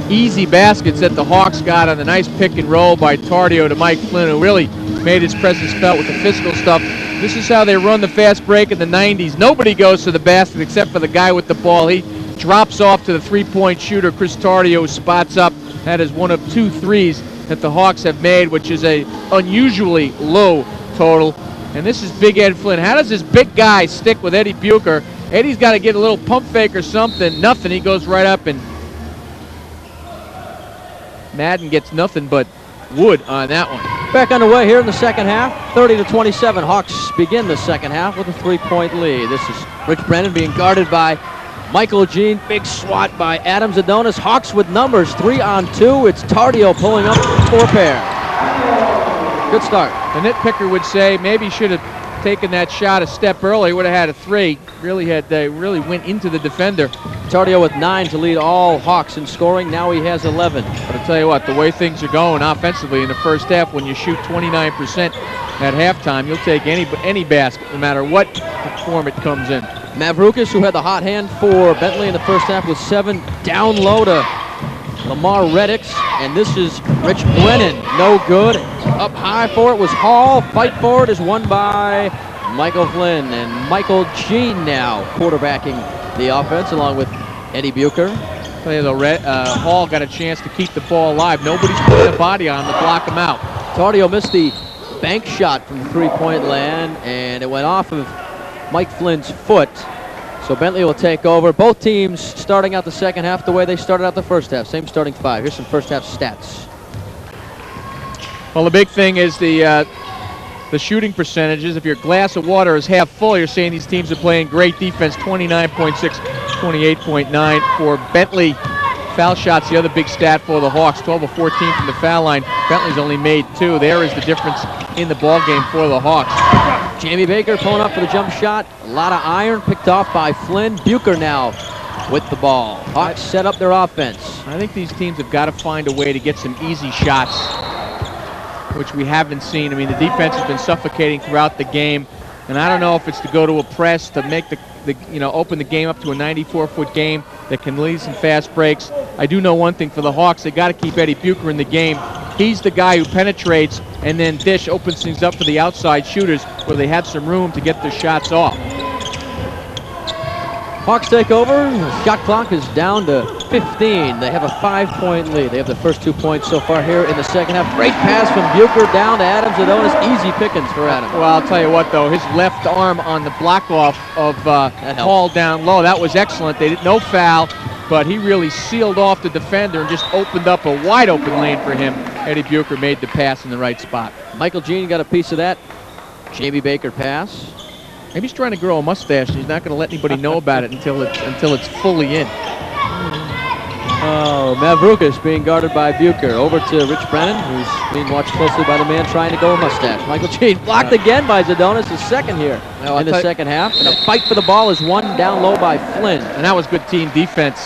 Speaker 2: easy baskets that the Hawks got on the nice pick and roll by Tardio to Mike Flynn, who really made his presence felt with the physical stuff. This is how they run the fast break in the 90s. Nobody goes to the basket except for the guy with the ball. He drops off to the three-point shooter, Chris Tardio, spots up. That is one of 2 threes that the Hawks have made, which is a unusually low total. And this is Big Ed Flynn. How does this big guy stick with Eddie Bucher? Eddie's got to get a little pump fake or something. Nothing. He goes right up, and Madden gets nothing but wood on that one.
Speaker 1: Back underway here in the second half. 30-27. Hawks begin the second half with a 3-point lead. This is Rich Brennan being guarded by Michael Jean. Big swat by Adams Adonis. Hawks with numbers, 3-on-2. It's Tardio pulling up 4-pair. Good start.
Speaker 2: The nitpicker would say maybe should have taken that shot a step early. Would have had a 3. Really went into the defender.
Speaker 1: Tardio with 9 to lead all Hawks in scoring. Now he has 11.
Speaker 2: But I'll tell you what, the way things are going offensively in the first half, when you shoot 29% at halftime, you'll take any basket, no matter what form it comes in.
Speaker 1: Mavroukis, who had the hot hand for Bentley in the first half, with 7. Down low to Lamar Reddix, and this is Rich Brennan. No good. Up high for it was Hall. Fight for it is won by Michael Flynn and Michael Jean now quarterbacking the offense along with Eddie Bucher.
Speaker 2: Hall got a chance to keep the ball alive. Nobody's putting a body on him to block him out.
Speaker 1: Tardio missed the bank shot from three-point land, and it went off of Mike Flynn's foot. So Bentley will take over. Both teams starting out the second half the way they started out the first half. Same starting five. Here's some first half stats.
Speaker 2: Well, the big thing is the shooting percentages. If your glass of water is half full, you're saying these teams are playing great defense. 29.6, 28.9 for Bentley. Foul shots, the other big stat for the Hawks. 12 of 14 from the foul line. Bentley's only made 2. There is the difference in the ball game for the Hawks.
Speaker 1: Jamie Baker pulling up for the jump shot. A lot of iron picked off by Flynn. Bucher now with the ball. Hawks set up their offense.
Speaker 2: I think these teams have got to find a way to get some easy shots, which we haven't seen. I mean, the defense has been suffocating throughout the game, and I don't know if it's to go to a press to make open the game up to a 94-foot game that can lead some fast breaks. I do know one thing for the Hawks: they got to keep Eddie Bucher in the game. He's the guy who penetrates, and then Dish opens things up for the outside shooters where they have some room to get their shots off.
Speaker 1: Hawks take over. The shot clock is down to 15. They have a 5-point lead. They have the first 2 points so far here in the second half. Great pass from Bucher down to Adams Adonis. Easy pickings for Adams.
Speaker 2: Well, I'll tell you what, though, his left arm on the block off of Hall down low, that was excellent. They did no foul, but he really sealed off the defender and just opened up a wide open lane for him. Eddie Bucher made the pass in the right spot.
Speaker 1: Michael Jean got a piece of that. Jamie Baker pass.
Speaker 2: Maybe he's trying to grow a mustache, and he's not going to let anybody know about it until it's fully in.
Speaker 1: Oh, Mavrukas being guarded by Bucher. Over to Rich Brennan, who's being watched closely by the man trying to go a mustache. Michael Jean blocked again by Zadonis, his second here in the second half. And a fight for the ball is won down low by Flynn.
Speaker 2: And that was good team defense.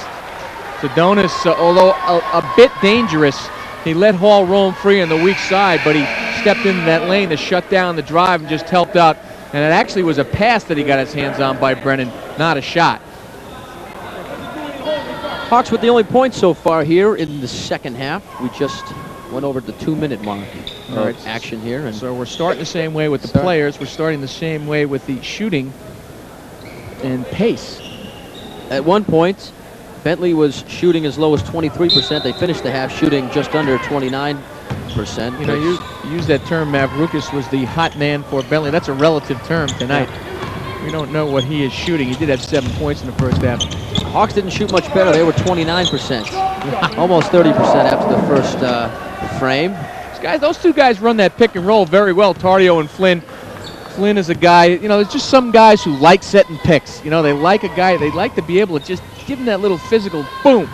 Speaker 2: Zadonis, although a bit dangerous, he let Hall roam free on the weak side, but he stepped into that lane to shut down the drive and just helped out. And it actually was a pass that he got his hands on by Brennan, not a shot.
Speaker 1: Hawks with the only point so far here in the second half. We just went over the 2-minute mark of action here. And
Speaker 2: so we're starting the same way with the players. We're starting the same way with the shooting and pace.
Speaker 1: At one point, Bentley was shooting as low as 23%. They finished the half shooting just under 29%.
Speaker 2: You know, you use that term, Mavrukas was the hot man for Bentley. That's a relative term tonight. We don't know what he is shooting. He did have 7 points in the first half.
Speaker 1: Hawks didn't shoot much better. They were 29%. Almost 30% after the first frame.
Speaker 2: Those two guys run that pick and roll very well, Tardio and Flynn. Flynn is a guy, you know, there's just some guys who like setting picks. You know, they like a guy, they like to be able to just give him that little physical boom.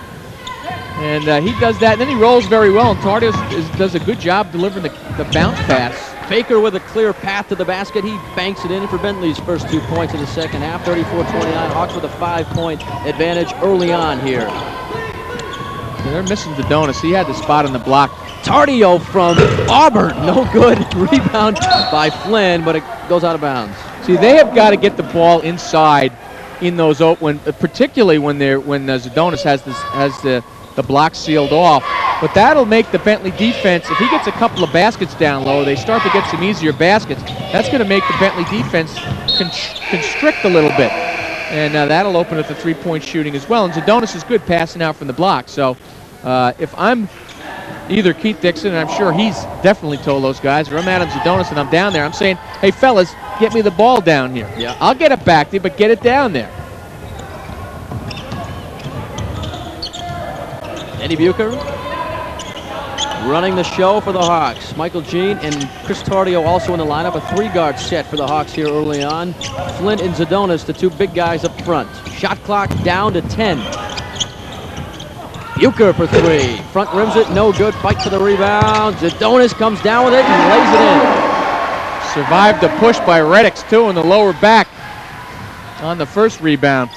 Speaker 2: And he does that, and then he rolls very well, and Tardio does a good job delivering the bounce pass.
Speaker 1: Baker with a clear path to the basket. He banks it in for Bentley's first 2 points in the second half. 34-29. Hawks with a 5-point advantage early on here.
Speaker 2: Yeah, they're missing Zadonis. He had the spot on the block.
Speaker 1: Tardio from Auburn. No good. Rebound by Flynn, but it goes out of bounds.
Speaker 2: See, they have got to get the ball inside in those particularly when Zadonis has the block sealed off. But that'll make the Bentley defense, if he gets a couple of baskets down low, they start to get some easier baskets. That's going to make the Bentley defense constrict a little bit. And that'll open up the three-point shooting as well. And Zadonis is good passing out from the block. So if I'm either Keith Dixon, and I'm sure he's definitely told those guys, or I'm Adam Zadonis and I'm down there, I'm saying, hey, fellas, get me the ball down here.
Speaker 1: Yeah.
Speaker 2: I'll get it back to you, but get it down there.
Speaker 1: Eddie Bucher running the show for the Hawks. Michael Jean and Chris Tardio also in the lineup. A 3-guard set for the Hawks here early on. Flint and Zadonis, the two big guys up front. Shot clock down to 10. Bucher for 3. Front rims it, no good. Fight for the rebound. Zadonis comes down with it and lays it in.
Speaker 2: Survived the push by Reddix, too, in the lower back on the first rebound.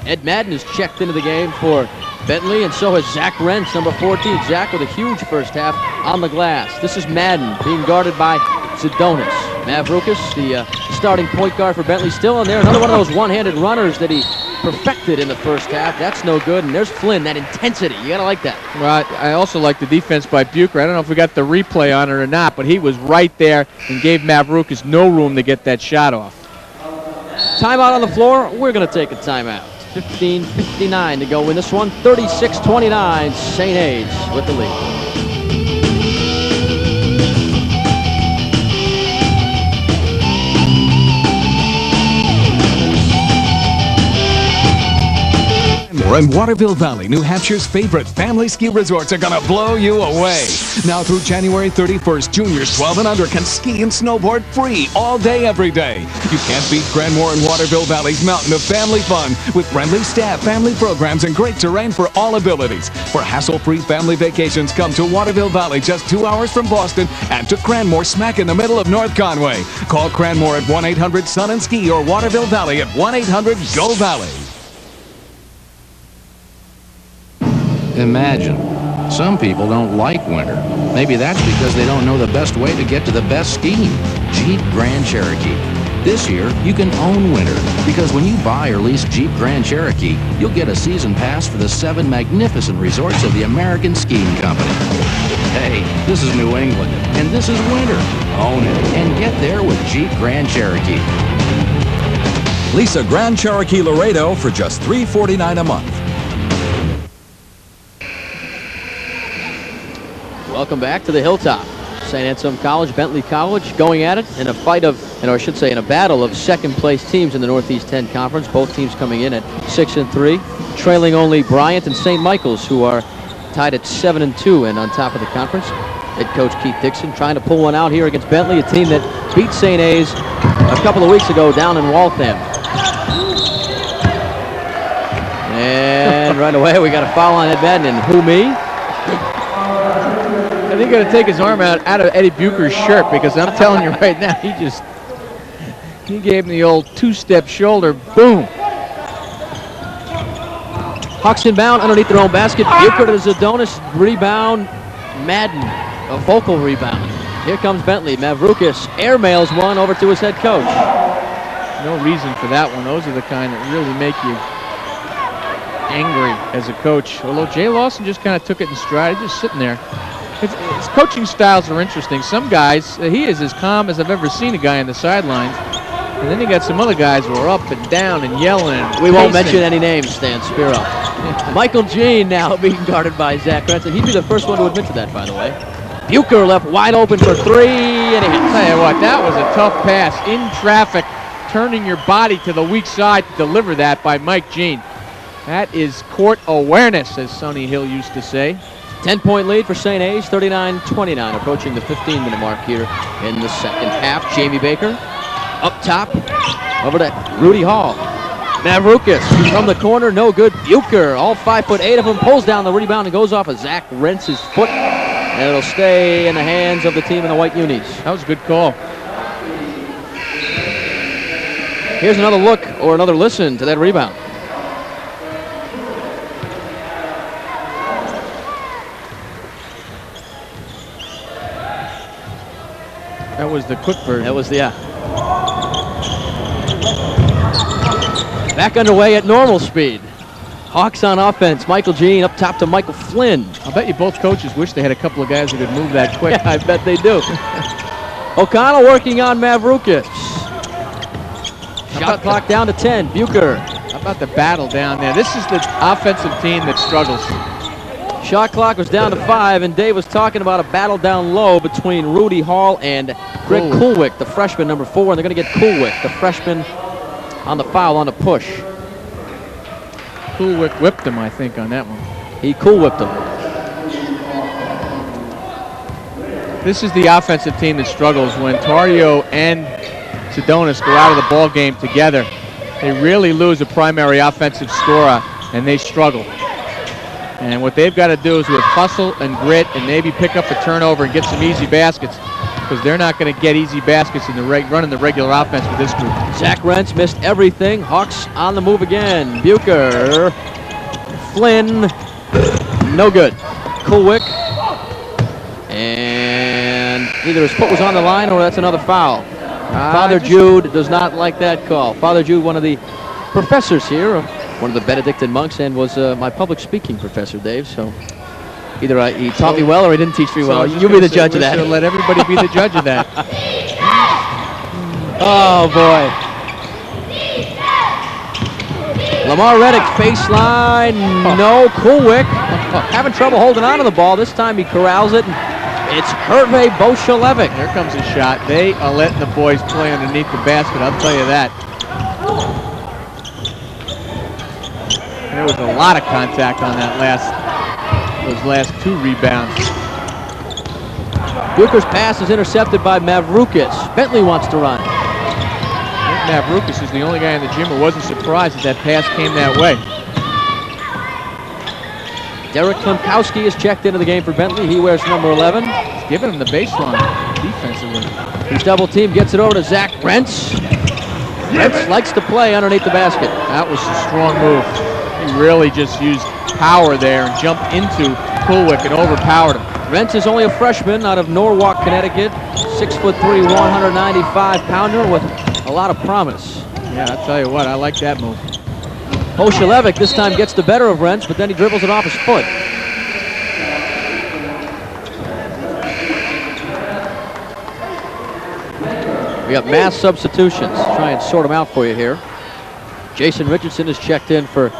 Speaker 1: Ed Madden is checked into the game for Bentley, and so has Zach Rentz, number 14. Zach with a huge first half on the glass. This is Madden being guarded by Zadonis. Mavrukas, the starting point guard for Bentley, still in there. Another one of those one-handed runners that he perfected in the first half. That's no good. And there's Flynn, that intensity. You got to like that.
Speaker 2: Well, I also like the defense by Bucher. I don't know if we got the replay on it or not, but he was right there and gave Mavroukis no room to get that shot off.
Speaker 1: Timeout on the floor. We're going to take a timeout. 15:59 to go in this one. 36-29. St. A's with the lead.
Speaker 4: And Waterville Valley, New Hampshire's favorite family ski resorts are gonna blow you away. Now through January 31st, juniors 12 and under can ski and snowboard free all day, every day. You can't beat Granmore and Waterville Valley's mountain of family fun with friendly staff, family programs, and great terrain for all abilities. For hassle-free family vacations, come to Waterville Valley, just 2 hours from Boston, and to Cranmore, smack in the middle of North Conway. Call Cranmore at 1-800-SUN-AND-SKI or Waterville Valley at 1-800-GO-VALLEY.
Speaker 6: Imagine. Some people don't like winter. Maybe that's because they don't know the best way to get to the best skiing. Jeep Grand Cherokee. This year, you can own winter, because when you buy or lease Jeep Grand Cherokee, you'll get a season pass for the 7 magnificent resorts of the American Skiing Company. Hey, this is New England, and this is winter. Own it, and get there with Jeep Grand Cherokee.
Speaker 18: Lease a Grand Cherokee Laredo for just $349 a month.
Speaker 1: Welcome back to the Hilltop. St. Anselm College, Bentley College going at it in a fight of, or I should say in a battle of second-place teams in the Northeast 10 Conference. Both teams coming in at 6-3, trailing only Bryant and St. Michael's, who are tied at 7-2 and on top of the conference. Head coach Keith Dixon trying to pull one out here against Bentley, a team that beat St. A's a couple of weeks ago down in Waltham. And right away we got a foul on Ed Madden, and who me?
Speaker 2: I think you got to take his arm out of Eddie Bucher's shirt, because I'm telling you right now, he gave him the old two-step shoulder. Boom.
Speaker 1: Hawks inbound underneath their own basket. Bucher to Zadonis. Rebound. Madden. A vocal rebound. Here comes Bentley. Mavroukis airmails one over to his head coach.
Speaker 2: No reason for that one. Those are the kind that really make you angry as a coach. Although Jay Lawson just kind of took it in stride. He's just sitting there. His coaching styles are interesting. Some guys, he is as calm as I've ever seen a guy on the sidelines. And then you got some other guys who are up and down and yelling. And
Speaker 1: we won't mention any names, Stan Spiro. Michael Jean now being guarded by Zach Renson. He'd be the first one to admit to that, by the way. Bucher left wide open for three, and he hits.
Speaker 2: I'll tell you what, that was a tough pass. In traffic, turning your body to the weak side to deliver that by Mike Jean. That is court awareness, as Sonny Hill used to say.
Speaker 1: 10-point lead for St. A's, 39-29, approaching the 15-minute mark here in the second half. Jamie Baker up top, over to Rudy Hall. Mavroukis from the corner, no good. Bucher, all 5'8" of them, pulls down the rebound and goes off of Zach Rentz's foot. And it'll stay in the hands of the team in the white unis.
Speaker 2: That was a good call.
Speaker 1: Here's another look, or another listen to that rebound.
Speaker 2: That was the quick version.
Speaker 1: That was the, Back underway at normal speed. Hawks on offense. Michael Jean up top to Michael Flynn.
Speaker 2: I bet you both coaches wish they had a couple of guys who could move that quick.
Speaker 1: Yeah, I bet they do. O'Connell working on Mavroukis. Shot clock down to 10. Bucher.
Speaker 2: How about the battle down there? This is the offensive team that struggles.
Speaker 1: Shot clock was down to 5, and Dave was talking about a battle down low between Rudy Hall and Greg Coolwick, the freshman, number 4, and they're going to get Coolwick, the freshman, on the foul on the push.
Speaker 2: Coolwick whipped him, I think, on that one.
Speaker 1: He Cool-whipped him.
Speaker 2: This is the offensive team that struggles when Tario and Zadonis go out of the ball game together. They really lose a primary offensive scorer, and they struggle. And what they've got to do is with hustle and grit and maybe pick up a turnover and get some easy baskets, because they're not going to get easy baskets in the running the regular offense with this group.
Speaker 1: Zach Rentz missed everything. Hawks on the move again. Bucher. Flynn. No good. Coolwick. And either his foot was on the line or that's another foul. Father Jude does not like that call. Father Jude, one of the professors here of one of the Benedictine monks, and was my public speaking professor, Dave. So either he taught me well or he didn't teach me well. You'll be the judge of that.
Speaker 2: Let everybody be the judge of that.
Speaker 1: Oh, boy. Lamar Reddick, baseline, no. Kulwick having trouble holding on to the ball. This time he corrals it. It's Hervé Bolshevik.
Speaker 2: Here comes a shot. They are letting the boys play underneath the basket, I'll tell you that. There was a lot of contact on that those last 2 rebounds.
Speaker 1: Bucher's pass is intercepted by Mavroukis. Bentley wants to run.
Speaker 2: Mavroukis is the only guy in the gym who wasn't surprised that pass came that way.
Speaker 1: Derek Klimkowski is checked into the game for Bentley. He wears number 11.
Speaker 2: He's giving him the baseline defensively.
Speaker 1: He's double team, gets it over to Zach Rentz. Rentz likes to play underneath the basket.
Speaker 2: That was a strong move. He really just used power there and jumped into Kulwick and overpowered him.
Speaker 1: Rentz is only a freshman out of Norwalk, Connecticut. 6'3", 195-pounder with a lot of promise.
Speaker 2: Yeah, I'll tell you what, I like that move.
Speaker 1: Bolshevik this time gets the better of Rentz, but then he dribbles it off his foot. We got mass substitutions. Try and sort them out for you here. Jason Richardson is checked in for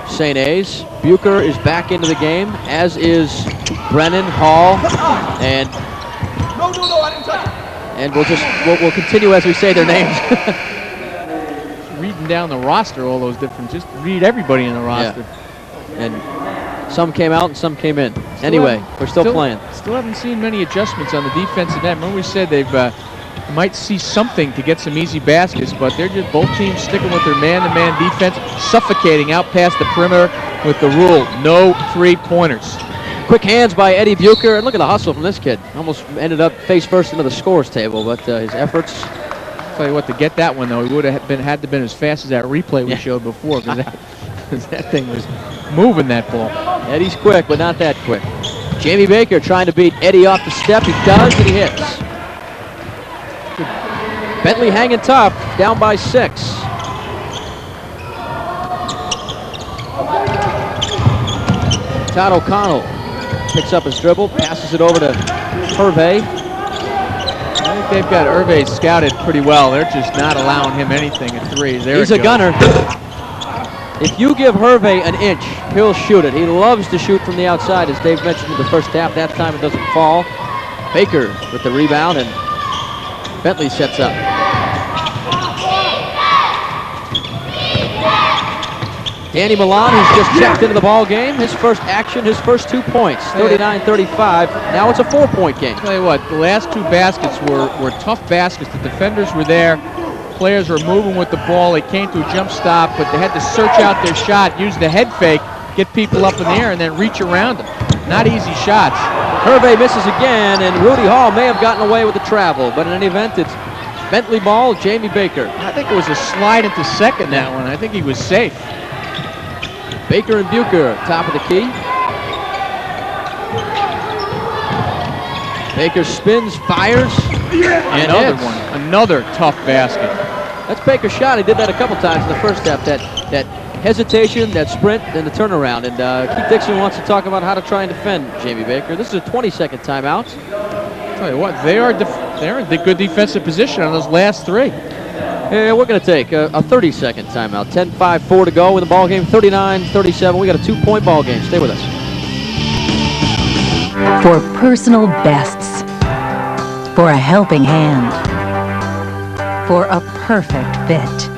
Speaker 1: St. A's. Bucher is back into the game, as is Brennan, Hall, and
Speaker 9: No, I didn't touch it.
Speaker 1: and we'll continue as we say their names.
Speaker 2: Reading down the roster, all those different, just read everybody in the roster.
Speaker 1: Yeah. And some came out and some came in. Anyway, we're still playing.
Speaker 2: Still haven't seen many adjustments on the defensive end. Remember we said they've might see something to get some easy baskets, but they're just both teams sticking with their man-to-man defense, suffocating out past the perimeter with the rule, no 3-pointers.
Speaker 1: Quick hands by Eddie Bucher, and look at the hustle from this kid. Almost ended up face first into the scores table, but his efforts.
Speaker 2: I'll tell you what, to get that one though, he would have had to been as fast as that replay we showed before, because that thing was moving that ball.
Speaker 1: Eddie's quick, but not that quick. Jamie Baker trying to beat Eddie off the step. He does, and he hits. Bentley hanging tough, down by 6. Todd O'Connell picks up his dribble, passes it over to Hervé.
Speaker 2: I think they've got Hervé scouted pretty well. They're just not allowing him anything at 3.
Speaker 1: He's a gunner. If you give Hervé an inch, he'll shoot it. He loves to shoot from the outside, as Dave mentioned in the first half. That time it doesn't fall. Baker with the rebound, and Bentley sets up. Danny Milan, who's just checked into the ball game. His first action, his first 2 points, 39-35. Now it's a 4-point game.
Speaker 2: Tell you what, the last 2 baskets were tough baskets. The defenders were there. Players were moving with the ball. They came to a jump stop, but they had to search out their shot, use the head fake, get people up in the air, and then reach around them. Not easy shots.
Speaker 1: Hervé misses again, and Rudy Hall may have gotten away with the travel, but in any event, it's Bentley ball, Jamie Baker.
Speaker 2: I think it was a slide into second, that one. I think he was safe.
Speaker 1: Baker and Bucher, top of the key. Baker spins, fires, and
Speaker 2: Another
Speaker 1: hits.
Speaker 2: one. Another tough basket.
Speaker 1: That's Baker's shot. He did that a couple times in the first half. That hesitation, that sprint, and the turnaround. And Keith Dixon wants to talk about how to try and defend Jamie Baker. This is a 20-second timeout.
Speaker 2: I'll tell you what, they're in the good defensive position on those last 3.
Speaker 1: Yeah, we're going to take a 30-second timeout. 10-5-4 to go in the ball game. 39-37. We got a 2-point ball game. Stay with us.
Speaker 13: For personal bests. For a helping hand. For a perfect fit.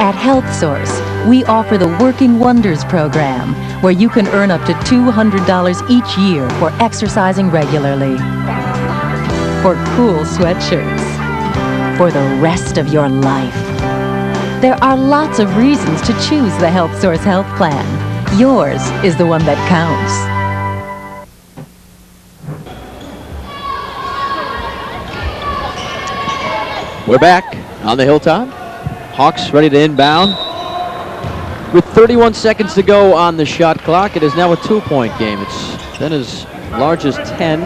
Speaker 13: At HealthSource, we offer the Working Wonders program, where you can earn up to $200 each year for exercising regularly. For cool sweatshirts. For the rest of your life. There are lots of reasons to choose the HealthSource Health Plan. Yours is the one that counts.
Speaker 1: We're back on the hilltop. Hawks ready to inbound. With 31 seconds to go on the shot clock, it is now a 2-point game. It's been as large as 10.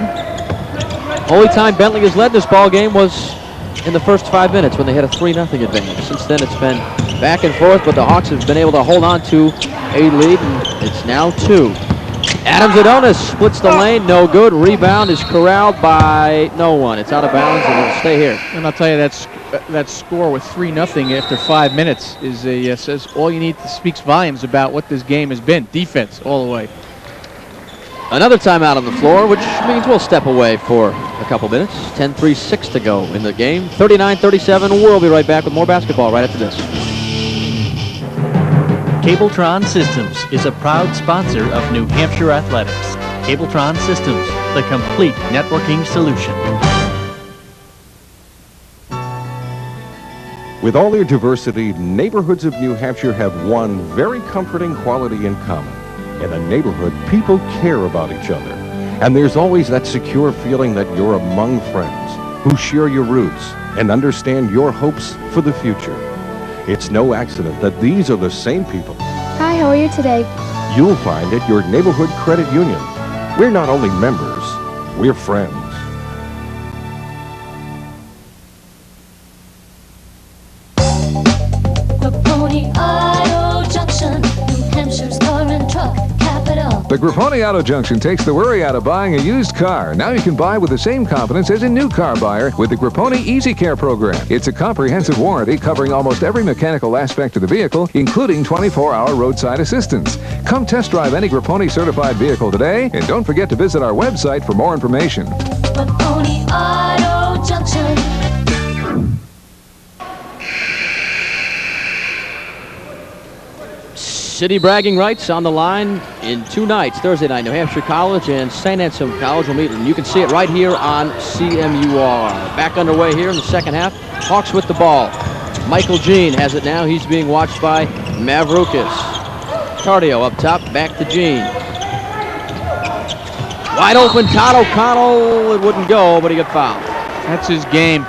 Speaker 1: Only time Bentley has led this ball game was in the first 5 minutes when they had a 3-0 advantage. Since then, it's been Back and forth, but the Hawks have been able to hold on to a lead, and it's now 2. Adams Adonis splits the lane, no good. Rebound is corralled by no one. It's out of bounds, and it'll stay here.
Speaker 2: And I'll tell you, that score with 3-0 after 5 minutes is says all you need to speaks volumes about what this game has been. Defense all the way.
Speaker 1: Another timeout on the floor, which means we'll step away for a couple minutes. 10:36 to go in the game. 39-37. We'll be right back with more basketball right after this.
Speaker 3: Cabletron Systems is a proud sponsor of New Hampshire Athletics. Cabletron Systems, the complete networking solution.
Speaker 14: With all their diversity, neighborhoods of New Hampshire have one very comforting quality in common. In a neighborhood, people care about each other. And there's always that secure feeling that you're among friends who share your roots and understand your hopes for the future. It's no accident that these are the same people
Speaker 20: Hi, how are you today?
Speaker 14: you'll find at your neighborhood credit union. We're not only members, we're friends.
Speaker 11: Grapponi Auto Junction, New Hampshire's car and truck capital.
Speaker 17: The Grapponi Auto Junction takes the worry out of buying a used car. Now you can buy with the same confidence as a new car buyer with the Grapponi Easy Care program. It's a comprehensive warranty covering almost every mechanical aspect of the vehicle, including 24-hour roadside assistance. Come test drive any Grapponi certified vehicle today, and don't forget to visit our website for more information.
Speaker 11: Grapponi Auto Junction.
Speaker 1: City bragging rights on the line in 2 nights. Thursday night, New Hampshire College and St. Anselm College will meet, and you can see it right here on CMUR. Back underway here in the second half. Hawks with the ball. Michael Jean has it now. He's being watched by Mavroukis. Cardio up top, back to Jean. Wide open, Todd O'Connell. It wouldn't go, but he got fouled.
Speaker 2: That's his game.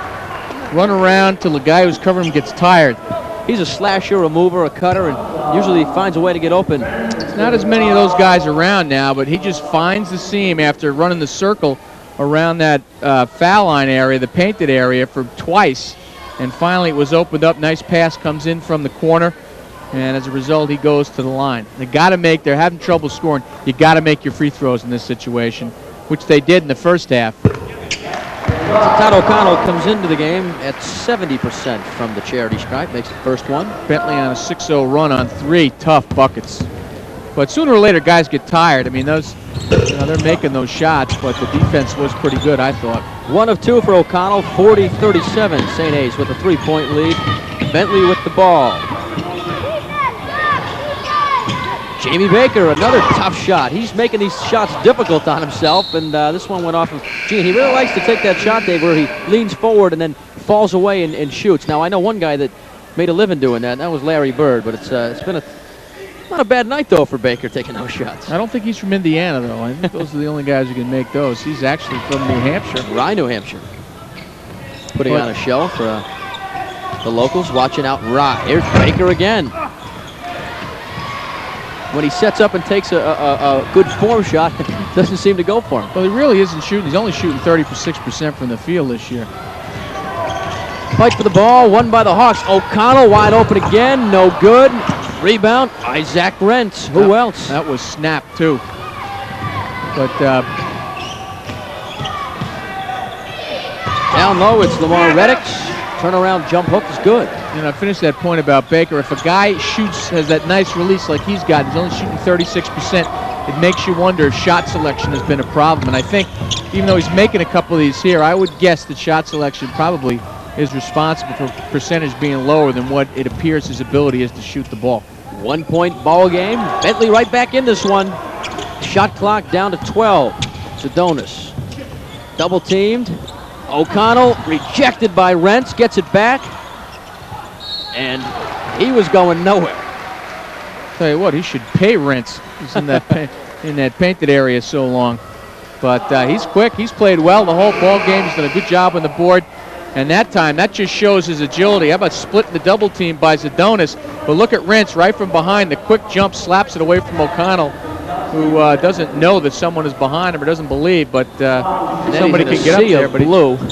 Speaker 2: Run around till the guy who's covering him gets tired.
Speaker 1: He's a slasher, a mover, a cutter, and usually finds a way to get open.
Speaker 2: There's not as many of those guys around now, but he just finds the seam after running the circle around that foul line area, the painted area, for twice. And finally it was opened up. Nice pass comes in from the corner. And as a result, he goes to the line. They're having trouble scoring. You got to make your free throws in this situation, which they did in the first half.
Speaker 1: Todd O'Connell comes into the game at 70% from the charity stripe, makes the first one.
Speaker 2: Bentley on a 6-0 run on 3 tough buckets. But sooner or later, guys get tired. I mean, they're making those shots, but the defense was pretty good, I thought.
Speaker 1: 1 of 2 for O'Connell, 40-37. St. A's with a 3-point lead. Bentley with the ball. Jamie Baker, another tough shot. He's making these shots difficult on himself, and this one went off of Gene. He really likes to take that shot, Dave, where he leans forward and then falls away and shoots. Now, I know one guy that made a living doing that, and that was Larry Bird, but it's been not a bad night, though, for Baker taking those shots.
Speaker 2: I don't think he's from Indiana, though. I think those are the only guys who can make those. He's actually from New Hampshire.
Speaker 1: Rye, New Hampshire. Putting on a show for the locals, watching out Rye. Here's Baker again. When he sets up and takes a good form shot, it doesn't seem to go for him.
Speaker 2: Well, he really isn't shooting. He's only shooting 36% from the field this year.
Speaker 1: Fight for the ball, won by the Hawks. O'Connell wide open again, no good. Rebound by Zach Rentz. Who else?
Speaker 2: That was snapped, too. But
Speaker 1: down low, it's Lamar Reddick's turnaround jump hook is good.
Speaker 2: And I finished that point about Baker. If a guy has that nice release like he's got, he's only shooting 36%, it makes you wonder if shot selection has been a problem. And I think even though he's making a couple of these here, I would guess that shot selection probably is responsible for percentage being lower than what it appears his ability is to shoot the ball.
Speaker 1: 1-point ball game. Bentley right back in this one. Shot clock down to 12. Sadonis double teamed. O'Connell rejected by Rentz, gets it back, and he was going nowhere.
Speaker 2: Tell you what, he should pay Rentz. He's in that in that painted area so long. But he's quick. He's played well the whole ball game. He's done a good job on the board. And that time, that just shows his agility. How about splitting the double team by Sadonis? But look at Rentz right from behind. The quick jump slaps it away from O'Connell, who doesn't know that someone is behind him or doesn't believe, but somebody can get up there.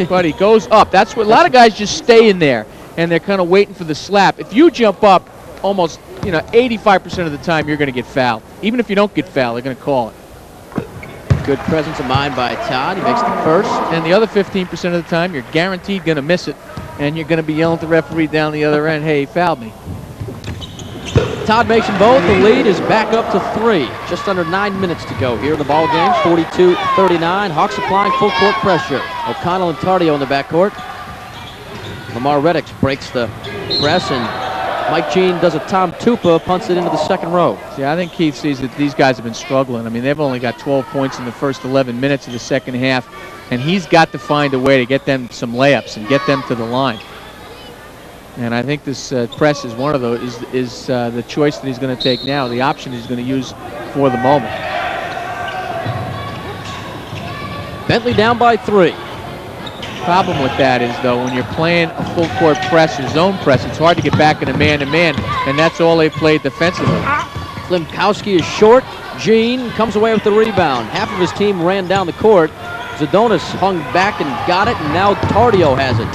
Speaker 2: But he goes up. That's what a lot of guys just stay in there. and they're kind of waiting for the slap. If you jump up, almost 85% of the time you're going to get fouled. Even if you don't get fouled, they're going to call it.
Speaker 1: Good presence of mind by Todd. He makes the first.
Speaker 2: And the other 15% of the time, you're guaranteed going to miss it, and you're going to be yelling at the referee down the other end, hey, he fouled me.
Speaker 1: Todd makes them both. The lead is back up to 3. Just under 9 minutes to go here in the ball game. 42-39. Hawks applying full court pressure. O'Connell and Tardio in the backcourt. Lamar Reddick breaks the press, and Mike Jean does a Tom Tupa, punts it into the second row.
Speaker 2: See, I think Keith sees that these guys have been struggling. I mean, they've only got 12 points in the first 11 minutes of the second half, and he's got to find a way to get them some layups and get them to the line. And I think this press is one of those, is the choice that he's going to take now, the option he's going to use for the moment.
Speaker 1: Bentley down by 3.
Speaker 2: Problem with that is, though, when you're playing a full court press or zone press, it's hard to get back in a man-to-man, and that's all they played defensively.
Speaker 1: Klimkowski is short. Jean comes away with the rebound. Half of his team ran down the court. Zadonis hung back and got it, and now Tardio has it.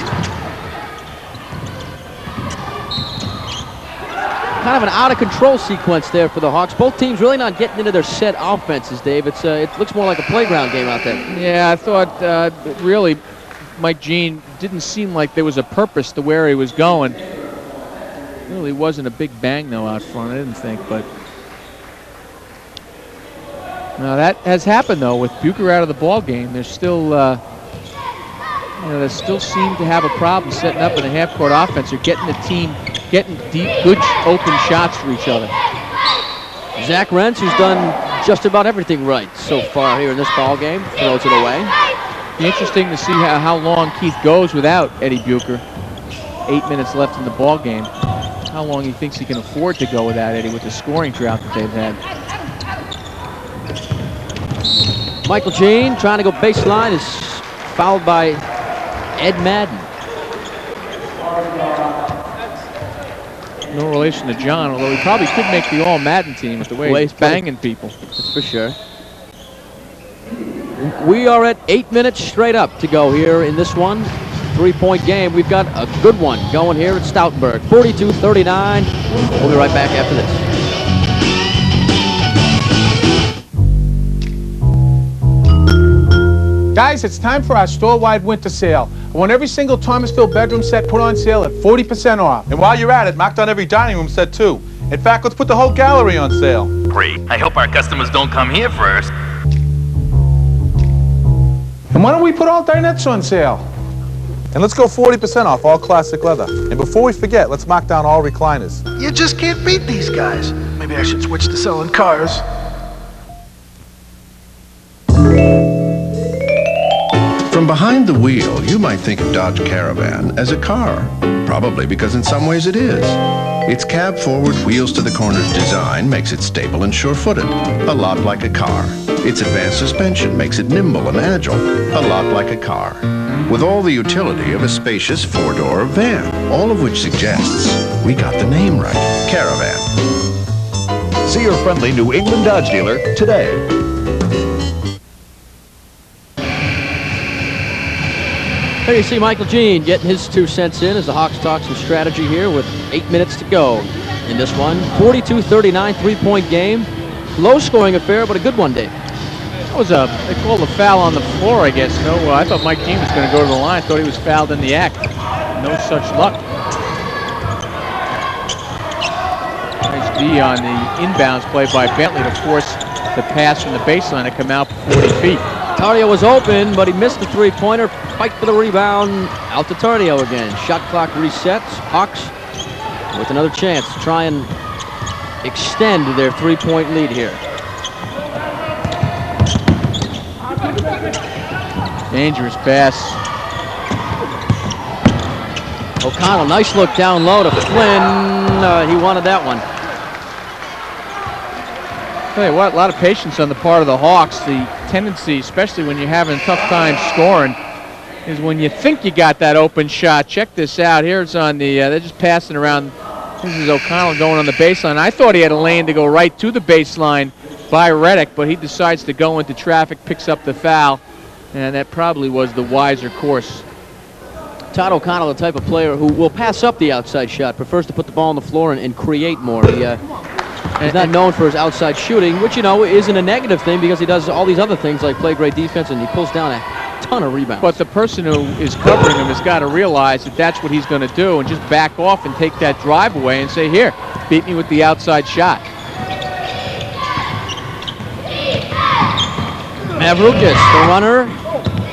Speaker 1: Kind of an out-of-control sequence there for the Hawks. Both teams really not getting into their set offenses, Dave. It looks more like a playground game out there.
Speaker 2: Yeah, I thought really Mike Jean didn't seem like there was a purpose to where he was going. Really wasn't a big bang, though, out front, I didn't think. But now that has happened, though, with Bucher out of the ball game. There's still, they still seem to have a problem setting up in a half-court offense or getting the team getting deep, good open shots for each other.
Speaker 1: Zach Rentz, who's done just about everything right so far here in this ball game, throws it away.
Speaker 2: Be interesting to see how long Keith goes without Eddie Bucher. 8 minutes left in the ball game. How long he thinks he can afford to go without Eddie with the scoring drought that they've had.
Speaker 1: Michael Jean trying to go baseline is fouled by Ed Madden.
Speaker 2: No relation to John, although he probably could make the All-Madden team with the way he's banging people.
Speaker 1: That's for sure. We are at 8 minutes straight up to go here in this one. 3-point game. We've got a good one going here at Stoutenburg. 42-39. We'll be right back after this.
Speaker 22: Guys, it's time for our store-wide winter sale. I want every single Thomasville bedroom set put on sale at 40% off.
Speaker 9: And while you're at it, mark down every dining room set too. In fact, let's put the whole gallery on sale.
Speaker 15: Great. I hope our customers don't come here first.
Speaker 22: And why don't we put all dinettes on sale?
Speaker 9: And let's go 40% off all classic leather. And before we forget, let's mark down all recliners.
Speaker 20: You just can't beat these guys. Maybe I should switch to selling cars.
Speaker 21: From behind the wheel, you might think of Dodge Caravan as a car. Probably because in some ways it is. Its cab-forward, wheels-to-the-corners design makes it stable and sure-footed, a lot like a car. Its advanced suspension makes it nimble and agile, a lot like a car. With all the utility of a spacious four-door van, all of which suggests we got the name right, Caravan.
Speaker 24: See your friendly New England Dodge dealer today.
Speaker 1: There you see Michael Jean getting his 2 cents in as the Hawks talk some strategy here with 8 minutes to go in this one. 42-39, 3-point game. Low-scoring affair, but a good one, Dave.
Speaker 2: That was they called a foul on the floor, I guess. No, I thought Mike Jean was going to go to the line. I thought he was fouled in the act. No such luck. Nice D on the inbounds play by Bentley to force the pass from the baseline to come out 40 feet.
Speaker 1: Tardio was open, but he missed the three-pointer. Fight for the rebound. Out to Tardio again. Shot clock resets. Hawks with another chance to try and extend their 3-point lead here.
Speaker 2: Dangerous pass.
Speaker 1: O'Connell, nice look down low to Flynn. He wanted that one.
Speaker 2: Tell you what, a lot of patience on the part of the Hawks. The tendency, especially when you're having a tough time scoring, is when you think you got that open shot. Check this out. Here it's on the, they're just passing around. This is O'Connell going on the baseline. I thought he had a lane to go right to the baseline by Reddick, but he decides to go into traffic, picks up the foul, and that probably was the wiser course.
Speaker 1: Todd O'Connell, the type of player who will pass up the outside shot, prefers to put the ball on the floor and create more. He's not known for his outside shooting, which, you know, isn't a negative thing because he does all these other things like play great defense and he pulls down a ton of rebounds.
Speaker 2: But the person who is covering him has got to realize that that's what he's going to do and just back off and take that drive away and say, here, beat me with the outside shot.
Speaker 1: Mavrukis, the runner,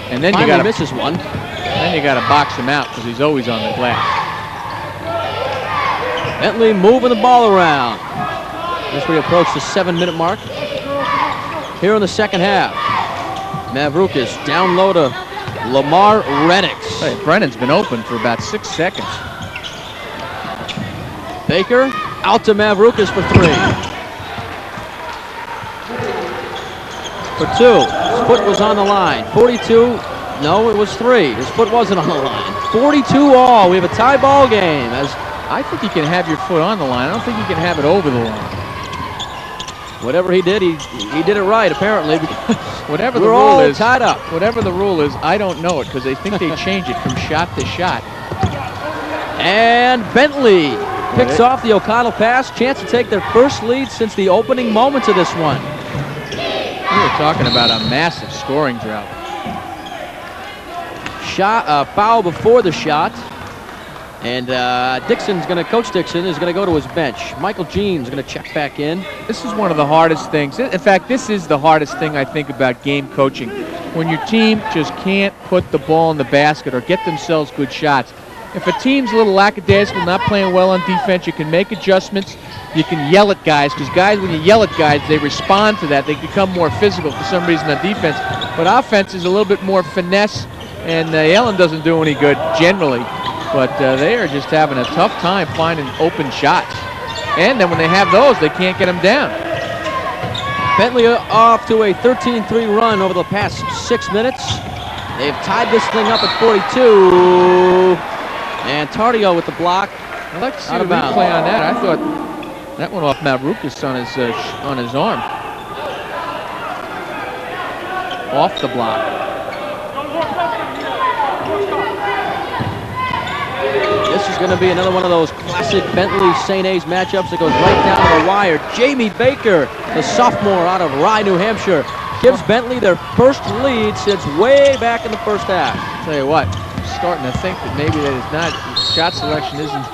Speaker 2: and then
Speaker 1: finally misses one.
Speaker 2: Then you got to box him out because he's always on the glass.
Speaker 1: Bentley moving the ball around as we approach the 7-minute mark here in the second half. Mavrukis down low to Lamar Reddix.
Speaker 2: Hey, Brennan's been open for about 6 seconds.
Speaker 1: Baker out to Mavrukis for 3. For 2. His foot was on the line. 42. No, it was 3. His foot wasn't on the line. 42 all. We have a tie ball game. As
Speaker 2: I think you can have your foot on the line. I don't think you can have it over the line.
Speaker 1: Whatever he did, he did it right, apparently.
Speaker 2: Whatever the
Speaker 1: We're
Speaker 2: rule
Speaker 1: all
Speaker 2: is,
Speaker 1: tied up.
Speaker 2: Whatever the rule is, I don't know it because they think they change it from shot to shot.
Speaker 1: And Bentley picks off the O'Connell pass. Chance to take their first lead since the opening moments of this one.
Speaker 2: We were talking about a massive scoring drought.
Speaker 1: Foul before the shot. And Coach Dixon is going to go to his bench. Michael Jean's going to check back in.
Speaker 2: This is one of the hardest things. In fact, this is the hardest thing I think about game coaching. When your team just can't put the ball in the basket or get themselves good shots. If a team's a little lackadaisical, not playing well on defense, you can make adjustments. You can yell at guys, because guys, when you yell at guys, they respond to that. They become more physical for some reason on defense. But offense is a little bit more finesse, and yelling doesn't do any good generally. But they are just having a tough time finding open shots. And then when they have those, they can't get them down.
Speaker 1: Bentley off to a 13-3 run over the past 6 minutes. They've tied this thing up at 42. And Tardio with the block.
Speaker 2: I'd like to see a replay on that. I thought that went off Mavrukis on his arm. Off the block.
Speaker 1: This is going to be another one of those classic Bentley-St. A's matchups that goes right down to the wire. Jamie Baker, the sophomore out of Rye, New Hampshire, gives Bentley their first lead since way back in the first half.
Speaker 2: I'll tell you what, I'm starting to think that maybe that is not, his shot selection isn't,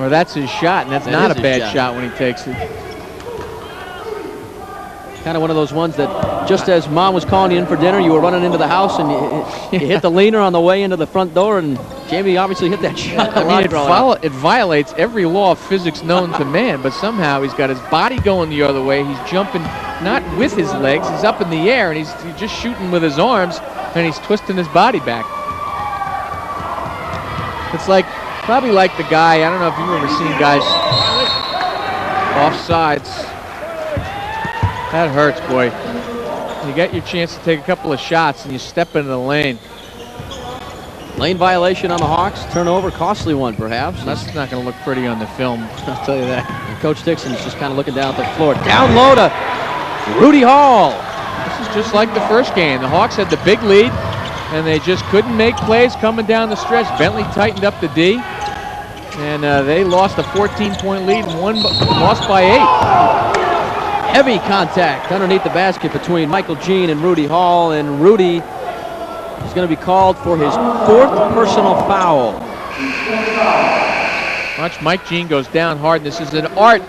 Speaker 2: or that's his shot, and that's not a bad shot when he takes it.
Speaker 1: Kind of one of those ones that just as Mom was calling you in for dinner, you were running into the house and you hit the leaner on the way into the front door, and Jamie obviously hit that shot.
Speaker 2: I mean, it violates every law of physics known to man, but somehow he's got his body going the other way. He's jumping not with his legs, he's up in the air, and he's just shooting with his arms, and he's twisting his body back. It's like, probably like the guy, I don't know if you've ever seen guys offsides. That hurts, boy. You get your chance to take a couple of shots and you step into the lane.
Speaker 1: Lane violation on the Hawks. Turnover, costly one perhaps.
Speaker 2: That's not going to look pretty on the film,
Speaker 1: I'll tell you that. And Coach Dixon's just kind of looking down at the floor. Down low to Rudy Hall.
Speaker 2: This is just like the first game. The Hawks had the big lead and they just couldn't make plays coming down the stretch. Bentley tightened up the D and they lost a 14-point lead and lost by 8.
Speaker 1: Heavy contact underneath the basket between Michael Jean and Rudy Hall, and Rudy is going to be called for his 4th personal foul.
Speaker 2: Watch, Mike Jean goes down hard. This is an art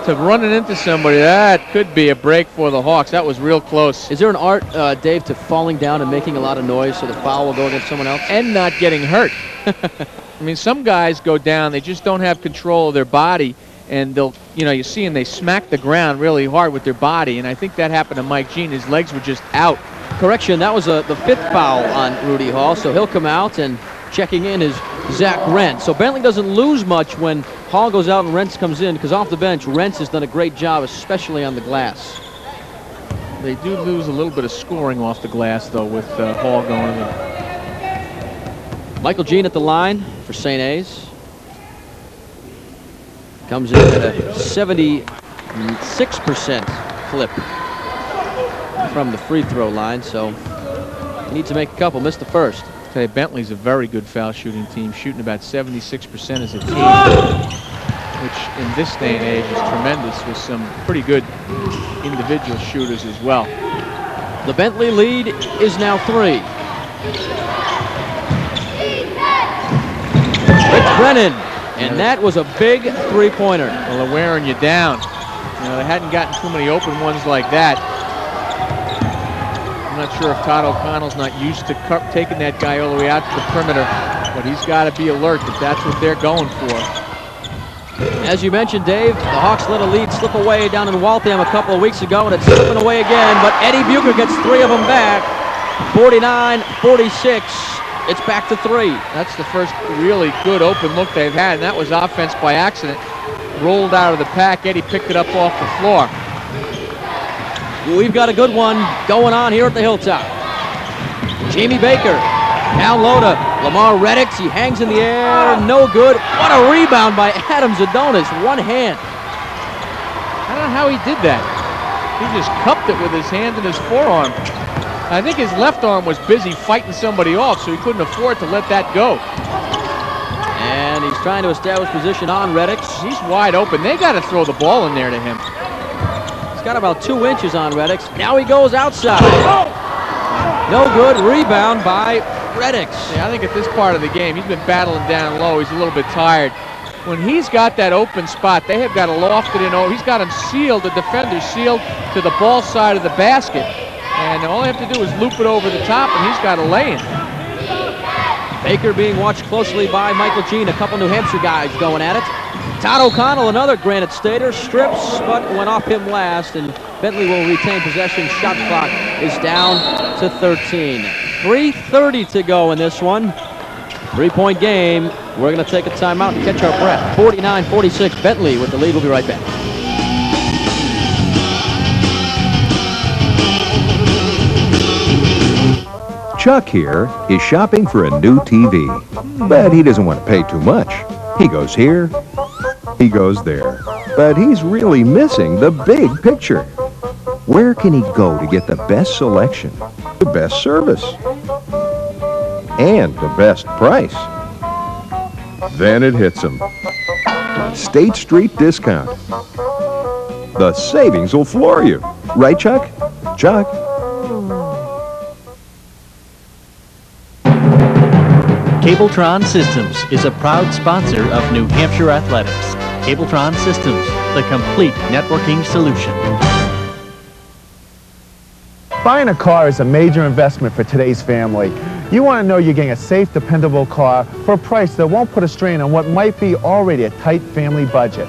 Speaker 2: to running into somebody. That could be a break for the Hawks. That was real close.
Speaker 1: Is there an art, Dave, to falling down and making a lot of noise so the foul will go against someone else?
Speaker 2: And not getting hurt. I mean, some guys go down, they just don't have control of their body. And they'll, you see them, they smack the ground really hard with their body. And I think that happened to Mike Jean. His legs were just out.
Speaker 1: Correction, that was the 5th foul on Rudy Hall. So he'll come out, and checking in is Zach Rentz. So Bentley doesn't lose much when Hall goes out and Rentz comes in, because off the bench, Rentz has done a great job, especially on the glass.
Speaker 2: They do lose a little bit of scoring off the glass, though, with Hall going in.
Speaker 1: Michael Jean at the line for St. A's. Comes in at a 76% clip from the free throw line, so he needs to make a couple. Missed the first.
Speaker 2: tell you, Bentley's a very good foul shooting team, shooting about 76% as a team, which in this day and age is tremendous, with some pretty good individual shooters as well.
Speaker 1: The Bentley lead is now 3. Rich Brennan, and that was a big three-pointer.
Speaker 2: Well, they're wearing you down. You know, they hadn't gotten too many open ones like that. I'm not sure if Todd O'Connell's not used to taking that guy all the way out to the perimeter, but he's got to be alert that that's what they're going for.
Speaker 1: As you mentioned, Dave, the Hawks let a lead slip away down in Waltham a couple of weeks ago, and it's slipping away again, but Eddie Bucher gets 3 of them back. 49-46. It's back to 3.
Speaker 2: That's the first really good open look they've had, and that was offense by accident. Rolled out of the pack. Eddie picked it up off the floor.
Speaker 1: We've got a good one going on here at the Hilltop. Jamie Baker down low to Lamar Reddix. He hangs in the air. No good. What a rebound by Adam Zadonis. One hand.
Speaker 2: I don't know how he did that. He just cupped it with his hand and his forearm. I think his left arm was busy fighting somebody off, so he couldn't afford to let that go.
Speaker 1: And he's trying to establish position on Reddix.
Speaker 2: He's wide open. They got to throw the ball in there to him.
Speaker 1: He's got about 2 inches on Reddix. Now he goes outside. No good. Rebound by Reddix.
Speaker 2: Yeah, I think at this part of the game, he's been battling down low. He's a little bit tired. When he's got that open spot, they have got to loft it in. He's got him sealed, the defender sealed to the ball side of the basket. And all they have to do is loop it over the top, and he's got to lay in.
Speaker 1: Baker being watched closely by Michael Jean. A couple New Hampshire guys going at it. Todd O'Connell, another Granite Stater, strips, but went off him last, and Bentley will retain possession. Shot clock is down to 13. 3:30 to go in this one. 3-point game. We're going to take a timeout and catch our breath. 49-46, Bentley with the lead. We'll be right back.
Speaker 17: Chuck here is shopping for a new TV, but he doesn't want to pay too much. He goes here, he goes there, but he's really missing the big picture. Where can he go to get the best selection, the best service, and the best price? Then it hits him. State Street Discount. The savings will floor you. Right, Chuck? Chuck?
Speaker 3: Cabletron Systems is a proud sponsor of New Hampshire Athletics. Cabletron Systems, the complete networking solution.
Speaker 5: Buying a car is a major investment for today's family. You want to know you're getting a safe, dependable car for a price that won't put a strain on what might be already a tight family budget.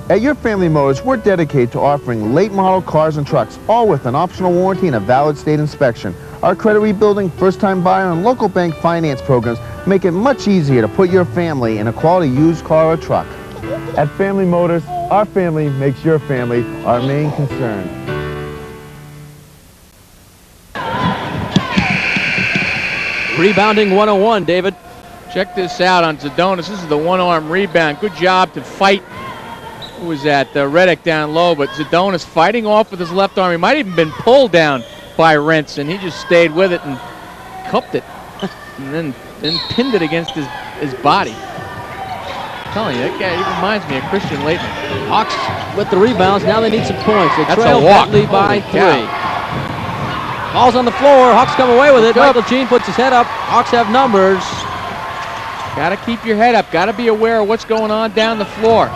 Speaker 5: At Your Family Motors, we're dedicated to offering late model cars and trucks, all with an optional warranty and a valid state inspection. Our credit rebuilding, first-time buyer, and local bank finance programs make it much easier to put your family in a quality used car or truck. At Family Motors, our family makes your family our main concern.
Speaker 1: Rebounding 101, David.
Speaker 2: Check this out on Zadonis. This is the one-arm rebound. Good job to fight. Who was that? Reddick down low, but Zadonis fighting off with his left arm. He might have even been pulled down by Rentz, and he just stayed with it and cupped it, and then pinned it against his body. I'm telling you, that guy he reminds me of Christian Laettner.
Speaker 1: Hawks with the rebounds. Now they need some points. They
Speaker 2: That's
Speaker 1: trail
Speaker 2: a walk.
Speaker 1: Bentley by
Speaker 2: Holy
Speaker 1: 3.
Speaker 2: cow.
Speaker 1: Ball's on the floor. Hawks come away with it. Michael Jean puts his head up. Hawks have numbers.
Speaker 2: Got to keep your head up. Got to be aware of what's going on down the floor.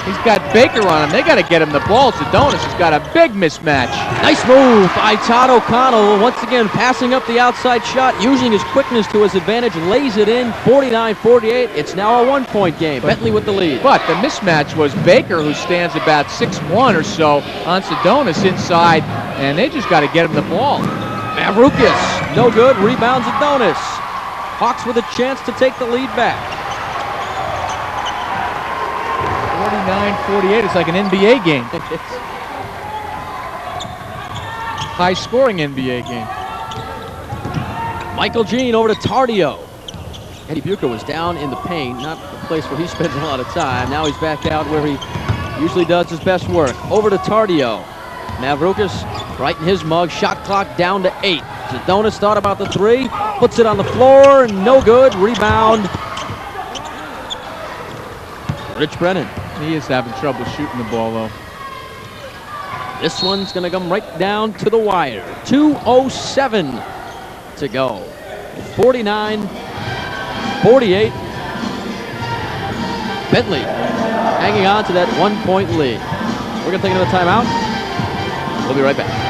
Speaker 2: He's got Baker on him. They got to get him the ball. Zadonis has got a big mismatch.
Speaker 1: Nice move by Todd O'Connell. Once again, passing up the outside shot, using his quickness to his advantage, lays it in. 49-48. It's now a 1-point game. Bentley with the lead.
Speaker 2: But the mismatch was Baker, who stands about 6'1" or so, on Zadonis inside, and they just got to get him the ball.
Speaker 1: Mavrukis, no good. Rebounds Zadonis. Hawks with a chance to take the lead back.
Speaker 2: 49-48. It's like an NBA game. High-scoring NBA game.
Speaker 1: Michael Jean over to Tardio. Eddie Bucher was down in the paint, not the place where he spends a lot of time. Now he's back out where he usually does his best work. Over to Tardio. Mavrukis right in his mug. Shot clock down to 8. Zadonis thought about the three, puts it on the floor, no good. Rebound. Rich Brennan.
Speaker 2: He is having trouble shooting the ball, though.
Speaker 1: This one's going to come right down to the wire. 2:07 to go. 49-48. Bentley hanging on to that 1-point lead. We're going to take another timeout. We'll be right back.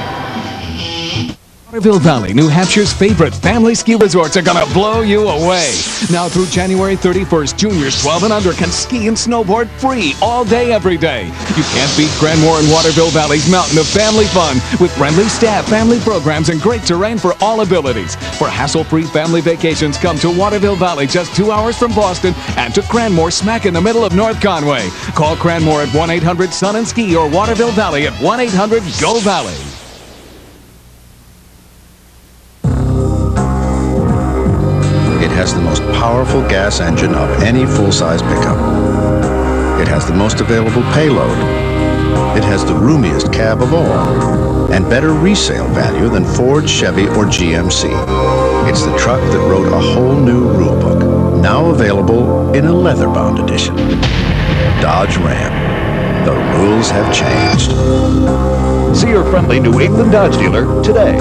Speaker 4: Waterville Valley, New Hampshire's favorite family ski resorts are gonna blow you away. Now through January 31st, juniors 12 and under can ski and snowboard free all day, every day. You can't beat Granmore and Waterville Valley's mountain of family fun with friendly staff, family programs, and great terrain for all abilities. For hassle-free family vacations, come to Waterville Valley, just 2 hours from Boston, and to Cranmore, smack in the middle of North Conway. Call Cranmore at 1-800-SUN-AND-SKI or Waterville Valley at 1-800-GO-VALLEY.
Speaker 21: It has the most powerful gas engine of any full-size pickup. It has the most available payload. It has the roomiest cab of all, and better resale value than Ford, Chevy, or GMC. It's the truck that wrote a whole new rule book, now available in a leather-bound edition. Dodge Ram. The rules have changed.
Speaker 24: See your friendly New England Dodge dealer today.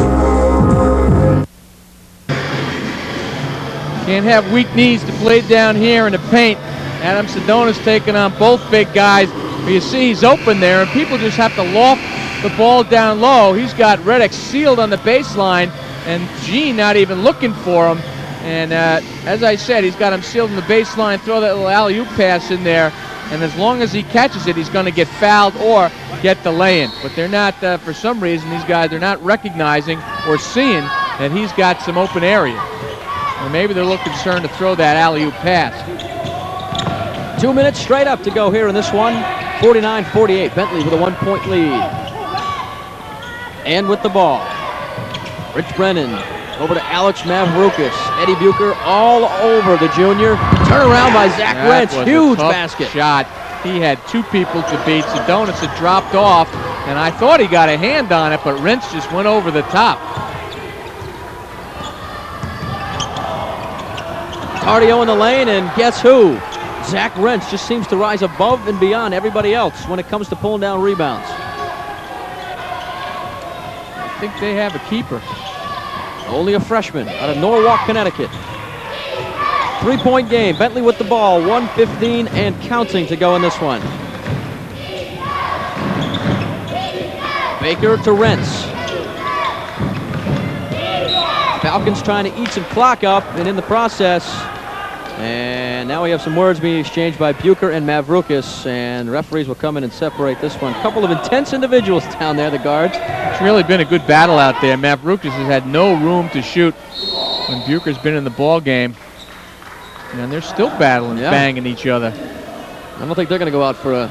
Speaker 2: Can't have weak knees to play down here in the paint. Adam Zadonis taking on both big guys. But you see he's open there, and people just have to loft the ball down low. He's got Reddick sealed on the baseline, and Gene not even looking for him. And as I said, he's got him sealed on the baseline. Throw that little alley-oop pass in there, and as long as he catches it, he's going to get fouled or get the lay-in. But they're not, for some reason, these guys are not recognizing or seeing that he's got some open area. Or maybe they're a little concerned to throw that alley-oop pass.
Speaker 1: 2 minutes straight up to go here in this one. 49-48. Bentley with a 1-point lead. And with the ball, Rich Brennan over to Alex Mavroukis. Eddie Bucher all over the junior. Turn around by Zach Rentz. Huge basket.
Speaker 2: Shot. He had two people to beat. Zadonis had dropped off, and I thought he got a hand on it, but Rentz just went over the top.
Speaker 1: Cardio in the lane, and guess who? Zach Rentz just seems to rise above and beyond everybody else when it comes to pulling down rebounds.
Speaker 2: I think they have a keeper.
Speaker 1: Only a freshman out of Norwalk, Connecticut. 3-point game. Bentley with the ball. 1:15 and counting to go in this one. Baker to Rentz. Falcons trying to eat some clock up, and in the process, and now we have some words being exchanged by Bucher and Mavroukis, and referees will come in and separate this one. A couple of intense individuals down there, the guards.
Speaker 2: It's really been a good battle out there. Mavroukis has had no room to shoot when Bucher's been in the ball game, and they're still battling, banging each other.
Speaker 1: I don't think they're going to go out for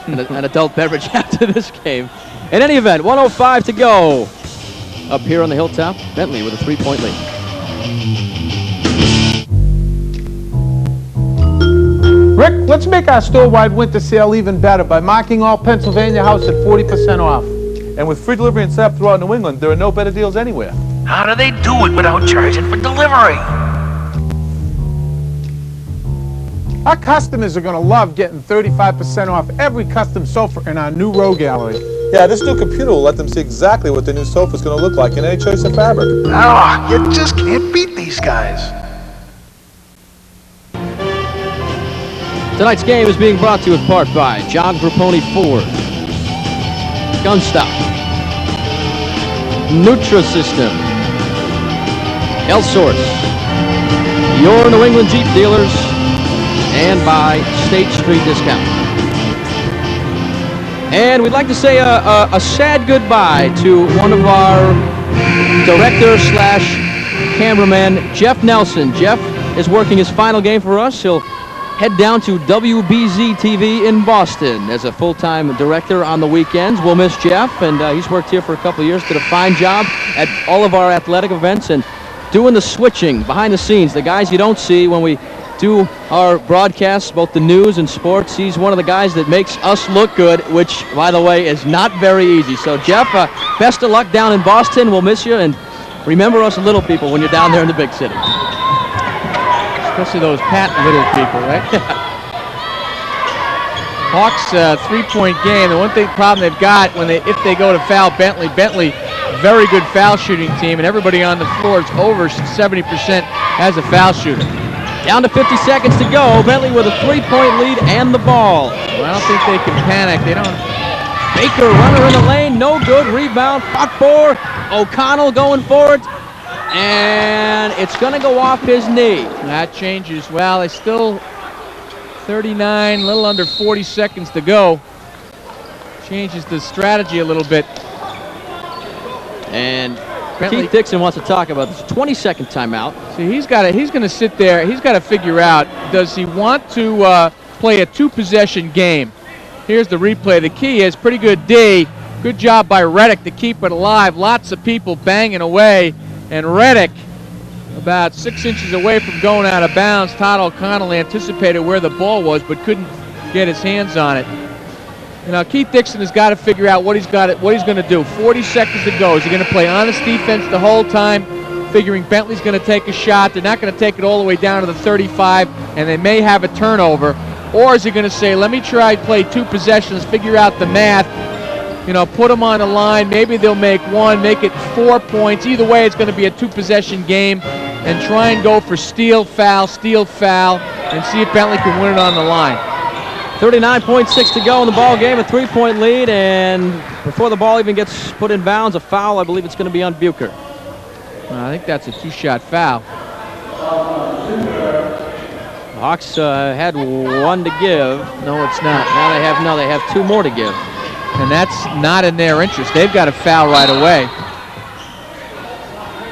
Speaker 1: an adult beverage after this game. In any event, 1:05 to go. Up here on the hilltop, Bentley with a 3-point lead.
Speaker 22: Rick, let's make our store-wide winter sale even better by marking all Pennsylvania House at 40% off.
Speaker 9: And with free delivery and setup throughout New England, there are no better deals anywhere.
Speaker 20: How do they do it without charging for delivery?
Speaker 22: Our customers are going to love getting 35% off every custom sofa in our new row gallery.
Speaker 9: Yeah, this new computer will let them see exactly what their new sofa is going to look like in any choice of fabric.
Speaker 20: Ah, you just can't beat these guys.
Speaker 1: Tonight's game is being brought to you in part by John Grapponi Ford, Gunstock, Nutrisystem, HealthSource, your New England Jeep dealers, and by State Street Discount. And we'd like to say a sad goodbye to one of our director/cameraman, Jeff Nelson. Jeff is working his final game for us. He'll head down to WBZ TV in Boston as a full-time director on the weekends. We'll miss Jeff, and he's worked here for a couple of years, did a fine job at all of our athletic events and doing the switching behind the scenes, the guys you don't see when we do our broadcasts, both the news and sports. He's one of the guys that makes us look good, which, by the way, is not very easy. So, Jeff, best of luck down in Boston. We'll miss you, and Remember us little people when you're down there in the big city.
Speaker 2: Especially those Pat little people, right? Hawks 3-point game. The one problem they've got if they go to foul Bentley, very good foul shooting team, and everybody on the floor is over 70% as a foul shooter.
Speaker 1: Down to 50 seconds to go. Bentley with a 3-point lead and the ball.
Speaker 2: Well, I don't think they can panic. They don't.
Speaker 1: Baker, runner in the lane, no good. Rebound, fought for. O'Connell going for it. And it's going to go off his knee.
Speaker 2: That changes. Well, it's still 39, a little under 40 seconds to go. Changes the strategy a little bit.
Speaker 1: And Keith Dixon wants to talk about this 20-second timeout.
Speaker 2: See, he's going to sit there. He's got to figure out, does he want to play a 2-possession game? Here's the replay. The key is pretty good D. Good job by Reddick to keep it alive. Lots of people banging away. And Reddick, about 6 inches away from going out of bounds. Todd O'Connell anticipated where the ball was, but couldn't get his hands on it. You know, Keith Dixon has got to figure out what he's going to do. 40 seconds to go. Is he going to play honest defense the whole time, figuring Bentley's going to take a shot? They're not going to take it all the way down to the 35, and they may have a turnover. Or is he going to say, let me try to play 2 possessions, figure out the math, you know, put them on the line. Maybe they'll make 1, make it 4 points. Either way, it's going to be a 2-possession game, and try and go for steal, foul, and see if Bentley can win it on the line.
Speaker 1: 39.6 to go in the ball game, a 3-point lead, and before the ball even gets put in bounds, a foul. I believe it's going to be on Bucher.
Speaker 2: I think that's a 2-shot foul.
Speaker 1: Hawks had 1 to give.
Speaker 2: No, it's not.
Speaker 1: Now they have 2 more to give.
Speaker 2: And that's not in their interest. They've got to foul right away.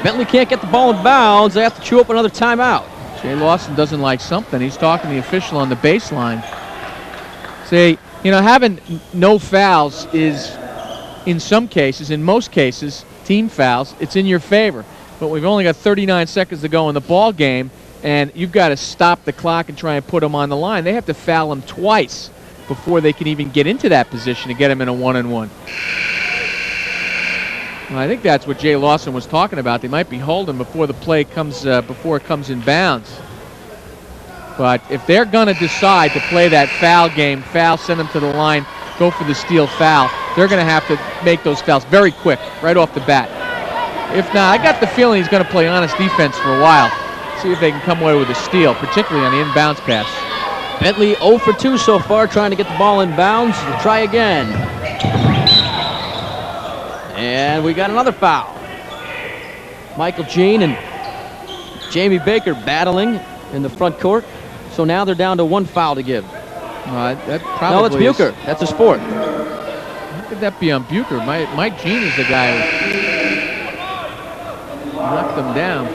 Speaker 1: Bentley can't get the ball in bounds. They have to chew up another timeout.
Speaker 2: Jay Lawson doesn't like something. He's talking to the official on the baseline. See, you know, having no fouls is, in some cases, in most cases, team fouls, it's in your favor. But we've only got 39 seconds to go in the ball game, and you've got to stop the clock and try and put them on the line. They have to foul them twice before they can even get into that position to get him in a 1-on-1. Well, I think that's what Jay Lawson was talking about. They might be holding before the play comes, before it comes in bounds. But if they're going to decide to play that foul game, send them to the line, go for the steal foul, they're going to have to make those fouls very quick, right off the bat. If not, I got the feeling he's going to play honest defense for a while. See if they can come away with a steal, particularly on the inbounds pass.
Speaker 1: Bentley 0 for 2 so far, trying to get the ball in bounds. We'll try again. And we got another foul. Michael Jean and Jamie Baker battling in the front court. So now they're down to 1 foul to give.
Speaker 2: That probably
Speaker 1: no, it's Bucher. That's his 4th.
Speaker 2: How could that be on Bucher? Mike Jean is the guy who knocked them down.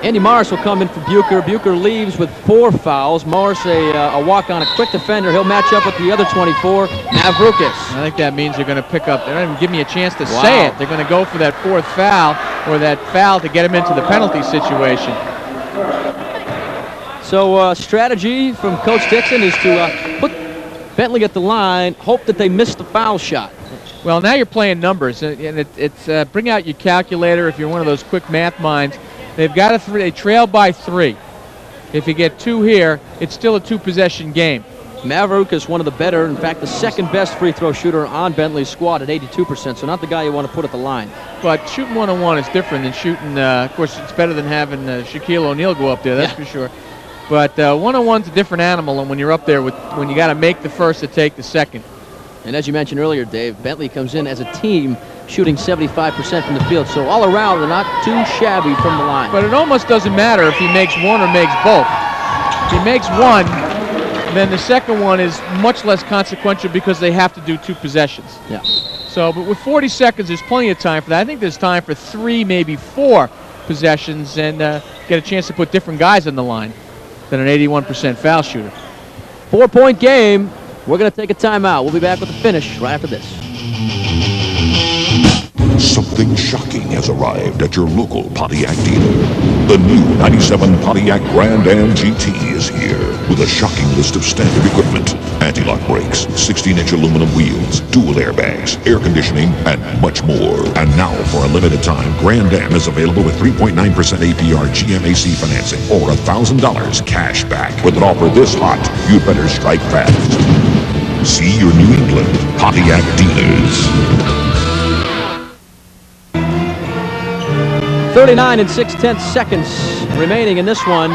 Speaker 1: Andy Morris will come in for Bucher. Bucher leaves with 4 fouls. Morris a walk on a quick defender. He'll match up with the other 24, Mavroukis.
Speaker 2: I think that means they're going to pick up. They don't even give me a chance to say it. They're going to go for that 4th foul, or that foul to get him into the penalty situation.
Speaker 1: So strategy from Coach Dixon is to put Bentley at the line, hope that they miss the foul shot.
Speaker 2: Well, now you're playing numbers, and it's bring out your calculator if you're one of those quick math minds. They've got a 3. They trail by 3. If you get 2 here, it's still a 2-possession game.
Speaker 1: Maverick is one of the better, in fact, the 2nd best free throw shooter on Bentley's squad at 82%, so not the guy you want to put at the line.
Speaker 2: But shooting 1-on-1 is different than shooting, of course, it's better than having Shaquille O'Neal go up there, that's for sure. But 1-on-1's a different animal, and when you're up there, when you got to make the first to take the second.
Speaker 1: And as you mentioned earlier, Dave, Bentley comes in as a team shooting 75% from the field, so all around they're not too shabby from the line.
Speaker 2: But it almost doesn't matter if he makes 1 or makes both. If he makes 1, then the second one is much less consequential because they have to do 2 possessions.
Speaker 1: Yeah.
Speaker 2: So, but with 40 seconds, there's plenty of time for that. I think there's time for 3, maybe 4 possessions and get a chance to put different guys on the line than an 81% foul shooter.
Speaker 1: 4-point game. We're going to take a timeout. We'll be back with the finish right after this.
Speaker 7: Something shocking has arrived at your local Pontiac dealer. The new 97 Pontiac Grand Am GT is here with a shocking list of standard equipment. Anti-lock brakes, 16-inch aluminum wheels, dual airbags, air conditioning, and much more. And now, for a limited time, Grand Am is available with 3.9% APR GMAC financing or $1,000 cash back. With an offer this hot, you'd better strike fast. See your New England Pontiac dealers.
Speaker 1: 39 and 6/10 seconds remaining in this one.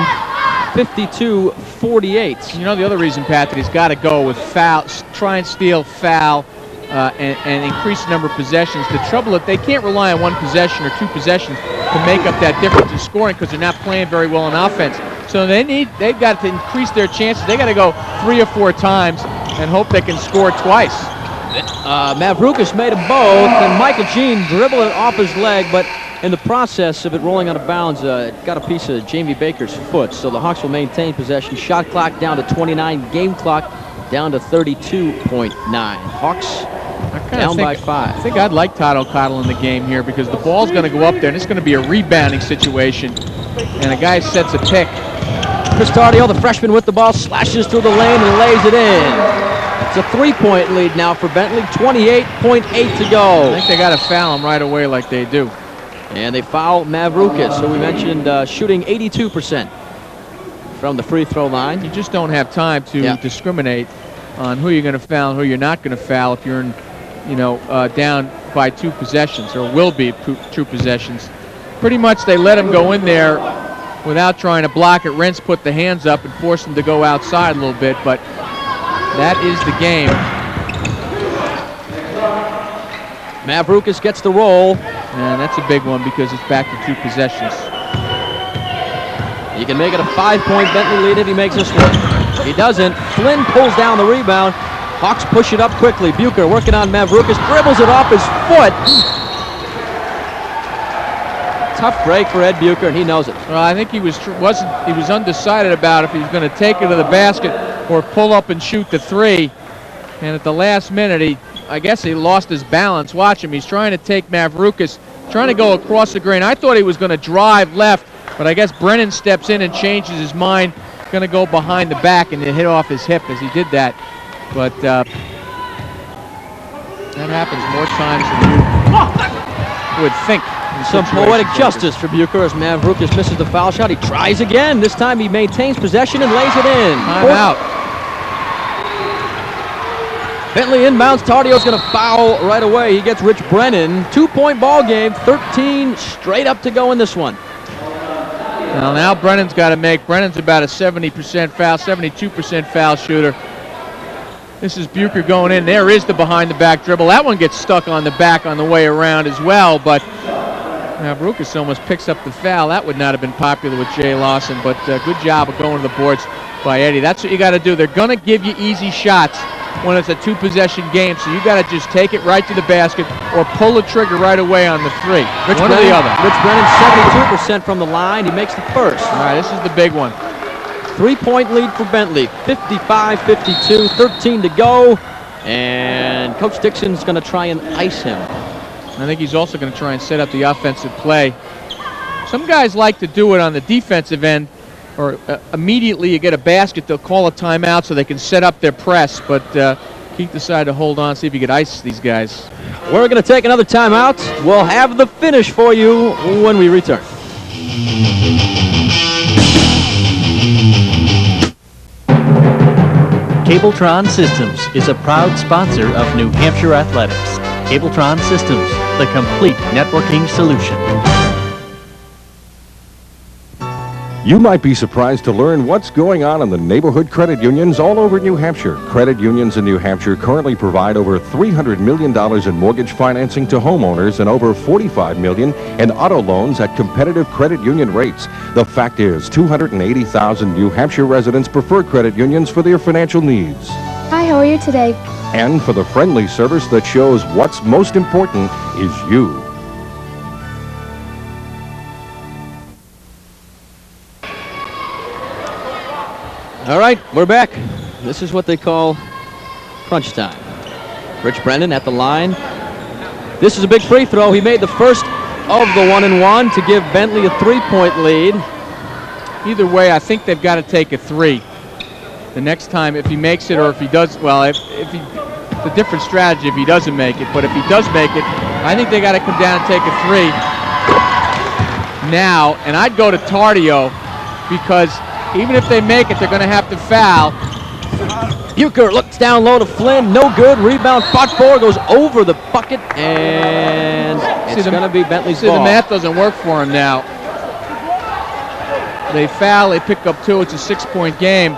Speaker 1: 52-48.
Speaker 2: You know the other reason, Pat, that he's got to go with foul, try and steal, foul, and increase the number of possessions. The trouble is they can't rely on one possession or two possessions to make up that difference in scoring because they're not playing very well in offense. So they've got to increase their chances. They got to go 3 or 4 times and hope they can score twice.
Speaker 1: Mavrukas made them both, and Michael Jean dribbled it off his leg, but in the process of it rolling out of bounds, it got a piece of Jamie Baker's foot. So the Hawks will maintain possession. Shot clock down to 29, game clock down to 32.9. Hawks down by 5.
Speaker 2: I think I'd like Todd O'Connell in the game here because the ball's going to go up there, and it's going to be a rebounding situation, and a guy sets a pick.
Speaker 1: Chris Tardio, the freshman with the ball, slashes through the lane and lays it in. It's a 3-point lead now for Bentley, 28.8 to go.
Speaker 2: I think they got to foul him right away like they do.
Speaker 1: And they foul Mavrukas, who we mentioned shooting 82% from the free throw line.
Speaker 2: You just don't have time to discriminate on who you're going to foul and who you're not going to foul if you're in, down by 2 possessions, or will be 2 possessions. Pretty much they let him go in there without trying to block it. Rentz put the hands up and forced him to go outside a little bit, but that is the game.
Speaker 1: Mavrukas gets the roll.
Speaker 2: And that's a big one because it's back to 2 possessions.
Speaker 1: You can make it a 5-point Bentley lead if he makes this one. He doesn't. Flynn pulls down the rebound. Hawks push it up quickly. Bucher working on Mavrukas, dribbles it off his foot. Tough break for Ed Bucher, and he knows it.
Speaker 2: Well, I think he was undecided about if he was going to take it to the basket or pull up and shoot the 3. And at the last minute, I guess he lost his balance. Watch him. He's trying to take Mavrukas, trying to go across the grain. I thought he was going to drive left, but I guess Brennan steps in and changes his mind. Going to go behind the back and hit off his hip as he did that. But that happens more times than you would think.
Speaker 1: Some poetic justice for Bucher as Mavrukas misses the foul shot. He tries again. This time he maintains possession and lays it in.
Speaker 2: Time out.
Speaker 1: Bentley inbounds. Tardio's going to foul right away. He gets Rich Brennan. 2-point ball game. 13 straight up to go in this one.
Speaker 2: Well, now Brennan's got to make. Brennan's about a 70% foul, 72% foul shooter. This is Bucher going in. There is the behind-the-back dribble. That one gets stuck on the back on the way around as well, but Mavrukas almost picks up the foul. That would not have been popular with Jay Lawson, but good job of going to the boards by Eddie. That's what you got to do. They're going to give you easy shots when it's a 2-possession game, so you got to just take it right to the basket or pull the trigger right away on the 3. One or the other.
Speaker 1: Rich Brennan, 72% from the line. He makes the first.
Speaker 2: All right, this is the big one.
Speaker 1: 3-point lead for Bentley, 55-52, 13 to go, and Coach Dixon's going to try and ice him.
Speaker 2: I think he's also going to try and set up the offensive play. Some guys like to do it on the defensive end, or immediately you get a basket, they'll call a timeout so they can set up their press, but Keith decided to hold on, see if he could ice these guys.
Speaker 1: We're going to take another timeout. We'll have the finish for you when we return.
Speaker 3: Cabletron Systems is a proud sponsor of New Hampshire Athletics. Cabletron Systems, the complete networking solution.
Speaker 14: You might be surprised to learn what's going on in the neighborhood credit unions all over New Hampshire. Credit unions in New Hampshire currently provide over $300 million in mortgage financing to homeowners and over $45 million in auto loans at competitive credit union rates. The fact is, 280,000 New Hampshire residents prefer credit unions for their financial needs.
Speaker 16: Hi, how are you today?
Speaker 14: And for the friendly service that shows what's most important is you.
Speaker 1: All right, we're back. This is what they call crunch time. Rich Brennan at the line. This is a big free throw. He made the first of the 1-and-1 to give Bentley a 3-point lead.
Speaker 2: Either way, I think they've got to take a 3. The next time, if he makes it or if he does, well, if he, it's a different strategy if he doesn't make it. But if he does make it, I think they got to come down and take a 3 now. And I'd go to Tardio because even if they make it, they're going to have to foul.
Speaker 1: Bucher looks down low to Flynn. No good. Rebound. Fought for. Goes over the bucket. And it's going to be Bentley's ball.
Speaker 2: The math doesn't work for him now. They foul. They pick up 2. It's a 6-point game.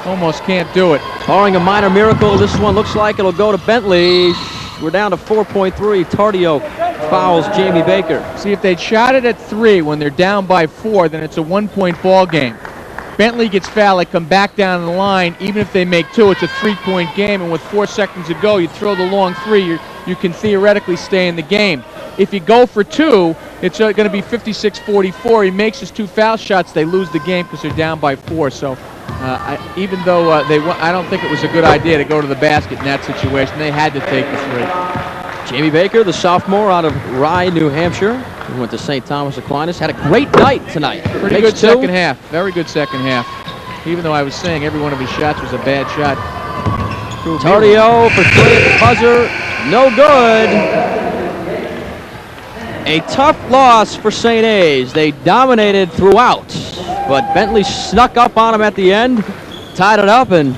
Speaker 2: Almost can't do it.
Speaker 1: Barring a minor miracle, this one looks like it'll go to Bentley. We're down to 4.3. Tardio fouls Jamie Baker.
Speaker 2: See, if they'd shot it at 3 when they're down by 4, then it's a 1-point ball game. Bentley gets fouled, they come back down the line. Even if they make 2, it's a 3-point game, and with 4 seconds to go, you throw the long 3, you can theoretically stay in the game. If you go for 2, it's going to be 56-44. He makes his 2 foul shots, they lose the game because they're down by 4. So even though I don't think it was a good idea to go to the basket in that situation, they had to take the 3.
Speaker 1: Jamie Baker, the sophomore out of Rye, New Hampshire. He went to St. Thomas Aquinas. Had a great night tonight.
Speaker 2: Pretty good second half. Very good second half. Even though I was saying every one of his shots was a bad shot.
Speaker 1: Tardio for 3 at the buzzer. No good. A tough loss for St. A's. They dominated throughout, but Bentley snuck up on them at the end, tied it up, and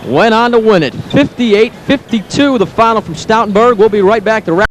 Speaker 1: went on to win it. 58-52, the final from Stoutenburg. We'll be right back to wrap.